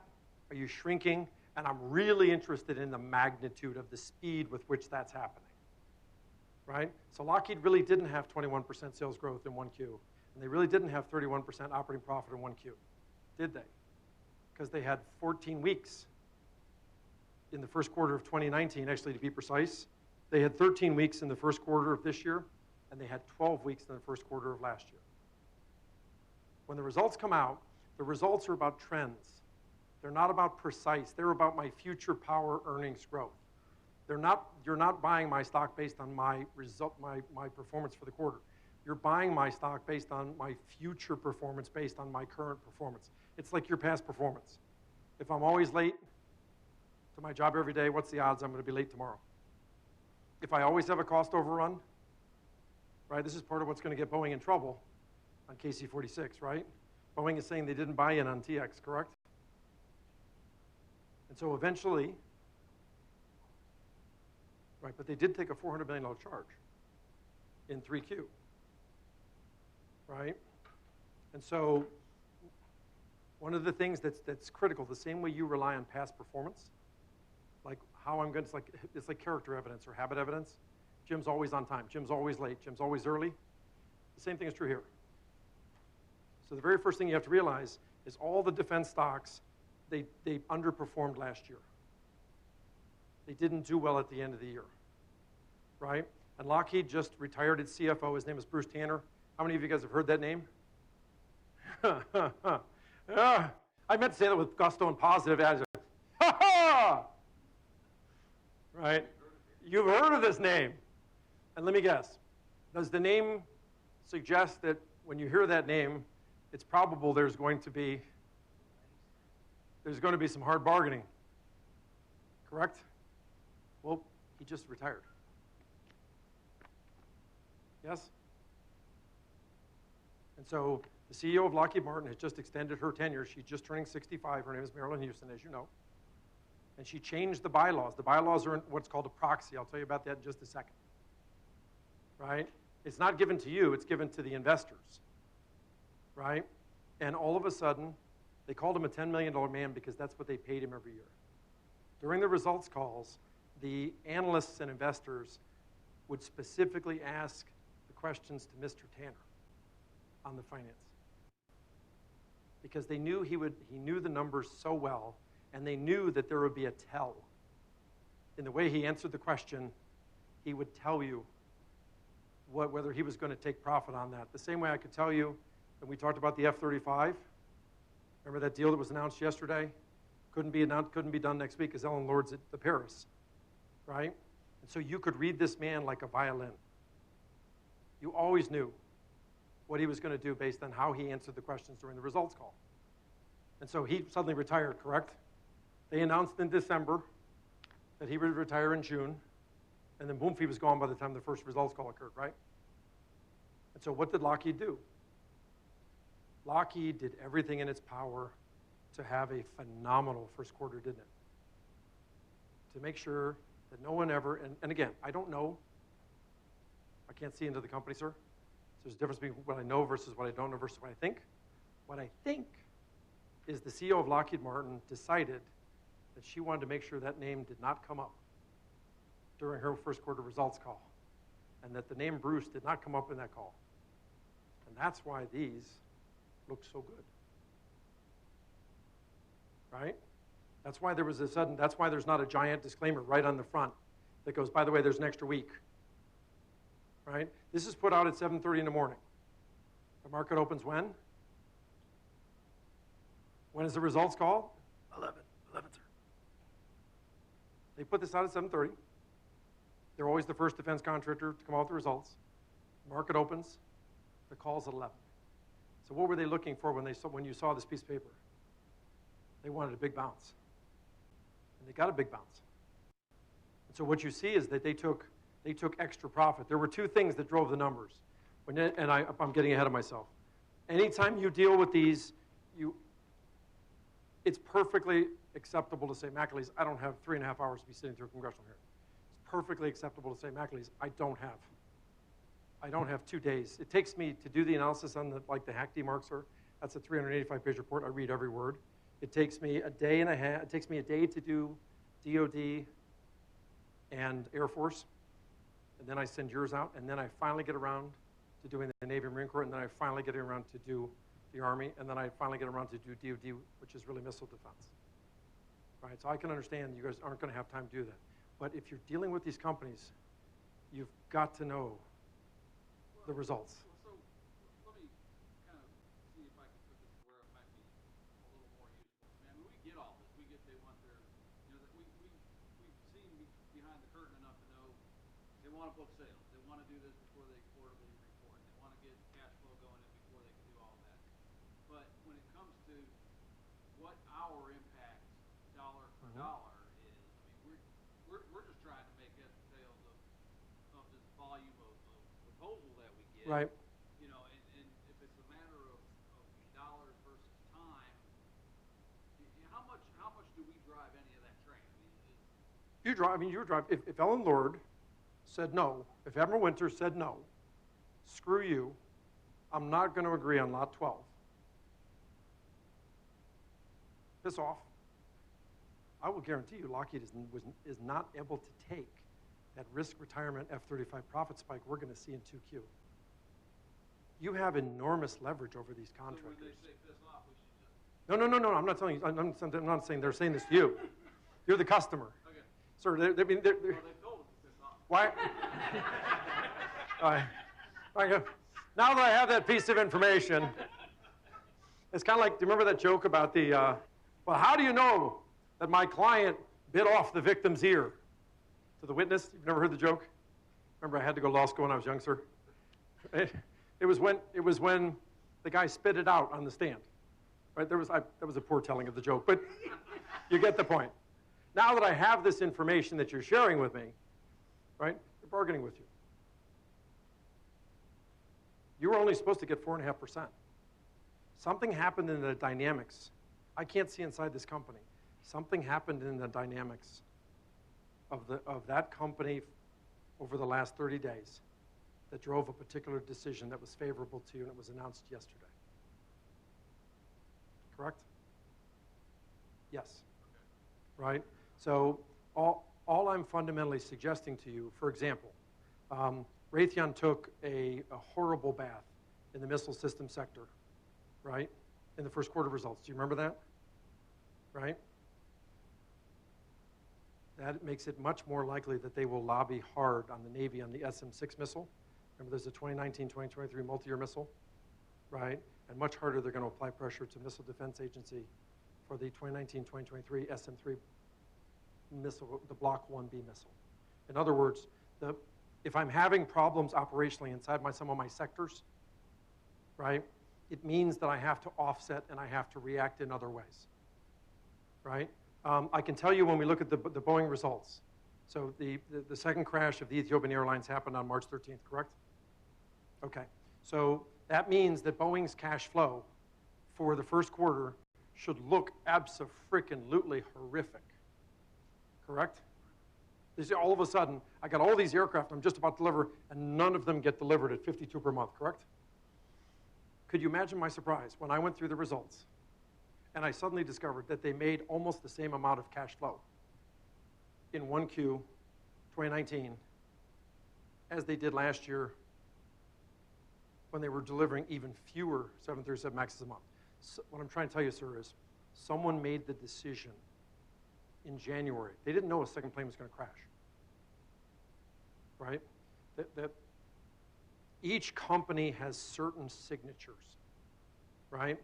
Speaker 3: Are you shrinking? And I'm really interested in the magnitude of the speed with which that's happening, right? So Lockheed really didn't have 21% sales growth in 1Q, and they really didn't have 31% operating profit in 1Q, did they? Because they had 14 weeks in the first quarter of 2019, actually to be precise. They had 13 weeks in the first quarter of this year, and they had 12 weeks in the first quarter of last year. When the results come out, the results are about trends. They're not about precise. They're about my future power earnings growth. You're not buying my stock based on my result, my performance for the quarter. You're buying my stock based on my future performance, based on my current performance. It's like your past performance. If I'm always late, to my job every day, what's the odds I'm going to be late tomorrow? If I always have a cost overrun, right, this is part of what's going to get Boeing in trouble on KC-46, right? Boeing is saying they didn't buy in on TX, correct? And so eventually, right, but they did take a $400 million charge in 3Q, right? And so one of the things that's critical, the same way you rely on past performance, like how I'm going to, it's like character evidence or habit evidence. Jim's always on time. Jim's always late. Jim's always early. The same thing is true here. So the very first thing you have to realize is all the defense stocks, they underperformed last year. They didn't do well at the end of the year, right? And Lockheed just retired its CFO. His name is Bruce Tanner. How many of you guys have heard that name? I meant to say that with gusto and positive attitude. Right? You've heard of this name. And let me guess. Does the name suggest that when you hear that name, it's probable there's going to be some hard bargaining? Correct? Well, he just retired. Yes? And so the CEO of Lockheed Martin has just extended her tenure. She's just turning 65. Her name is Marilyn Houston, as you know. And she changed the bylaws. The bylaws are what's called a proxy. I'll tell you about that in just a second. Right? It's not given to you. It's given to the investors. Right? And all of a sudden, they called him a $10 million man because that's what they paid him every year. During the results calls, the analysts and investors would specifically ask the questions to Mr. Tanner on the finance. Because they knew he knew the numbers so well, and they knew that there would be a tell. In the way he answered the question, he would tell you whether he was going to take profit on that. The same way I could tell you, and we talked about the F-35. Remember that deal that was announced yesterday? Couldn't be done next week because Ellen Lord's at the Paris, right? And so you could read this man like a violin. You always knew what he was going to do based on how he answered the questions during the results call. And so he suddenly retired, correct? They announced in December that he would retire in June, and then boom, he was gone by the time the first results call occurred, right? And so what did Lockheed do? Lockheed did everything in its power to have a phenomenal first quarter, didn't it? To make sure that no one ever, and again, I don't know. I can't see into the company, sir. So there's a difference between what I know versus what I don't know versus what I think. What I think is the CEO of Lockheed Martin decided that she wanted to make sure that name did not come up during her first quarter results call, and that the name Bruce did not come up in that call. And that's why these look so good. Right? That's why there was that's why there's not a giant disclaimer right on the front that goes, by the way, there's an extra week. Right? This is put out at 7:30 in the morning. The market opens when? When is the results call? 11:30. They put this out at 7:30. They're always the first defense contractor to come out with the results. The market opens. The call's at 11. So what were they looking for when you saw this piece of paper? They wanted a big bounce. And they got a big bounce. And so what you see is that they took extra profit. There were two things that drove the numbers. I'm getting ahead of myself. Anytime you deal with these, it's perfectly acceptable to say, McAleese, I don't have 3.5 hours to be sitting through a congressional hearing. It's perfectly acceptable to say, McAleese, I don't have 2 days. It takes me to do the analysis on the hack demarks, that's a 385-page report. I read every word. It takes me a day and a half. It takes me a day to do DOD and Air Force, and then I send yours out, and then I finally get around to doing the Navy and Marine Corps, and then I finally get around to do the Army, and then I finally get around to do DOD, which is really missile defense. Right? So I can understand you guys aren't going to have time to do that. But if you're dealing with these companies, you've got to know the results.
Speaker 5: So let me kind of see if I can put this where it might be a little more useful. I mean, we get all this. We get they want their, we've seen behind the curtain enough to know they want to book sales. They want to do this before they quarterly report. They want to get cash flow going in before they can do all that. But when it comes to what our impact dollar for dollar is,
Speaker 3: Right.
Speaker 5: You know, and if it's a matter of dollars versus time, how much do we drive any of that train? I mean,
Speaker 3: You drive. I mean, you drive. If Ellen Lord said no, if Admiral Winter said no, screw you, I'm not going to agree on Lot 12. Piss off. I will guarantee you Lockheed is not able to take that risk retirement F-35 profit spike we're going to see in 2Q. You have enormous leverage over these contractors.
Speaker 5: so when they say piss off, we should just...
Speaker 3: No. I'm not telling you. I'm not saying they're saying this to you. You're the customer.
Speaker 5: Okay.
Speaker 3: Sir,
Speaker 5: Well, they told us to piss off.
Speaker 3: why? All right. Now that I have that piece of information, it's kind of like, do you remember that joke about the, well, how do you know that my client bit off the victim's ear? To the witness? You've never heard the joke? Remember, I had to go to law school when I was young, sir? It was when the guy spit it out on the stand. Right? That was a poor telling of the joke, but you get the point. Now that I have this information that you're sharing with me, right, they're bargaining with you. You were only supposed to get 4.5%. Something happened in the dynamics. I can't see inside this company. Something happened in the dynamics of that company over the last 30 days that drove a particular decision that was favorable to you, and it was announced yesterday. Correct? Yes. Okay. Right? So all I'm fundamentally suggesting to you, for example, Raytheon took a horrible bath in the missile system sector, right, in the first quarter results. Do you remember that? Right? That makes it much more likely that they will lobby hard on the Navy on the SM-6 missile. Remember, there's a 2019-2023 multi-year missile, right? And much harder they're going to apply pressure to Missile Defense Agency for the 2019-2023 SM-3 missile, the Block 1B missile. In other words, if I'm having problems operationally inside some of my sectors, right, it means that I have to offset and I have to react in other ways, right? I can tell you when we look at the Boeing results. So the second crash of the Ethiopian Airlines happened on March 13th, correct? Okay, so that means that Boeing's cash flow for the first quarter should look abso-freaking-lutely horrific, correct? All of a sudden, I got all these aircraft I'm just about to deliver, and none of them get delivered at 52 per month, correct? Could you imagine my surprise when I went through the results and I suddenly discovered that they made almost the same amount of cash flow in 1Q 2019 as they did last year when they were delivering even fewer 737 MAXs a month. So what I'm trying to tell you, sir, is someone made the decision in January. They didn't know a second plane was going to crash, right? That each company has certain signatures, right?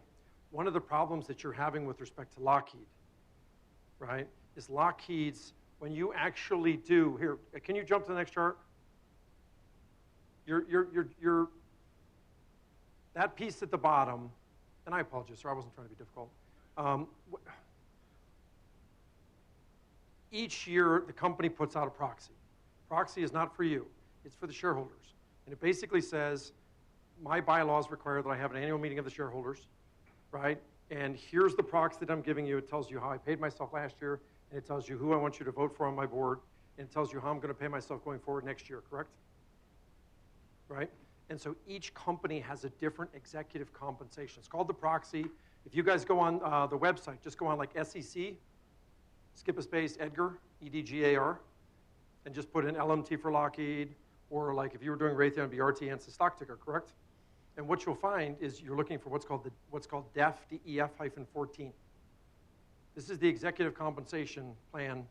Speaker 3: One of the problems that you're having with respect to Lockheed, right, is Lockheed's, when you actually do, here, can you jump to the next chart? That piece at the bottom, and I apologize, sir, I wasn't trying to be difficult. Each year, the company puts out a proxy. Proxy is not for you, it's for the shareholders. And it basically says, my bylaws require that I have an annual meeting of the shareholders, right? And here's the proxy that I'm giving you. It tells you how I paid myself last year, and it tells you who I want you to vote for on my board, and it tells you how I'm going to pay myself going forward next year, correct? Right? And so each company has a different executive compensation. It's called the proxy. If you guys go on the website, just go on like SEC, skip a space, Edgar, EDGAR, and just put in LMT for Lockheed, or like if you were doing Raytheon, it'd be RTN, the stock ticker, correct? And what you'll find is you're looking for what's called DEF, DEF-14. This is the executive compensation plan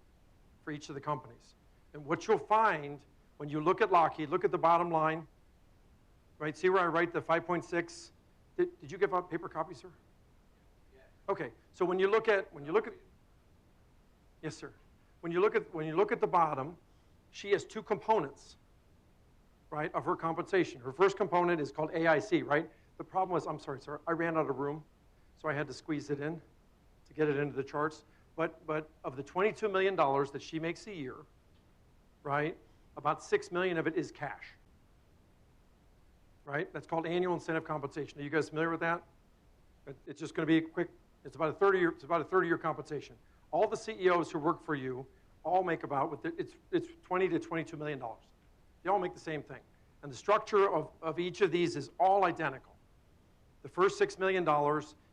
Speaker 3: for each of the companies. And what you'll find when you look at Lockheed, look at the bottom line, right? See where I write the 5.6? Did you give out paper copies, sir?
Speaker 4: Yeah.
Speaker 3: Okay. So when you look at, yes, sir. When you look at the bottom, she has two components, right, of her compensation. Her first component is called AIC, right? The problem was, I'm sorry, sir, I ran out of room, so I had to squeeze it in to get it into the charts. But of the $22 million that she makes a year, right, about $6 million of it is cash, right? That's called annual incentive compensation. Are you guys familiar with that? It's just going to be quick. It's about a 30-year compensation. All the CEOs who work for you all make about, it's 20 to $22 million. They all make the same thing. And the structure of each of these is all identical. The first $6 million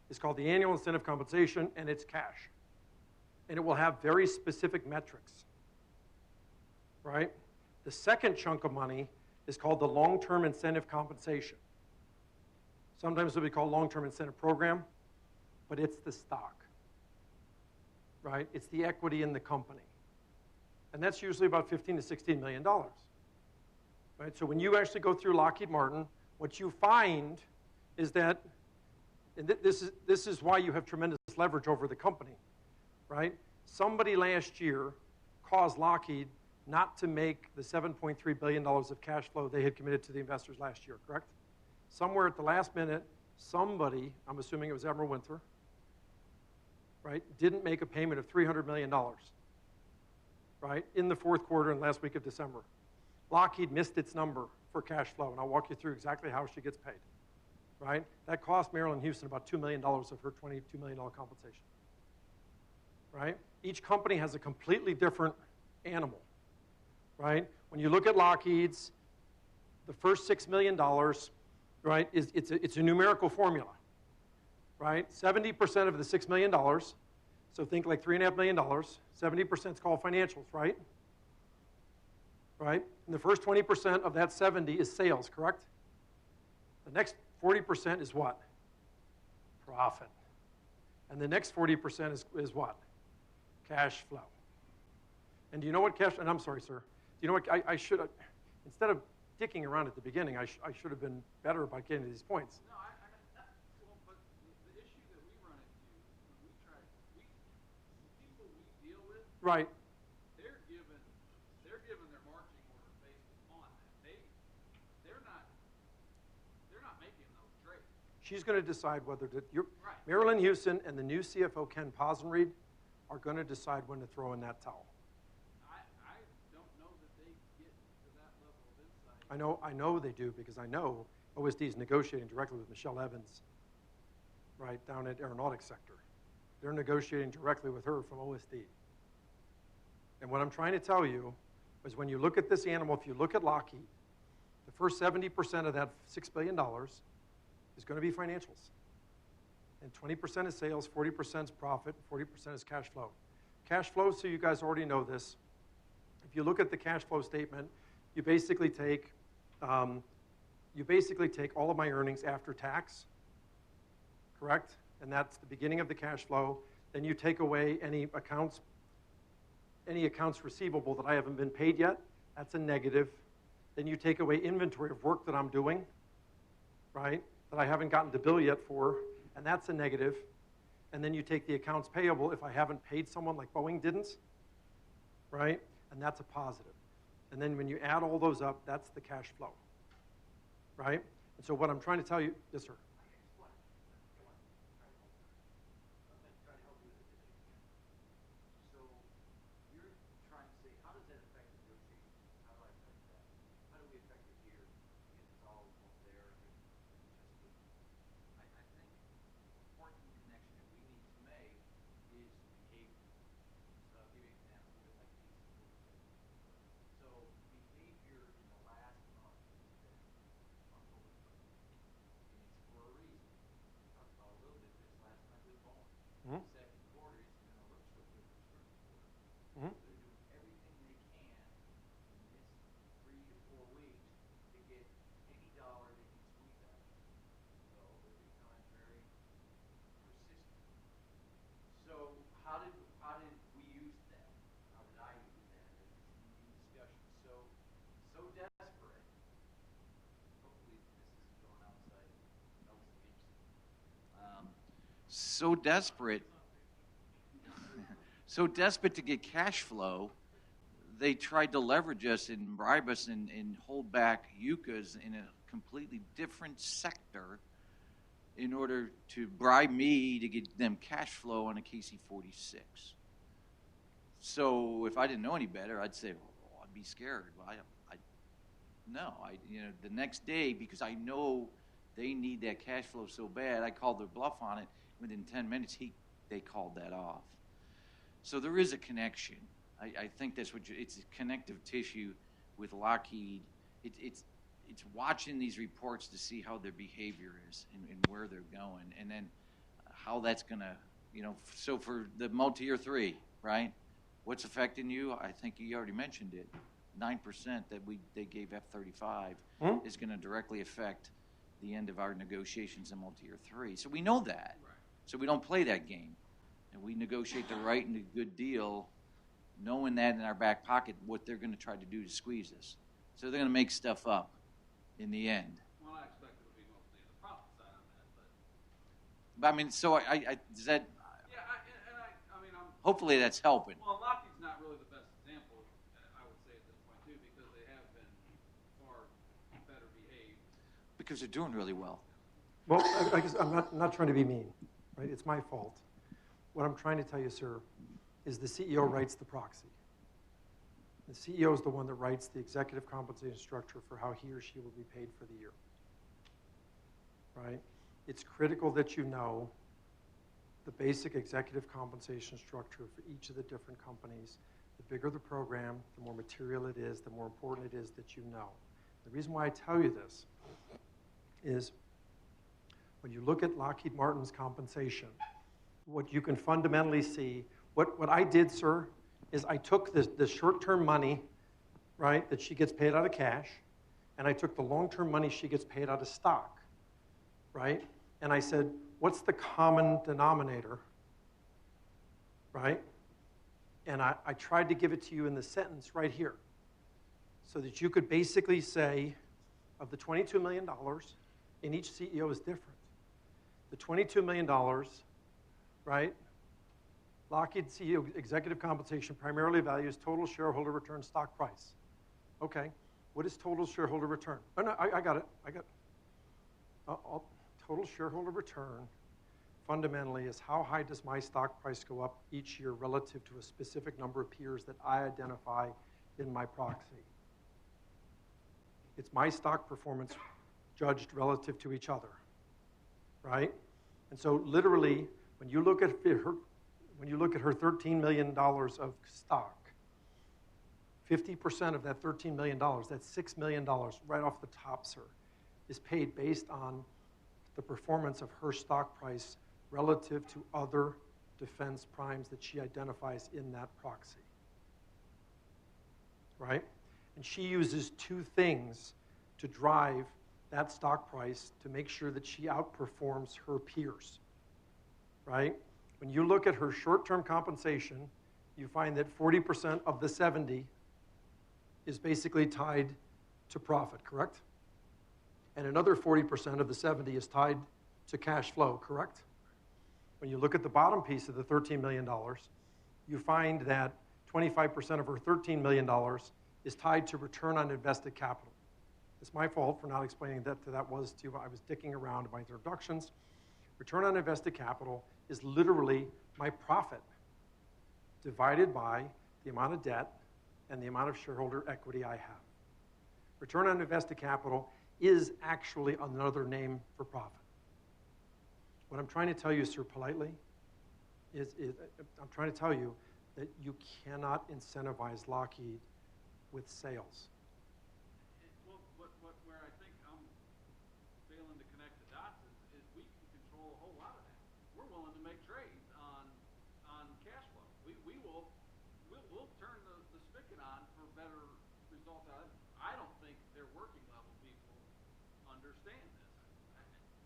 Speaker 3: is called the annual incentive compensation, and it's cash. And it will have very specific metrics, right? The second chunk of money is called the long-term incentive compensation. Sometimes it'll be called long-term incentive program, but it's the stock, right? It's the equity in the company. And that's usually about $15 to $16 million, right? So when you actually go through Lockheed Martin, what you find is that, and this is why you have tremendous leverage over the company, right? Somebody last year caused Lockheed not to make the $7.3 billion of cash flow they had committed to the investors last year, correct? Somewhere at the last minute, somebody, I'm assuming it was Admiral Winter, right, didn't make a payment of $300 million, right, in the fourth quarter and last week of December. Lockheed missed its number for cash flow, and I'll walk you through exactly how she gets paid, right? That cost Marilyn Houston about $2 million of her $22 million compensation, right? Each company has a completely different animal, right? When you look at Lockheed's, the first $6 million, right, it's a numerical formula, right? 70% of the $6 million, so think like $3.5 million, 70% is called financials, right? Right? And the first 20% of that 70 is sales, correct? The next 40% is what? Profit. And the next 40% is what? Cash flow. And do you know what cash, and I'm sorry, sir. Do you know what, I should have, instead of dicking around at the beginning, I should have been better about getting to these points.
Speaker 5: No, well, but the issue that we run into when we try, the people we deal with,
Speaker 3: Right.
Speaker 5: they're given their marching orders based upon that. They're not making those trades.
Speaker 3: She's going to decide whether to,
Speaker 5: Right.
Speaker 3: Marilyn Houston and the new CFO, Ken Posenried, are going to decide when to throw in that towel.
Speaker 5: I don't know that they get to that level of insight.
Speaker 3: I know they do, because I know OSD is negotiating directly with Michelle Evans, right, down at Aeronautics Sector. They're negotiating directly with her from OSD. And what I'm trying to tell you is when you look at this animal, if you look at Lockheed, the first 70% of that $6 billion is going to be financials. And 20% is sales, 40% is profit, 40% is cash flow. Cash flow, so you guys already know this. If you look at the cash flow statement, you basically take all of my earnings after tax, correct? And that's the beginning of the cash flow. Then you take away any accounts receivable that I haven't been paid yet. That's a negative. Then you take away inventory of work that I'm doing, right, that I haven't gotten the bill yet for, and that's a negative. And then you take the accounts payable if I haven't paid someone like Boeing didn't, right, and that's a positive. And then when you add all those up, that's the cash flow, right? And so what I'm trying to tell you, yes, sir.
Speaker 4: So you're trying to say, how does that affect the negotiations? How do I affect that? How do we affect it here? Because it's all there. I think the important connection that we need to make is behavior. So I'll give you an example, a bit like Casey. So behavior in the last month has been unbelievable. And it's for a reason. We talked about a little bit of this last night with Boeing.
Speaker 3: Mm-hmm.
Speaker 4: The second quarter isn't going to look so good as the first quarter.
Speaker 3: Mm-hmm.
Speaker 4: They're doing everything they can in this 3 to 4 weeks to get any dollar they can squeeze out of you. So they're becoming very persistent. So how did we use that? How did I use that in discussion? So desperate. Hopefully this isn't going outside Nova's
Speaker 2: So desperate to get cash flow, they tried to leverage us and bribe us and hold back UCAs in a completely different sector in order to bribe me to get them cash flow on a KC-46. So if I didn't know any better, I'd say, oh, I'd be scared. Well, No, the next day, because I know they need that cash flow so bad, I called their bluff on it. Within 10 minutes, they called that off. So there is a connection. I think that's it's a connective tissue with Lockheed. It's watching these reports to see how their behavior is and where they're going, and then how that's gonna, so for the multi-year 3, right? What's affecting you? I think you already mentioned it. 9% that they gave F-35 is going to directly affect the end of our negotiations in multi-year 3. So we know that.
Speaker 5: Right.
Speaker 2: So we don't play that game, and we negotiate the right and the good deal, knowing that in our back pocket what they're going to try to do to squeeze us. So they're going to make stuff up in the end.
Speaker 5: Well, I expect it'll be mostly the profit side on that, but
Speaker 2: I mean, so I does that?
Speaker 5: yeah, I mean,
Speaker 2: Hopefully that's helping.
Speaker 5: Well, Lockheed's not really the best example, I would say, at this point, too, because they have been far better behaved.
Speaker 2: Because they're doing really well.
Speaker 3: Well, I guess I'm not trying to be mean, right? It's my fault. What I'm trying to tell you, sir, is the CEO writes the proxy. The CEO is the one that writes the executive compensation structure for how he or she will be paid for the year, right? It's critical that you know the basic executive compensation structure for each of the different companies. The bigger the program, the more material it is, the more important it is that you know. The reason why I tell you this is when you look at Lockheed Martin's compensation, what you can fundamentally see, what I did, sir, is I took the short-term money, right, that she gets paid out of cash, and I took the long-term money she gets paid out of stock, right? And I said, what's the common denominator, right? And I tried to give it to you in the sentence right here so that you could basically say, of the $22 million, and each CEO is different. The $22 million, right? Lockheed CEO executive compensation primarily values total shareholder return stock price. Okay, what is total shareholder return? Oh, no, I got it. Total shareholder return fundamentally is how high does my stock price go up each year relative to a specific number of peers that I identify in my proxy. It's my stock performance judged relative to each other, right? And so literally, when you look at her $13 million of stock, 50% of that $13 million, that's $6 million right off the top, sir, is paid based on the performance of her stock price relative to other defense primes that she identifies in that proxy, right? And she uses two things to drive that stock price to make sure that she outperforms her peers, right? When you look at her short-term compensation, you find that 40% of the 70 is basically tied to profit, correct? And another 40% of the 70 is tied to cash flow, correct? When you look at the bottom piece of the $13 million, you find that 25% of her $13 million is tied to return on invested capital. It's my fault for not explaining that was to you. I was dicking around in my introductions. Return on invested capital is literally my profit divided by the amount of debt and the amount of shareholder equity I have. Return on invested capital is actually another name for profit. What I'm trying to tell you, sir, politely, is I'm trying to tell you that you cannot incentivize Lockheed with sales.
Speaker 5: Where I think I'm failing to connect the dots is we can control a whole lot of that. We're willing to make trades on cash flow. We'll turn the spigot on for better results out of it. I don't think their working level people understand this,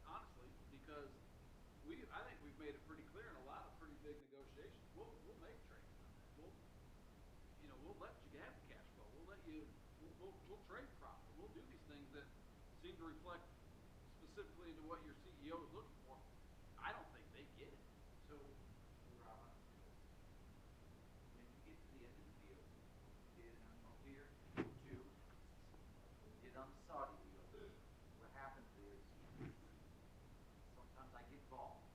Speaker 5: honestly, because I think we've made it pretty clear in a lot of pretty big negotiations. We'll make trades on that. We'll let you have the cash flow. We'll trade profit. We'll do these things that seem to reflect specifically into what your CEO is looking for. I don't think they get it.
Speaker 4: So, Rob, when you get to the end of the deal, you did on multi-year 2, you did on the Saudi deal, what happens is sometimes I get involved,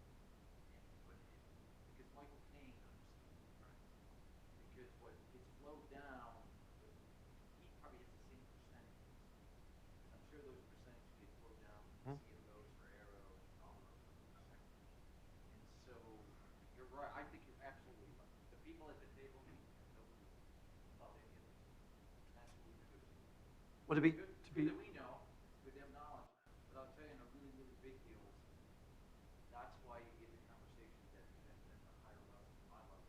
Speaker 4: because Michael Caine understands, right? Because what gets flowed down, he probably has the same percentages,
Speaker 3: Well, to be,
Speaker 4: Good that we know, good to have knowledge, but I'll tell you, in a really, really big deals, that's why you get the conversations at the higher level, my level.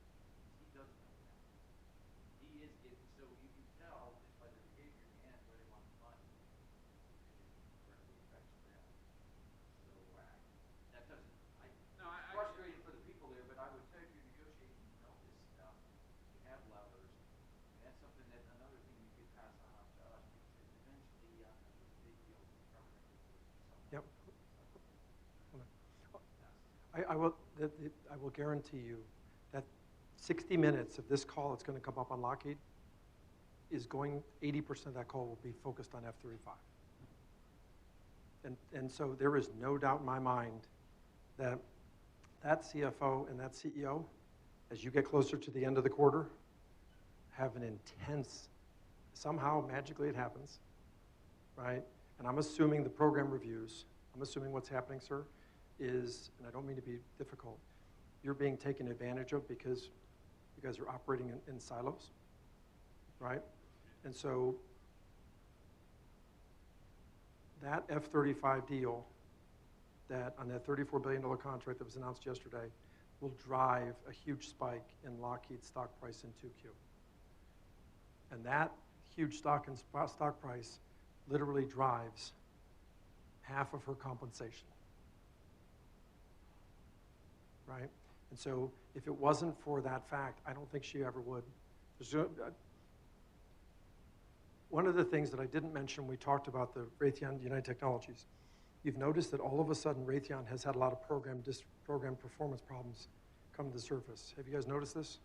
Speaker 4: He does know that. He is getting, so you can tell just by their behavior in the end where they want the money, because it directly affects them. So that doesn't, it's frustrating for the people there, but I would tell you, if you're negotiating, you know this stuff, you have levers, and that's something that, another thing you could pass on up to us, because eventually on the really big deals, it's probably going to be
Speaker 3: yep.
Speaker 4: someone.
Speaker 3: I will guarantee you that 60 minutes of this call that's going to come up on Lockheed is going, 80% of that call will be focused on F-35. And so there is no doubt in my mind that that CFO and that CEO, as you get closer to the end of the quarter, have an intense, somehow magically it happens, right? And I'm assuming the program reviews, I'm assuming what's happening, sir, is, and I don't mean to be difficult, you're being taken advantage of because you guys are operating in silos, right? And so that F-35 deal that on that $34 billion contract that was announced yesterday will drive a huge spike in Lockheed's stock price in 2Q. And that huge stock price literally drives half of her compensation, right? And so if it wasn't for that fact, I don't think she ever would. One of the things that I didn't mention when we talked about the Raytheon United Technologies, you've noticed that all of a sudden Raytheon has had a lot of program performance problems come to the surface. Have you guys noticed this?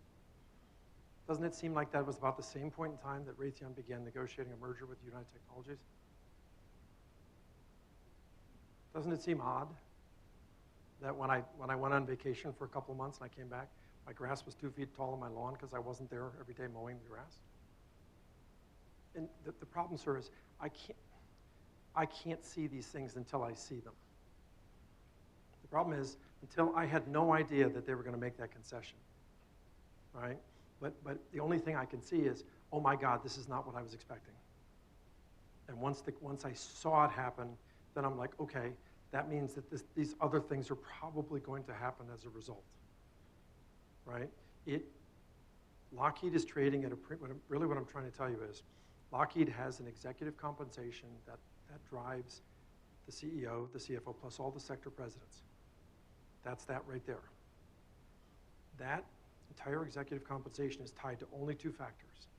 Speaker 3: Doesn't it seem like that was about the same point in time that Raytheon began negotiating a merger with United Technologies? Doesn't it seem odd that when I went on vacation for a couple of months and I came back, my grass was 2 feet tall on my lawn because I wasn't there every day mowing the grass? And the problem, sir, is I can't see these things until I see them. The problem is, until I had no idea that they were going to make that concession, right? But the only thing I can see is, oh my God, this is not what I was expecting. And once I saw it happen, then I'm like, okay, that means that these other things are probably going to happen as a result, right? Lockheed is trading at really what I'm trying to tell you is, Lockheed has an executive compensation that drives the CEO, the CFO, plus all the sector presidents. That's that right there. That entire executive compensation is tied to only two factors: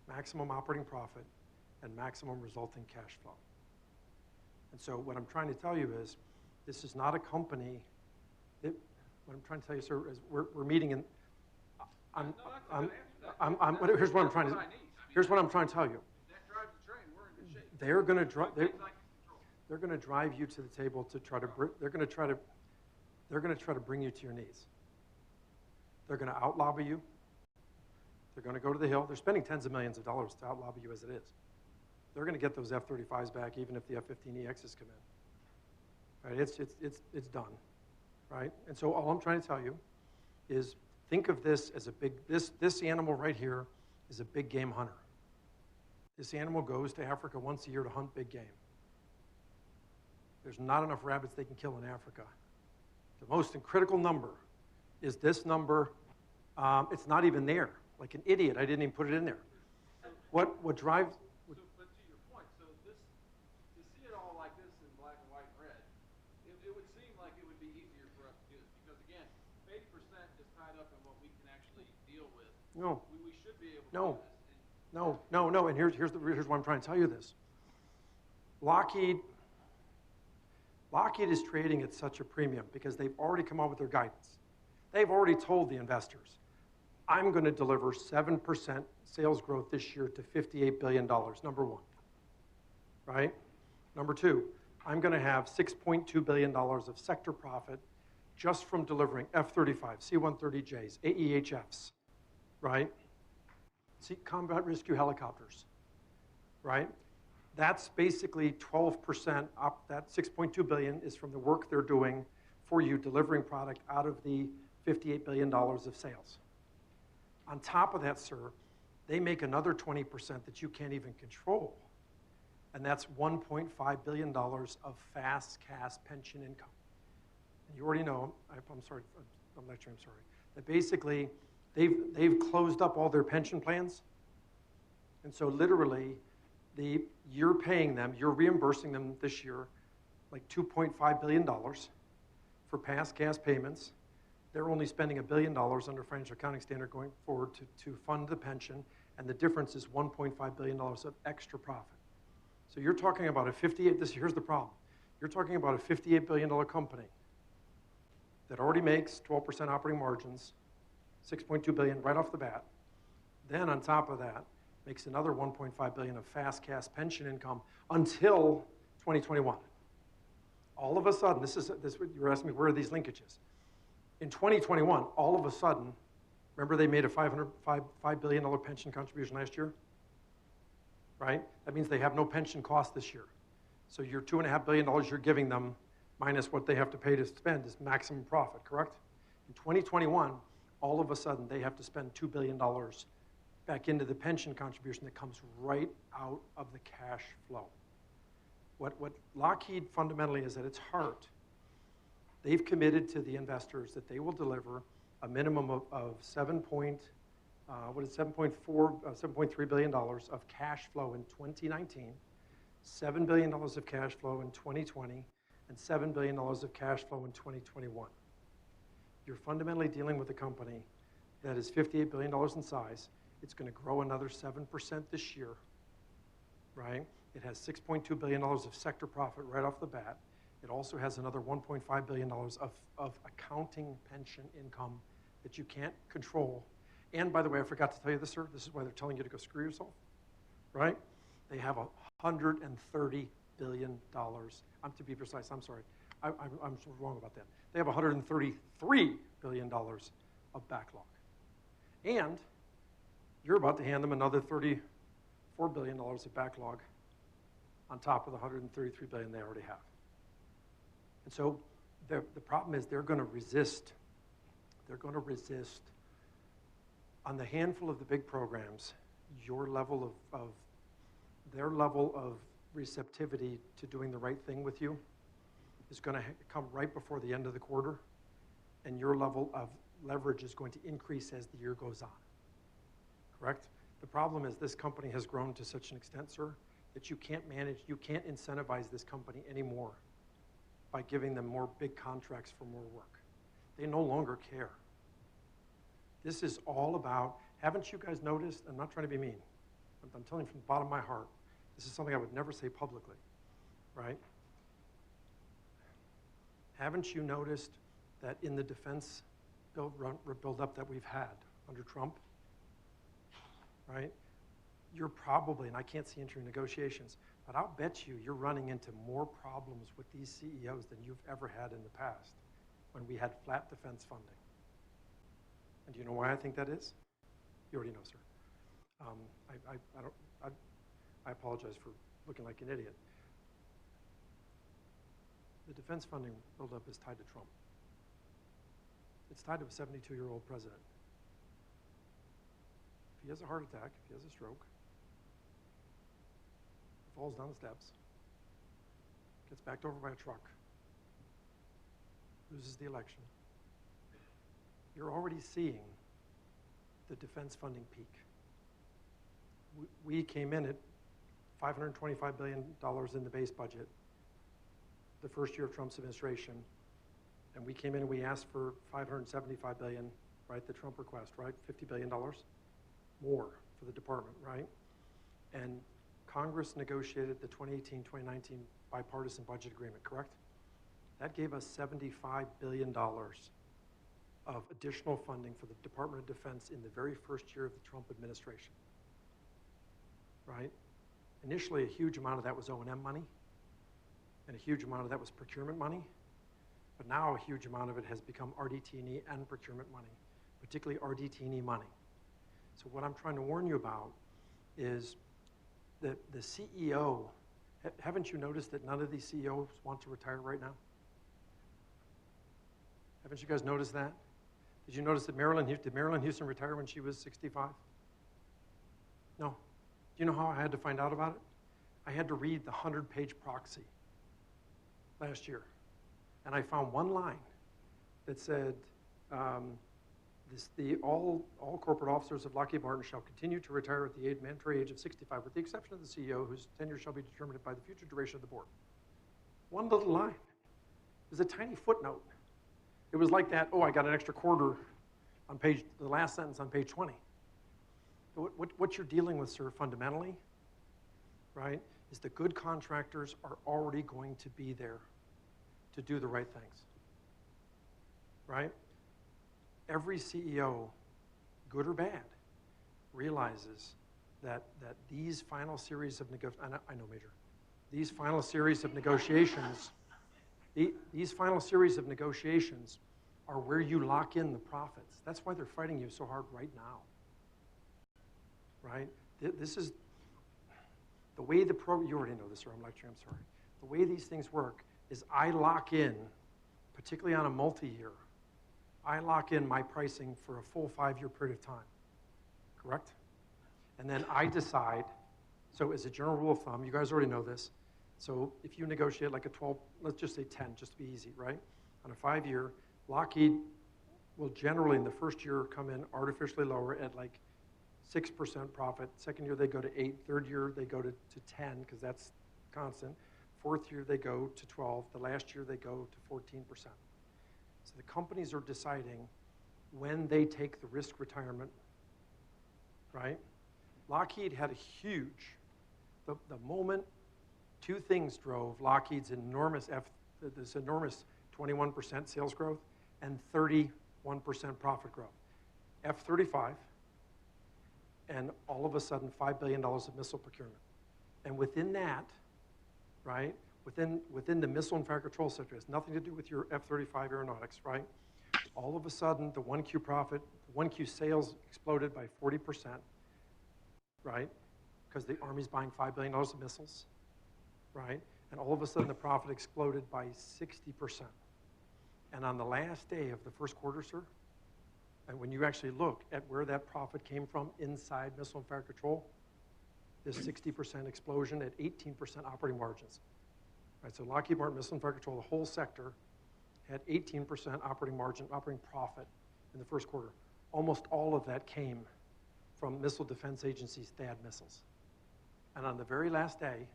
Speaker 3: maximum operating profit and maximum resulting cash flow. And so what I'm trying to tell you is, this is not a company that, what I'm trying to tell you, sir, is we're meeting in, here's what I'm trying to, here's what I'm trying to tell you.
Speaker 5: That drives the train, we're in good shape.
Speaker 3: They're going to drive you to the table to try to, they're going to try to bring you to your knees. They're going to out-lobby you. They're going to go to the Hill. They're spending tens of millions of dollars to out-lobby you as it is. They're going to get those F-35s back even if the F-15EXs come in. Right? It's done. Right? And so all I'm trying to tell you is, think of this as a big, this animal right here is a big game hunter. This animal goes to Africa once a year to hunt big game. There's not enough rabbits they can kill in Africa. The most critical number is this number. It's not even there. Like an idiot, I didn't even put it in there. What drives...
Speaker 5: But to your point, so this, to see it all like this in black and white and red, it would seem like it would be easier for us to do this, because again, 80% is tied up in what we can actually deal with.
Speaker 3: No.
Speaker 5: We should be able to do this.
Speaker 3: No, and here's why I'm trying to tell you this. Lockheed is trading at such a premium because they've already come out with their guidance. They've already told the investors, I'm going to deliver 7% sales growth this year to $58 billion, number one, right? Number two, I'm going to have $6.2 billion of sector profit just from delivering F-35, C-130Js, AEHFs, right? Combat rescue helicopters, right? That's basically 12% up. That $6.2 billion is from the work they're doing for you, delivering product out of the $58 billion of sales. On top of that, sir, they make another 20% that you can't even control And that's $1.5 billion of fast cash pension income. And you already know, I'm sorry, I'm lecturing, I'm sorry, that basically they've closed up all their pension plans. And so literally, you're paying them, you're reimbursing them this year like $2.5 billion for past cash payments. They're only spending $1 billion under financial accounting standard going forward to fund the pension, and the difference is $1.5 billion of extra profit. So you're talking about here's the problem. You're talking about a $58 billion company that already makes 12% operating margins, $6.2 billion right off the bat. Then on top of that, makes another $1.5 billion of fast cash pension income until 2021. All of a sudden, you were asking me, where are these linkages? In 2021, all of a sudden, remember they made a $5 billion pension contribution last year? Right? That means they have no pension cost this year. So your $2.5 billion you're giving them minus what they have to pay to spend is maximum profit, correct? In 2021, all of a sudden they have to spend $2 billion back into the pension contribution that comes right out of the cash flow. What Lockheed fundamentally is at its heart, they've committed to the investors that they will deliver a minimum of $7.3 billion of cash flow in 2019, $7 billion of cash flow in 2020, and $7 billion of cash flow in 2021. You're fundamentally dealing with a company that is $58 billion in size. It's going to grow another 7% this year, right? It has $6.2 billion of sector profit right off the bat. It also has another $1.5 billion of accounting pension income that you can't control. And by the way, I forgot to tell you this, sir. This is why they're telling you to go screw yourself, right? They have $130 billion. To be precise, I'm sorry. I'm so wrong about that. They have $133 billion of backlog. And you're about to hand them another $34 billion of backlog on top of the $133 billion they already have. And so the problem is they're going to resist. They're going to resist on the handful of the big programs. Their level of receptivity to doing the right thing with you is going to come right before the end of the quarter, and your level of leverage is going to increase as the year goes on. Correct? The problem is this company has grown to such an extent, sir, that you can't incentivize this company anymore by giving them more big contracts for more work. They no longer care. This is all about, haven't you guys noticed, I'm not trying to be mean, I'm telling you from the bottom of my heart, this is something I would never say publicly, right? Haven't you noticed that in the defense build-up that we've had under Trump, right? You're probably, and I can't see entering negotiations, but I'll bet you're running into more problems with these CEOs than you've ever had in the past when we had flat defense funding. And do you know why I think that is? You already know, sir. I apologize for looking like an idiot. The defense funding buildup is tied to Trump. It's tied to a 72-year-old president. If he has a heart attack, if he has a stroke, falls down the steps, gets backed over by a truck, loses the election, you're already seeing the defense funding peak. We came in at $525 billion in the base budget the first year of Trump's administration, and we came in and we asked for $575 billion, right, the Trump request, right, $50 billion more for the department, right? And Congress negotiated the 2018-2019 bipartisan budget agreement, correct? That gave us $75 billion of additional funding for the Department of Defense in the very first year of the Trump administration, right? Initially, a huge amount of that was O&M money, and a huge amount of that was procurement money, but now a huge amount of it has become RDT&E and procurement money, particularly RDT&E money. So what I'm trying to warn you about is that the CEO, haven't you noticed that none of these CEOs want to retire right now? Haven't you guys noticed that? Did you notice that did Marilyn Houston retire when she was 65? No. Do you know how I had to find out about it? I had to read the 100-page proxy last year. And I found one line that said, all corporate officers of Lockheed Martin shall continue to retire at the mandatory age of 65, with the exception of the CEO, whose tenure shall be determined by the future duration of the board. One little line. It was a tiny footnote. It was like that, oh, I got an extra quarter on the last sentence on page 20. What you're dealing with, sir, fundamentally, right, is the good contractors are already going to be there to do the right things, right? Every CEO, good or bad, realizes that these final series of I know, Major, these final series of negotiations, these final series of negotiations are where you lock in the profits. That's why they're fighting you so hard right now, right? This is the way you already know this, sir, I'm lecturing, I'm sorry. The way these things work is I lock in, particularly on a multi-year, I lock in my pricing for a full 5-year period of time, correct? And then I decide, so as a general rule of thumb, you guys already know this, so if you negotiate like a 12, let's just say 10, just to be easy, right? On a 5-year, Lockheed will generally in the first year come in artificially lower at like 6% profit. Second year they go to 8, third year they go to 10 because that's constant. Fourth year they go to 12, the last year they go to 14%. So the companies are deciding when they take the risk retirement, right? Lockheed had a huge, the moment two things drove Lockheed's enormous 21% sales growth and 31% profit growth. F-35 and all of a sudden $5 billion of missile procurement. And within that, right, within the missile and fire control sector, it has nothing to do with your F-35 aeronautics, right? All of a sudden, the 1Q profit, the 1Q sales exploded by 40%, right? Because the Army's buying $5 billion of missiles, right? And all of a sudden, the profit exploded by 60%. And on the last day of the first quarter, sir, and when you actually look at where that profit came from inside missile and fire control, this 60% explosion at 18% operating margins. Right, so Lockheed Martin Missile and Fire Control, the whole sector, had 18% operating margin, operating profit in the first quarter. Almost all of that came from Missile Defense Agency's THAAD missiles. And on the very last day,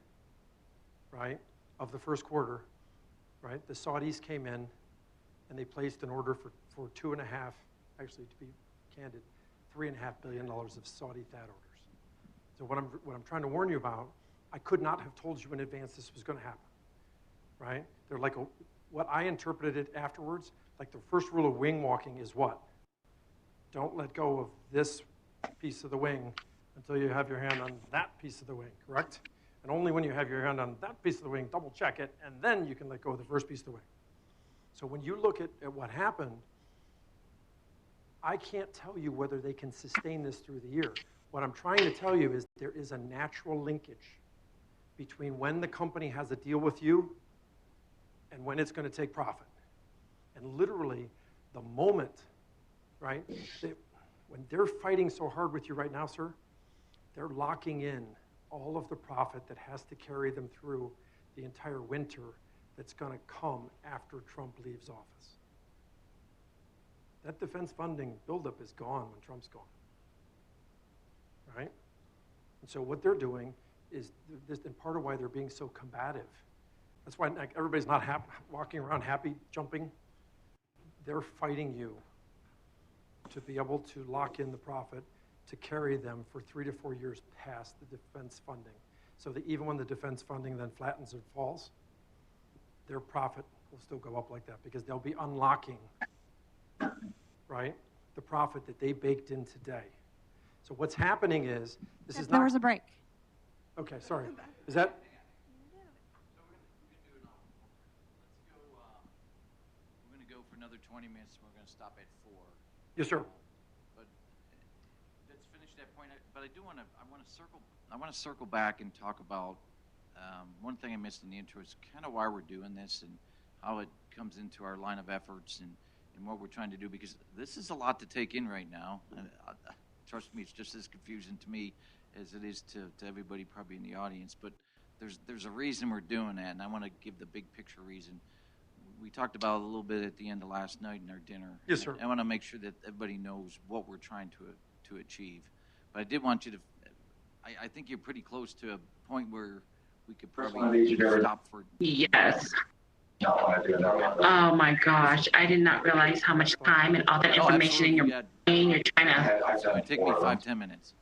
Speaker 3: right, of the first quarter, right, the Saudis came in and they placed an order for 2.5, actually to be candid, $3.5 billion of Saudi THAAD orders. So what I'm trying to warn you about, I could not have told you in advance this was going to happen, right? They're like what I interpreted it afterwards, like the first rule of wing walking is what? Don't let go of this piece of the wing until you have your hand on that piece of the wing, correct? And only when you have your hand on that piece of the wing, double check it, and then you can let go of the first piece of the wing. So when you look at what happened, I can't tell you whether they can sustain this through the year. What I'm trying to tell you is there is a natural linkage between when the company has a deal with you and when it's going to take profit. And literally, the moment, right, when they're fighting so hard with you right now, sir, they're locking in all of the profit that has to carry them through the entire winter that's going to come after Trump leaves office. That defense funding buildup is gone when Trump's gone, right? And so what they're doing is, and part of why they're being so combative, that's why everybody's not walking around happy, jumping. They're fighting you to be able to lock in the profit to carry them for 3 to 4 years past the defense funding. So that even when the defense funding then flattens or falls, their profit will still go up like that because they'll be unlocking, right, the profit that they baked in today. So what's happening is, this is not...
Speaker 6: There was a break.
Speaker 3: Okay, sorry. Is that...
Speaker 2: So we're gonna do it all. Let's go, we're gonna go for another 20 minutes, and we're gonna stop at 4.
Speaker 3: Yes, sir.
Speaker 2: But let's finish that point. But I want to circle back and talk about one thing I missed in the intro is kind of why we're doing this and how it comes into our line of efforts and what we're trying to do, because this is a lot to take in right now. And trust me, it's just as confusing to me as it is to everybody probably in the audience. But there's a reason we're doing that, and I want to give the big picture reason. We talked about it a little bit at the end of last night in our dinner.
Speaker 3: Yes, sir.
Speaker 2: I want to make sure that everybody knows what we're trying to achieve. But I did want you to. I think you're pretty close to a point where we could probably stop for.
Speaker 7: Yes. Oh my gosh, I did not realize how much time and all that information in your brain you're trying to.
Speaker 2: It's going to take me 5-10 minutes.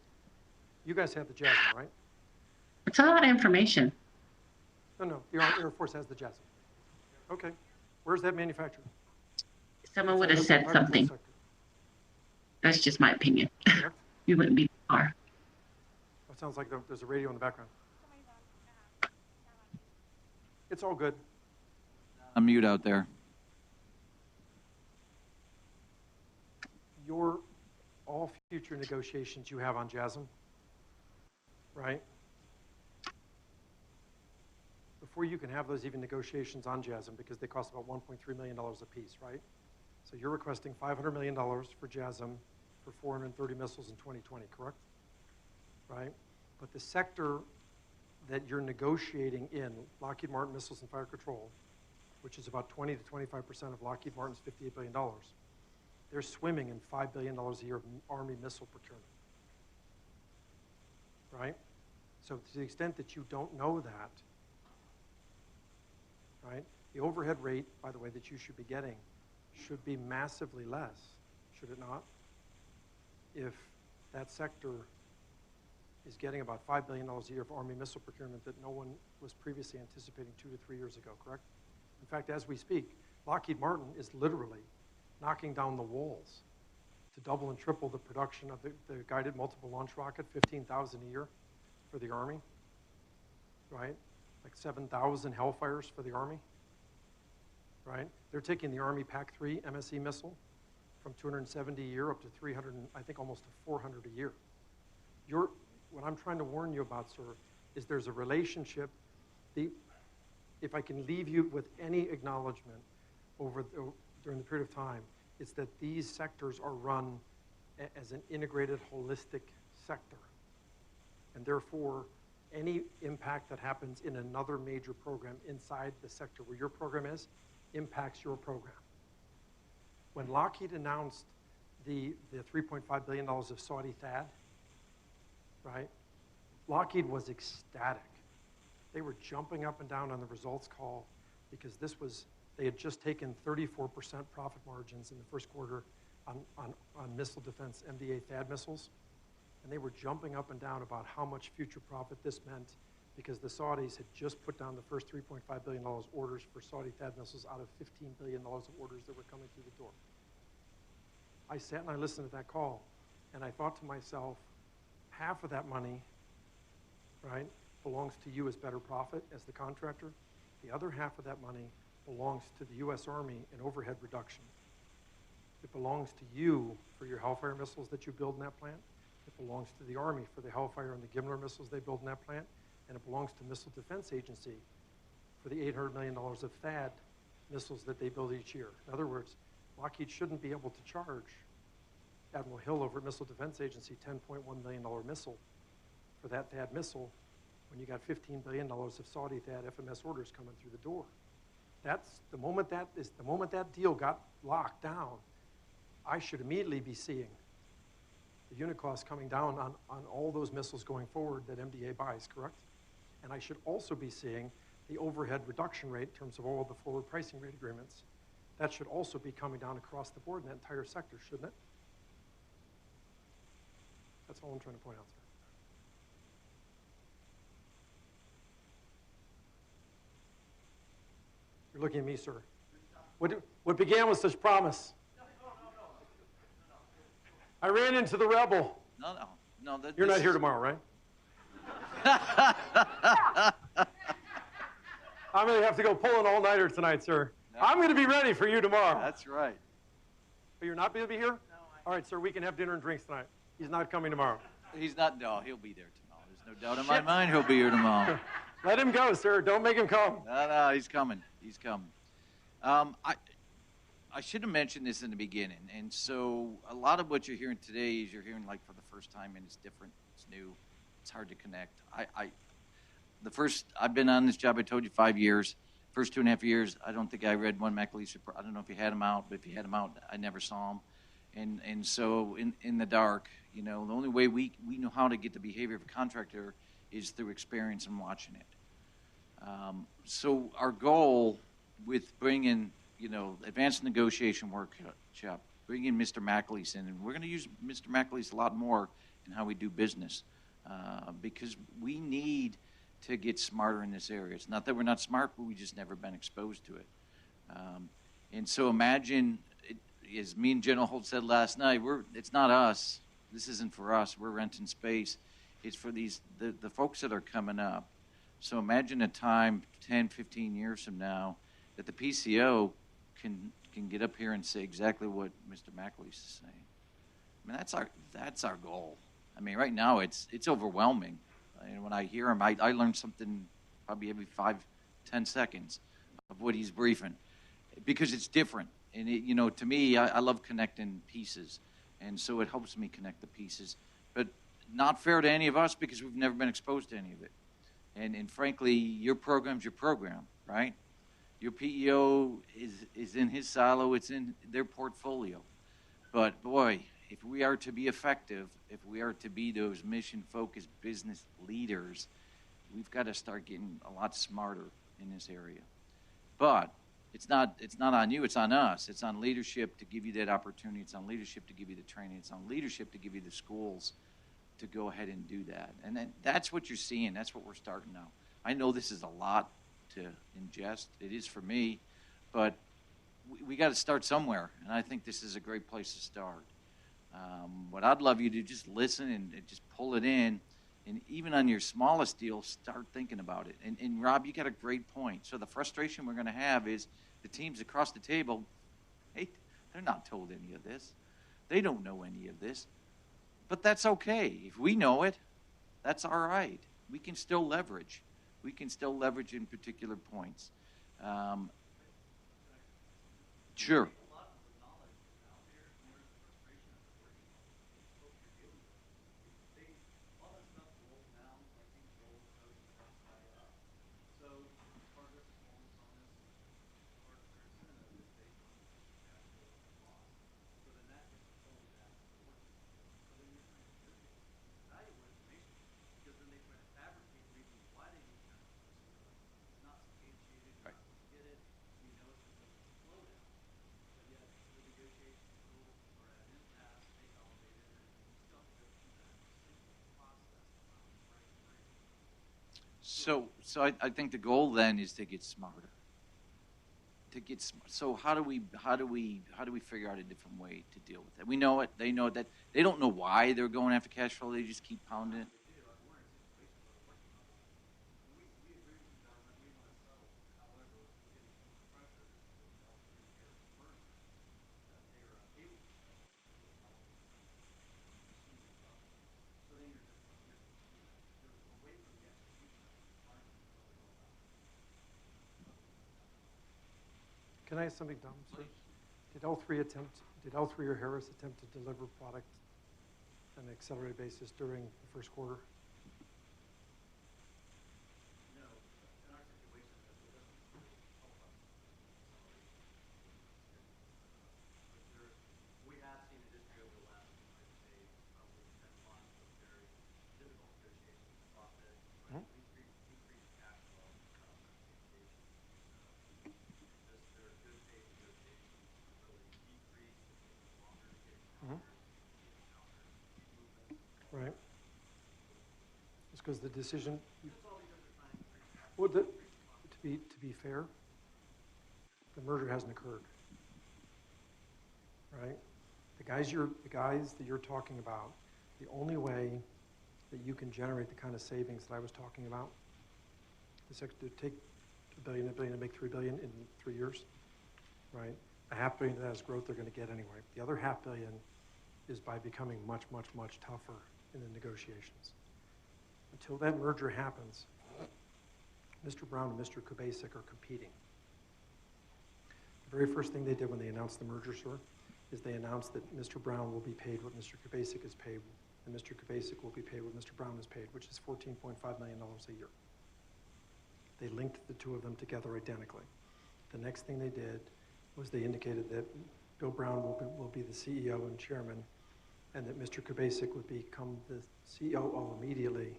Speaker 3: You guys have the JASM, right?
Speaker 7: It's a lot of information.
Speaker 3: No, the Air Force has the JASM. Okay. Where's that manufactured?
Speaker 7: Someone would have said something. That's just my opinion. You wouldn't be far.
Speaker 3: That sounds like there's a radio in the background. It's all good.
Speaker 2: I'm mute out there.
Speaker 3: All future negotiations you have on JASM, right? Before you can have those even negotiations on JASM, because they cost about $1.3 million a piece, right? So you're requesting $500 million for JASM for 430 missiles in 2020, correct? Right? But the sector that you're negotiating in, Lockheed Martin Missiles and Fire Control, which is about 20 to 25% of Lockheed Martin's $58 billion, they're swimming in $5 billion a year of Army missile procurement, right? So to the extent that you don't know that, right, the overhead rate, by the way, that you should be getting should be massively less, should it not? If that sector is getting about $5 billion a year of Army missile procurement that no one was previously anticipating 2 to 3 years ago, correct? In fact, as we speak, Lockheed Martin is literally knocking down the walls to double and triple the production of the guided multiple launch rocket, 15,000 a year for the Army, right? Like 7,000 Hellfires for the Army, right? They're taking the Army PAC-3 MSE missile from 270 a year up to 300, I think almost to 400 a year. What I'm trying to warn you about, sir, is there's a relationship. If I can leave you with any acknowledgement during the period of time, it's that these sectors are run as an integrated, holistic sector. And therefore, any impact that happens in another major program inside the sector where your program is impacts your program. When Lockheed announced the $3.5 billion of Saudi THAAD, right, Lockheed was ecstatic. They were jumping up and down on the results call because they had just taken 34% profit margins in the first quarter on missile defense MDA THAAD missiles. And they were jumping up and down about how much future profit this meant because the Saudis had just put down the first $3.5 billion orders for Saudi THAAD missiles out of $15 billion of orders that were coming through the door. I sat and I listened to that call, and I thought to myself, half of that money, right, belongs to you as better profit as the contractor. The other half of that money belongs to the U.S. Army in overhead reduction. It belongs to you for your Hellfire missiles that you build in that plant. It belongs to the Army for the Hellfire and the Gimler missiles they build in that plant. And it belongs to Missile Defense Agency for the $800 million of THAAD missiles that they build each year. In other words, Lockheed shouldn't be able to charge Admiral Hill over at Missile Defense Agency $10.1 million missile for that THAAD missile when you got $15 billion of Saudi THAAD FMS orders coming through the door. That's the moment that deal got locked down, I should immediately be seeing the unit cost coming down on all those missiles going forward that MDA buys, correct? And I should also be seeing the overhead reduction rate in terms of all of the forward pricing rate agreements. That should also be coming down across the board in that entire sector, shouldn't it? That's all I'm trying to point out, sir. You're looking at me, sir. What began with such promise? I ran into the rebel.
Speaker 2: No.
Speaker 3: You're not here tomorrow, right? I'm going to have to go pull an all-nighter tonight, sir. No. I'm going to be ready for you tomorrow.
Speaker 2: That's right.
Speaker 3: But you're not going to be here? No. All right, sir, we can have dinner and drinks tonight. He's not coming tomorrow.
Speaker 2: He's not, no, he'll be there tomorrow. There's no doubt in my mind he'll be here tomorrow.
Speaker 3: Let him go, sir. Don't make him come.
Speaker 2: No, he's coming. He's coming. I should have mentioned this in the beginning. And so a lot of what you're hearing today is you're hearing like for the first time, and it's different, it's new, it's hard to connect. I've been on this job, I told you, 5 years. First 2.5 years, I don't think I read one McAleese report. I don't know if he had them out, but if he had them out, I never saw them. And so in the dark, the only way we know how to get the behavior of a contractor is through experience and watching it. So our goal with bringing, advanced negotiation workshop, bringing Mr. McAleese in, and we're going to use Mr. McAleese a lot more in how we do business because we need to get smarter in this area. It's not that we're not smart, but we've just never been exposed to it. And so imagine, as me and General Holt said last night, it's not us. This isn't for us. We're renting space. It's for the folks that are coming up. So imagine a time 10, 15 years from now that the PCO can get up here and say exactly what Mr. McAleese is saying. I mean, that's our goal. I mean, right now it's overwhelming. And when I hear him, I learn something probably every 5-10 seconds of what he's briefing because it's different. And to me, I love connecting pieces, and so it helps me connect the pieces. But not fair to any of us because we've never been exposed to any of it. And frankly, your program's your program, right? Your PEO is in his silo, it's in their portfolio. But boy, if we are to be effective, if we are to be those mission-focused business leaders, we've got to start getting a lot smarter in this area. But it's not on you, it's on us. It's on leadership to give you that opportunity. It's on leadership to give you the training. It's on leadership to give you the schools to go ahead and do that. And then that's what you're seeing. That's what we're starting now. I know this is a lot to ingest. It is for me, but we got to start somewhere, and I think this is a great place to start. What I'd love you to just listen and just pull it in, and even on your smallest deal, start thinking about it. And Rob, you got a great point. So the frustration we're going to have is the teams across the table, hey, they're not told any of this. They don't know any of this. But that's okay. If we know it, that's all right. We can still leverage. We can still leverage in particular points. Sure. So I think the goal then is to get smarter. So how do we figure out a different way to deal with that? We know it. They know that. They don't know why they're going after cash flow. They just keep pounding it.
Speaker 3: Can I ask something dumb, sir? Did L3 or Harris attempt to deliver product on an accelerated basis during the first quarter? Right. It's because the decision. Well, to be fair, the merger hasn't occurred. Right. The guys that you're talking about, the only way that you can generate the kind of savings that I was talking about is to take $1 billion and make $3 billion in 3 years. Right. $500 million of that is growth they're going to get anyway. The other $500 million is by becoming much, much, much tougher in the negotiations. Until that merger happens, Mr. Brown and Mr. Kubasik are competing. The very first thing they did when they announced the merger, sir, is they announced that Mr. Brown will be paid what Mr. Kubasik is paid, and Mr. Kubasik will be paid what Mr. Brown is paid, which is $14.5 million a year. They linked the two of them together identically. The next thing they did was they indicated that Bill Brown will be the CEO and chairman, and that Mr. Kubasik would become the COO immediately,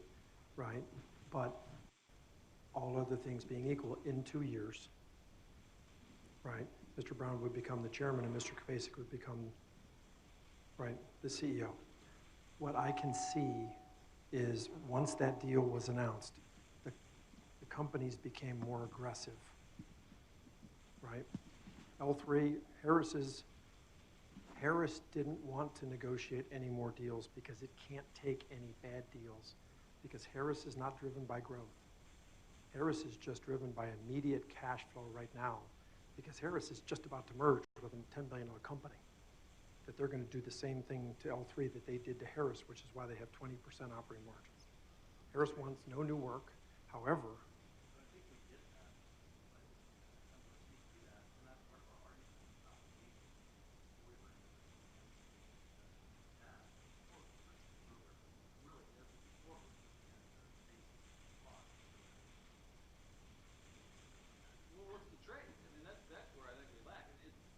Speaker 3: right? But all other things being equal, in 2 years, right, Mr. Brown would become the chairman and Mr. Kubasik would become, right, the CEO. What I can see is once that deal was announced, the companies became more aggressive, right? L3, Harris didn't want to negotiate any more deals because it can't take any bad deals, because Harris is not driven by growth. Harris is just driven by immediate cash flow right now, because Harris is just about to merge with a $10 billion company, that they're going to do the same thing to L3 that they did to Harris, which is why they have 20% operating margins. Harris wants no new work. However,
Speaker 4: I think we get that, but I'm going to speak to that, and that's part of our argument about the Navy delivering the enhanced task for really every forward looking at the basic cost. Well, what's the trade? I mean, that's where I think we lack.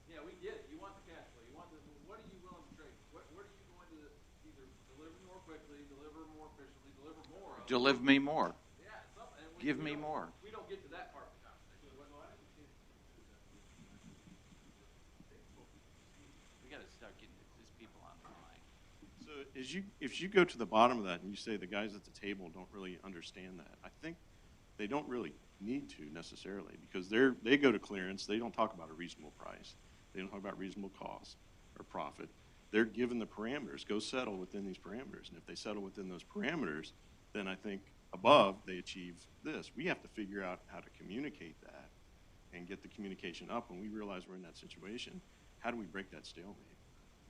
Speaker 4: Yeah, we get it. You want the cash flow. You want the. What are you willing to trade? What are you going to either deliver more quickly, deliver more efficiently, deliver more of?
Speaker 2: Deliver me more.
Speaker 4: Yeah, something. And
Speaker 2: Give me more.
Speaker 4: We don't get to that part of the conversation.
Speaker 2: We got to start getting these people on the line.
Speaker 8: So if you go to the bottom of that and you say the guys at the table don't really understand that, I think they don't really need to necessarily, because they go to clearance. They don't talk about a reasonable price. They don't talk about reasonable cost or profit. They're given the parameters. Go settle within these parameters. And if they settle within those parameters, then I think above they achieve this. We have to figure out how to communicate that and get the communication up when we realize we're in that situation. How do we break that stalemate?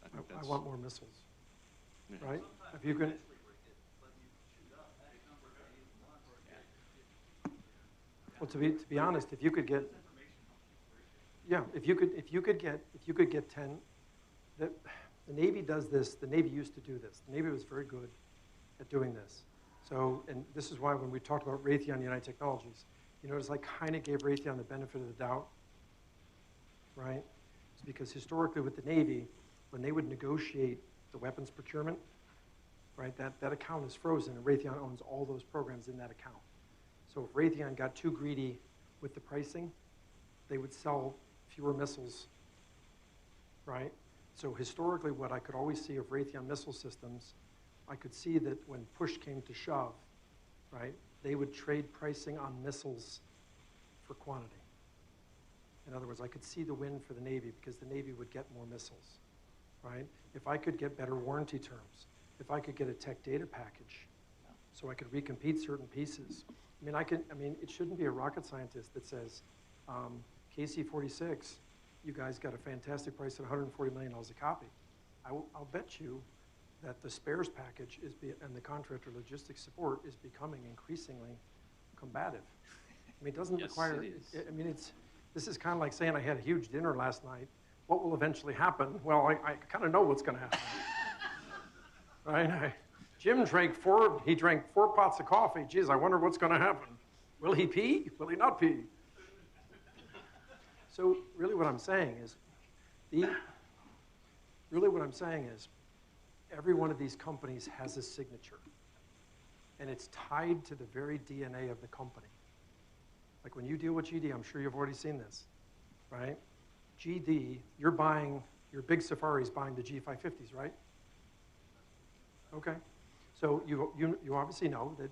Speaker 8: I think
Speaker 3: I want more missiles,
Speaker 8: yeah.
Speaker 3: right? If you can, well, to be honest, if you could get, yeah, if you could get 10, the Navy does this. The Navy used to do this. The Navy was very good at doing this. So, and this is why when we talked about Raytheon United Technologies, you notice I kind of gave Raytheon the benefit of the doubt, right? It's because historically with the Navy, when they would negotiate the weapons procurement, right, that account is frozen, and Raytheon owns all those programs in that account. So if Raytheon got too greedy with the pricing, they would sell fewer missiles, right? So historically, what I could always see of Raytheon missile systems, I could see that when push came to shove, right, they would trade pricing on missiles for quantity. In other words, I could see the win for the Navy because the Navy would get more missiles, right? If I could get better warranty terms, if I could get a tech data package, so I could recompete certain pieces. I mean, it shouldn't be a rocket scientist that says, KC-46, you guys got a fantastic price at $140 million a copy. I'll bet you that the spares package and the contractor logistics support is becoming increasingly combative. I mean, it doesn't require, this is kind of like saying I had a huge dinner last night. What will eventually happen? Well, I kind of know what's going to happen. Right? Jim drank 4 pots of coffee. Geez, I wonder what's going to happen. Will he pee? Will he not pee? So really what I'm saying is, every one of these companies has a signature. And it's tied to the very DNA of the company. Like when you deal with GD, I'm sure you've already seen this, right? GD, your big Safari's buying the G550s, right? Okay. So you obviously know that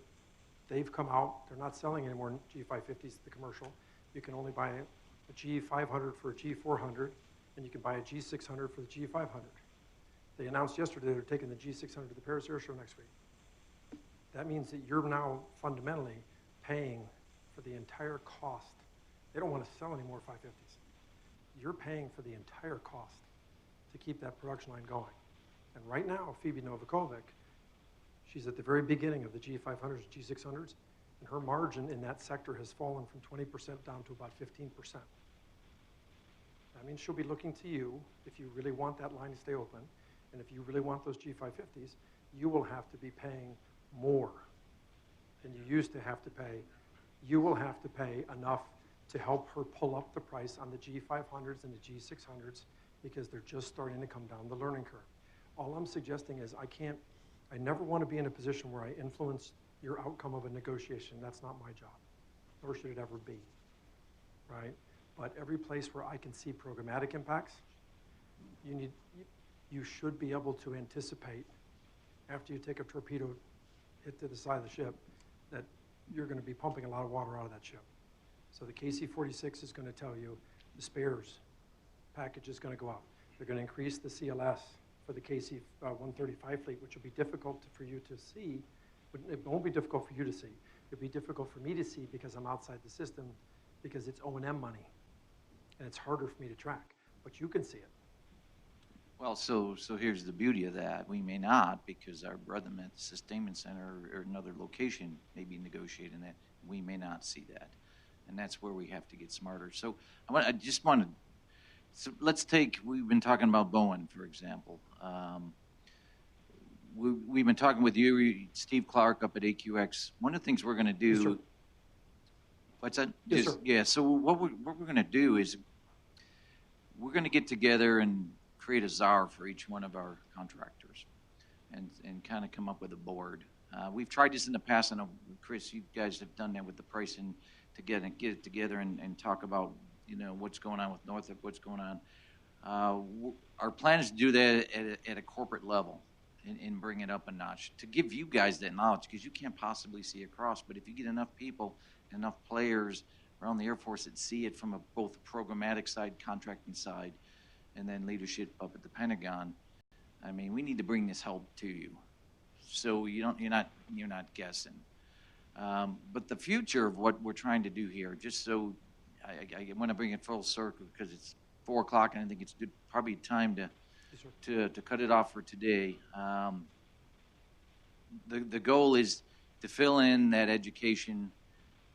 Speaker 3: they've come out, they're not selling any more G550s to the commercial. You can only buy a G500 for a G400, and you can buy a G600 for the G500. They announced yesterday they're taking the G600 to the Paris Air Show next week. That means that you're now fundamentally paying for the entire cost. They don't want to sell any more 550s. You're paying for the entire cost to keep that production line going. And right now, Phoebe Novakovic, she's at the very beginning of the G500s, G600s, and her margin in that sector has fallen from 20% down to about 15%. That means she'll be looking to you if you really want that line to stay open, and if you really want those G550s, you will have to be paying more than you used to have to pay you will have to pay enough to help her pull up the price on the G500s and the G600s because they're just starting to come down the learning curve. All I'm suggesting is I never want to be in a position where I influence your outcome of a negotiation. That's not my job, nor should it ever be, right? But every place where I can see programmatic impacts, you should be able to anticipate after you take a torpedo hit to the side of the ship that you're going to be pumping a lot of water out of that ship. So the KC-46 is going to tell you the spares package is going to go up. They're going to increase the CLS for the KC-135 fleet, which will be difficult for you to see. It won't be difficult for you to see. It'll be difficult for me to see because I'm outside the system because it's O&M money. And it's harder for me to track. But you can see it.
Speaker 2: Well, so here's the beauty of that. We may not, because our brethren at the Sustainment Center or another location may be negotiating that. We may not see that. And that's where we have to get smarter. So we've been talking about Bowen, for example. We've been talking with you, Steve Clark, up at AQX. One of the things we're going to do.
Speaker 3: Yes, sir.
Speaker 2: What's that?
Speaker 3: Yes, sir.
Speaker 2: Yeah, so what we're going to do is we're going to get together and create a czar for each one of our contractors and kind of come up with a board. We've tried this in the past. I know, Chris, you guys have done that with the pricing to get it together and talk about, what's going on with Northrop, what's going on. Our plan is to do that at a corporate level and bring it up a notch to give you guys that knowledge because you can't possibly see across. But if you get enough people, enough players around the Air Force that see it from both the programmatic side, contracting side, and then leadership up at the Pentagon, I mean, we need to bring this help to you, so you're not guessing. But the future of what we're trying to do here, just so I want to bring it full circle because it's 4 o'clock and I think it's probably time to cut it off for today. The goal is to fill in that education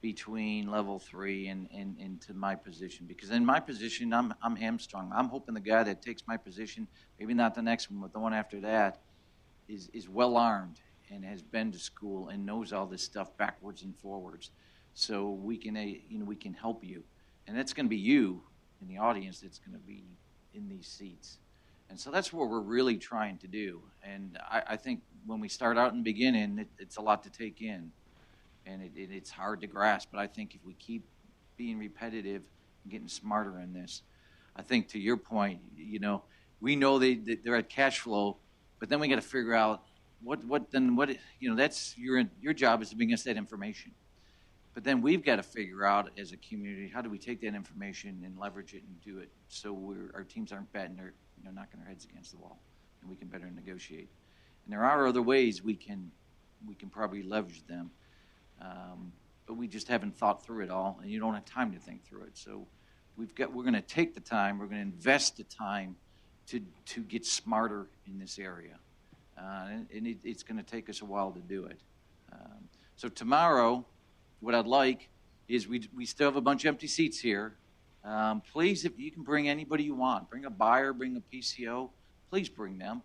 Speaker 2: between level 3 and into my position, because in my position I'm hamstrung. I'm hoping the guy that takes my position, maybe not the next one, but the one after that, is well armed and has been to school and knows all this stuff backwards and forwards, so we can help you, and that's going to be you in the audience that's going to be in these seats, and so that's what we're really trying to do. And I think when we start out in the beginning, it's a lot to take in. And it's hard to grasp, but I think if we keep being repetitive and getting smarter in this, I think to your point, we know they're at cash flow, but then we got to figure out that's your job is to bring us that information. But then we've got to figure out as a community, how do we take that information and leverage it and do it so our teams aren't batting knocking their heads against the wall, and we can better negotiate. And there are other ways we can probably leverage them. But we just haven't thought through it all, and you don't have time to think through it. So we're going to take the time, we're going to invest the time to get smarter in this area. And it's going to take us a while to do it. So tomorrow, what I'd like is we still have a bunch of empty seats here. Please, if you can bring anybody you want, bring a buyer, bring a PCO, please bring them.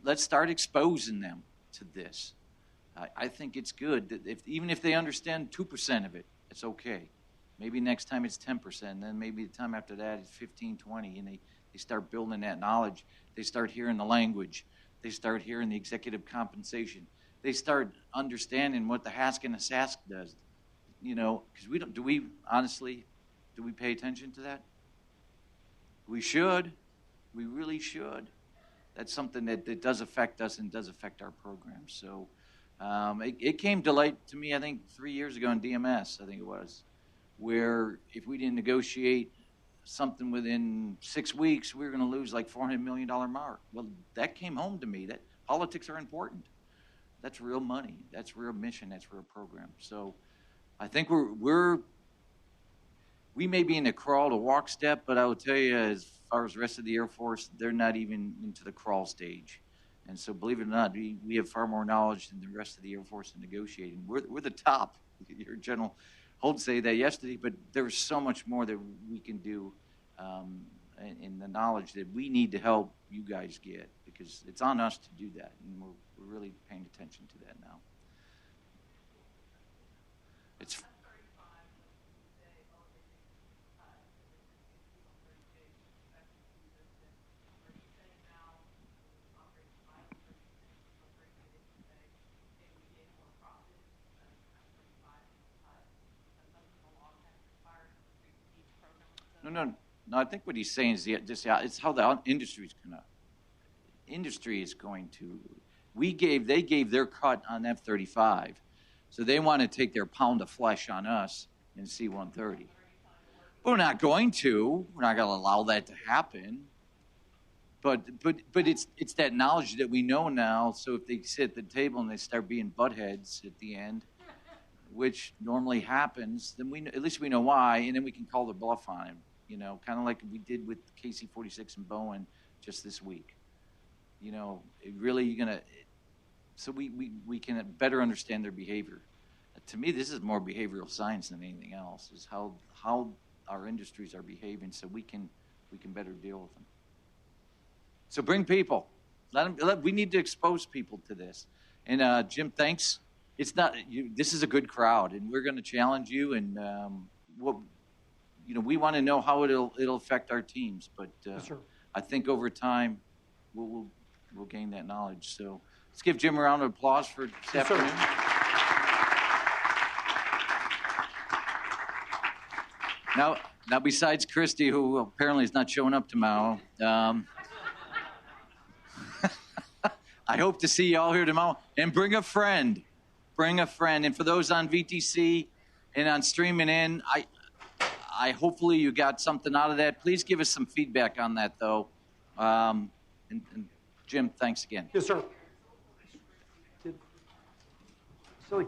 Speaker 2: Let's start exposing them to this. I think it's good that even if they understand 2% of it, it's okay. Maybe next time it's 10%, then maybe the time after that it's 15, 20, and they start building that knowledge. They start hearing the language. They start hearing the executive compensation. They start understanding what the HASC and the SASC does. Because do we pay attention to that? We should. We really should. That's something that does affect us and does affect our program. So. It came to light to me, I think, 3 years ago in DMS, I think it was, where if we didn't negotiate something within 6 weeks, we were going to lose like $400 million mark. Well, that came home to me. That politics are important. That's real money. That's real mission. That's real program. So I think we may be in the crawl to walk step, but I will tell you, as far as the rest of the Air Force, they're not even into the crawl stage. And so, believe it or not, we have far more knowledge than the rest of the Air Force in negotiating. We're the top. Your General Holt said that yesterday, but there's so much more that we can do in the knowledge that we need to help you guys get, because it's on us to do that, and we're really paying attention to that now. It's No. I think what he's saying is it's how the industry is going to. They gave their cut on F-35, so they want to take their pound of flesh on us in C-130. But we're not going to. We're not going to allow that to happen. But it's that knowledge that we know now. So if they sit at the table and they start being buttheads at the end, which normally happens, then at least we know why, and then we can call their bluff on him. Kind of like we did with KC-46 and Bowen just this week. So we can better understand their behavior. To me, this is more behavioral science than anything else. Is how our industries are behaving, so we can better deal with them. So bring people. We need to expose people to this. And Jim, thanks. This is a good crowd, and we're going to challenge you. And we want to know how it'll affect our teams. But
Speaker 3: Yes, sir.
Speaker 2: I think over time, we'll gain that knowledge. So let's give Jim a round of applause for this afternoon. Now, besides Christy, who apparently is not showing up tomorrow, I hope to see you all here tomorrow. And bring a friend. And for those on VTC and on streaming in, I hopefully you got something out of that. Please give us some feedback on that, though. And Jim, thanks again.
Speaker 3: Yes, sir. Silly.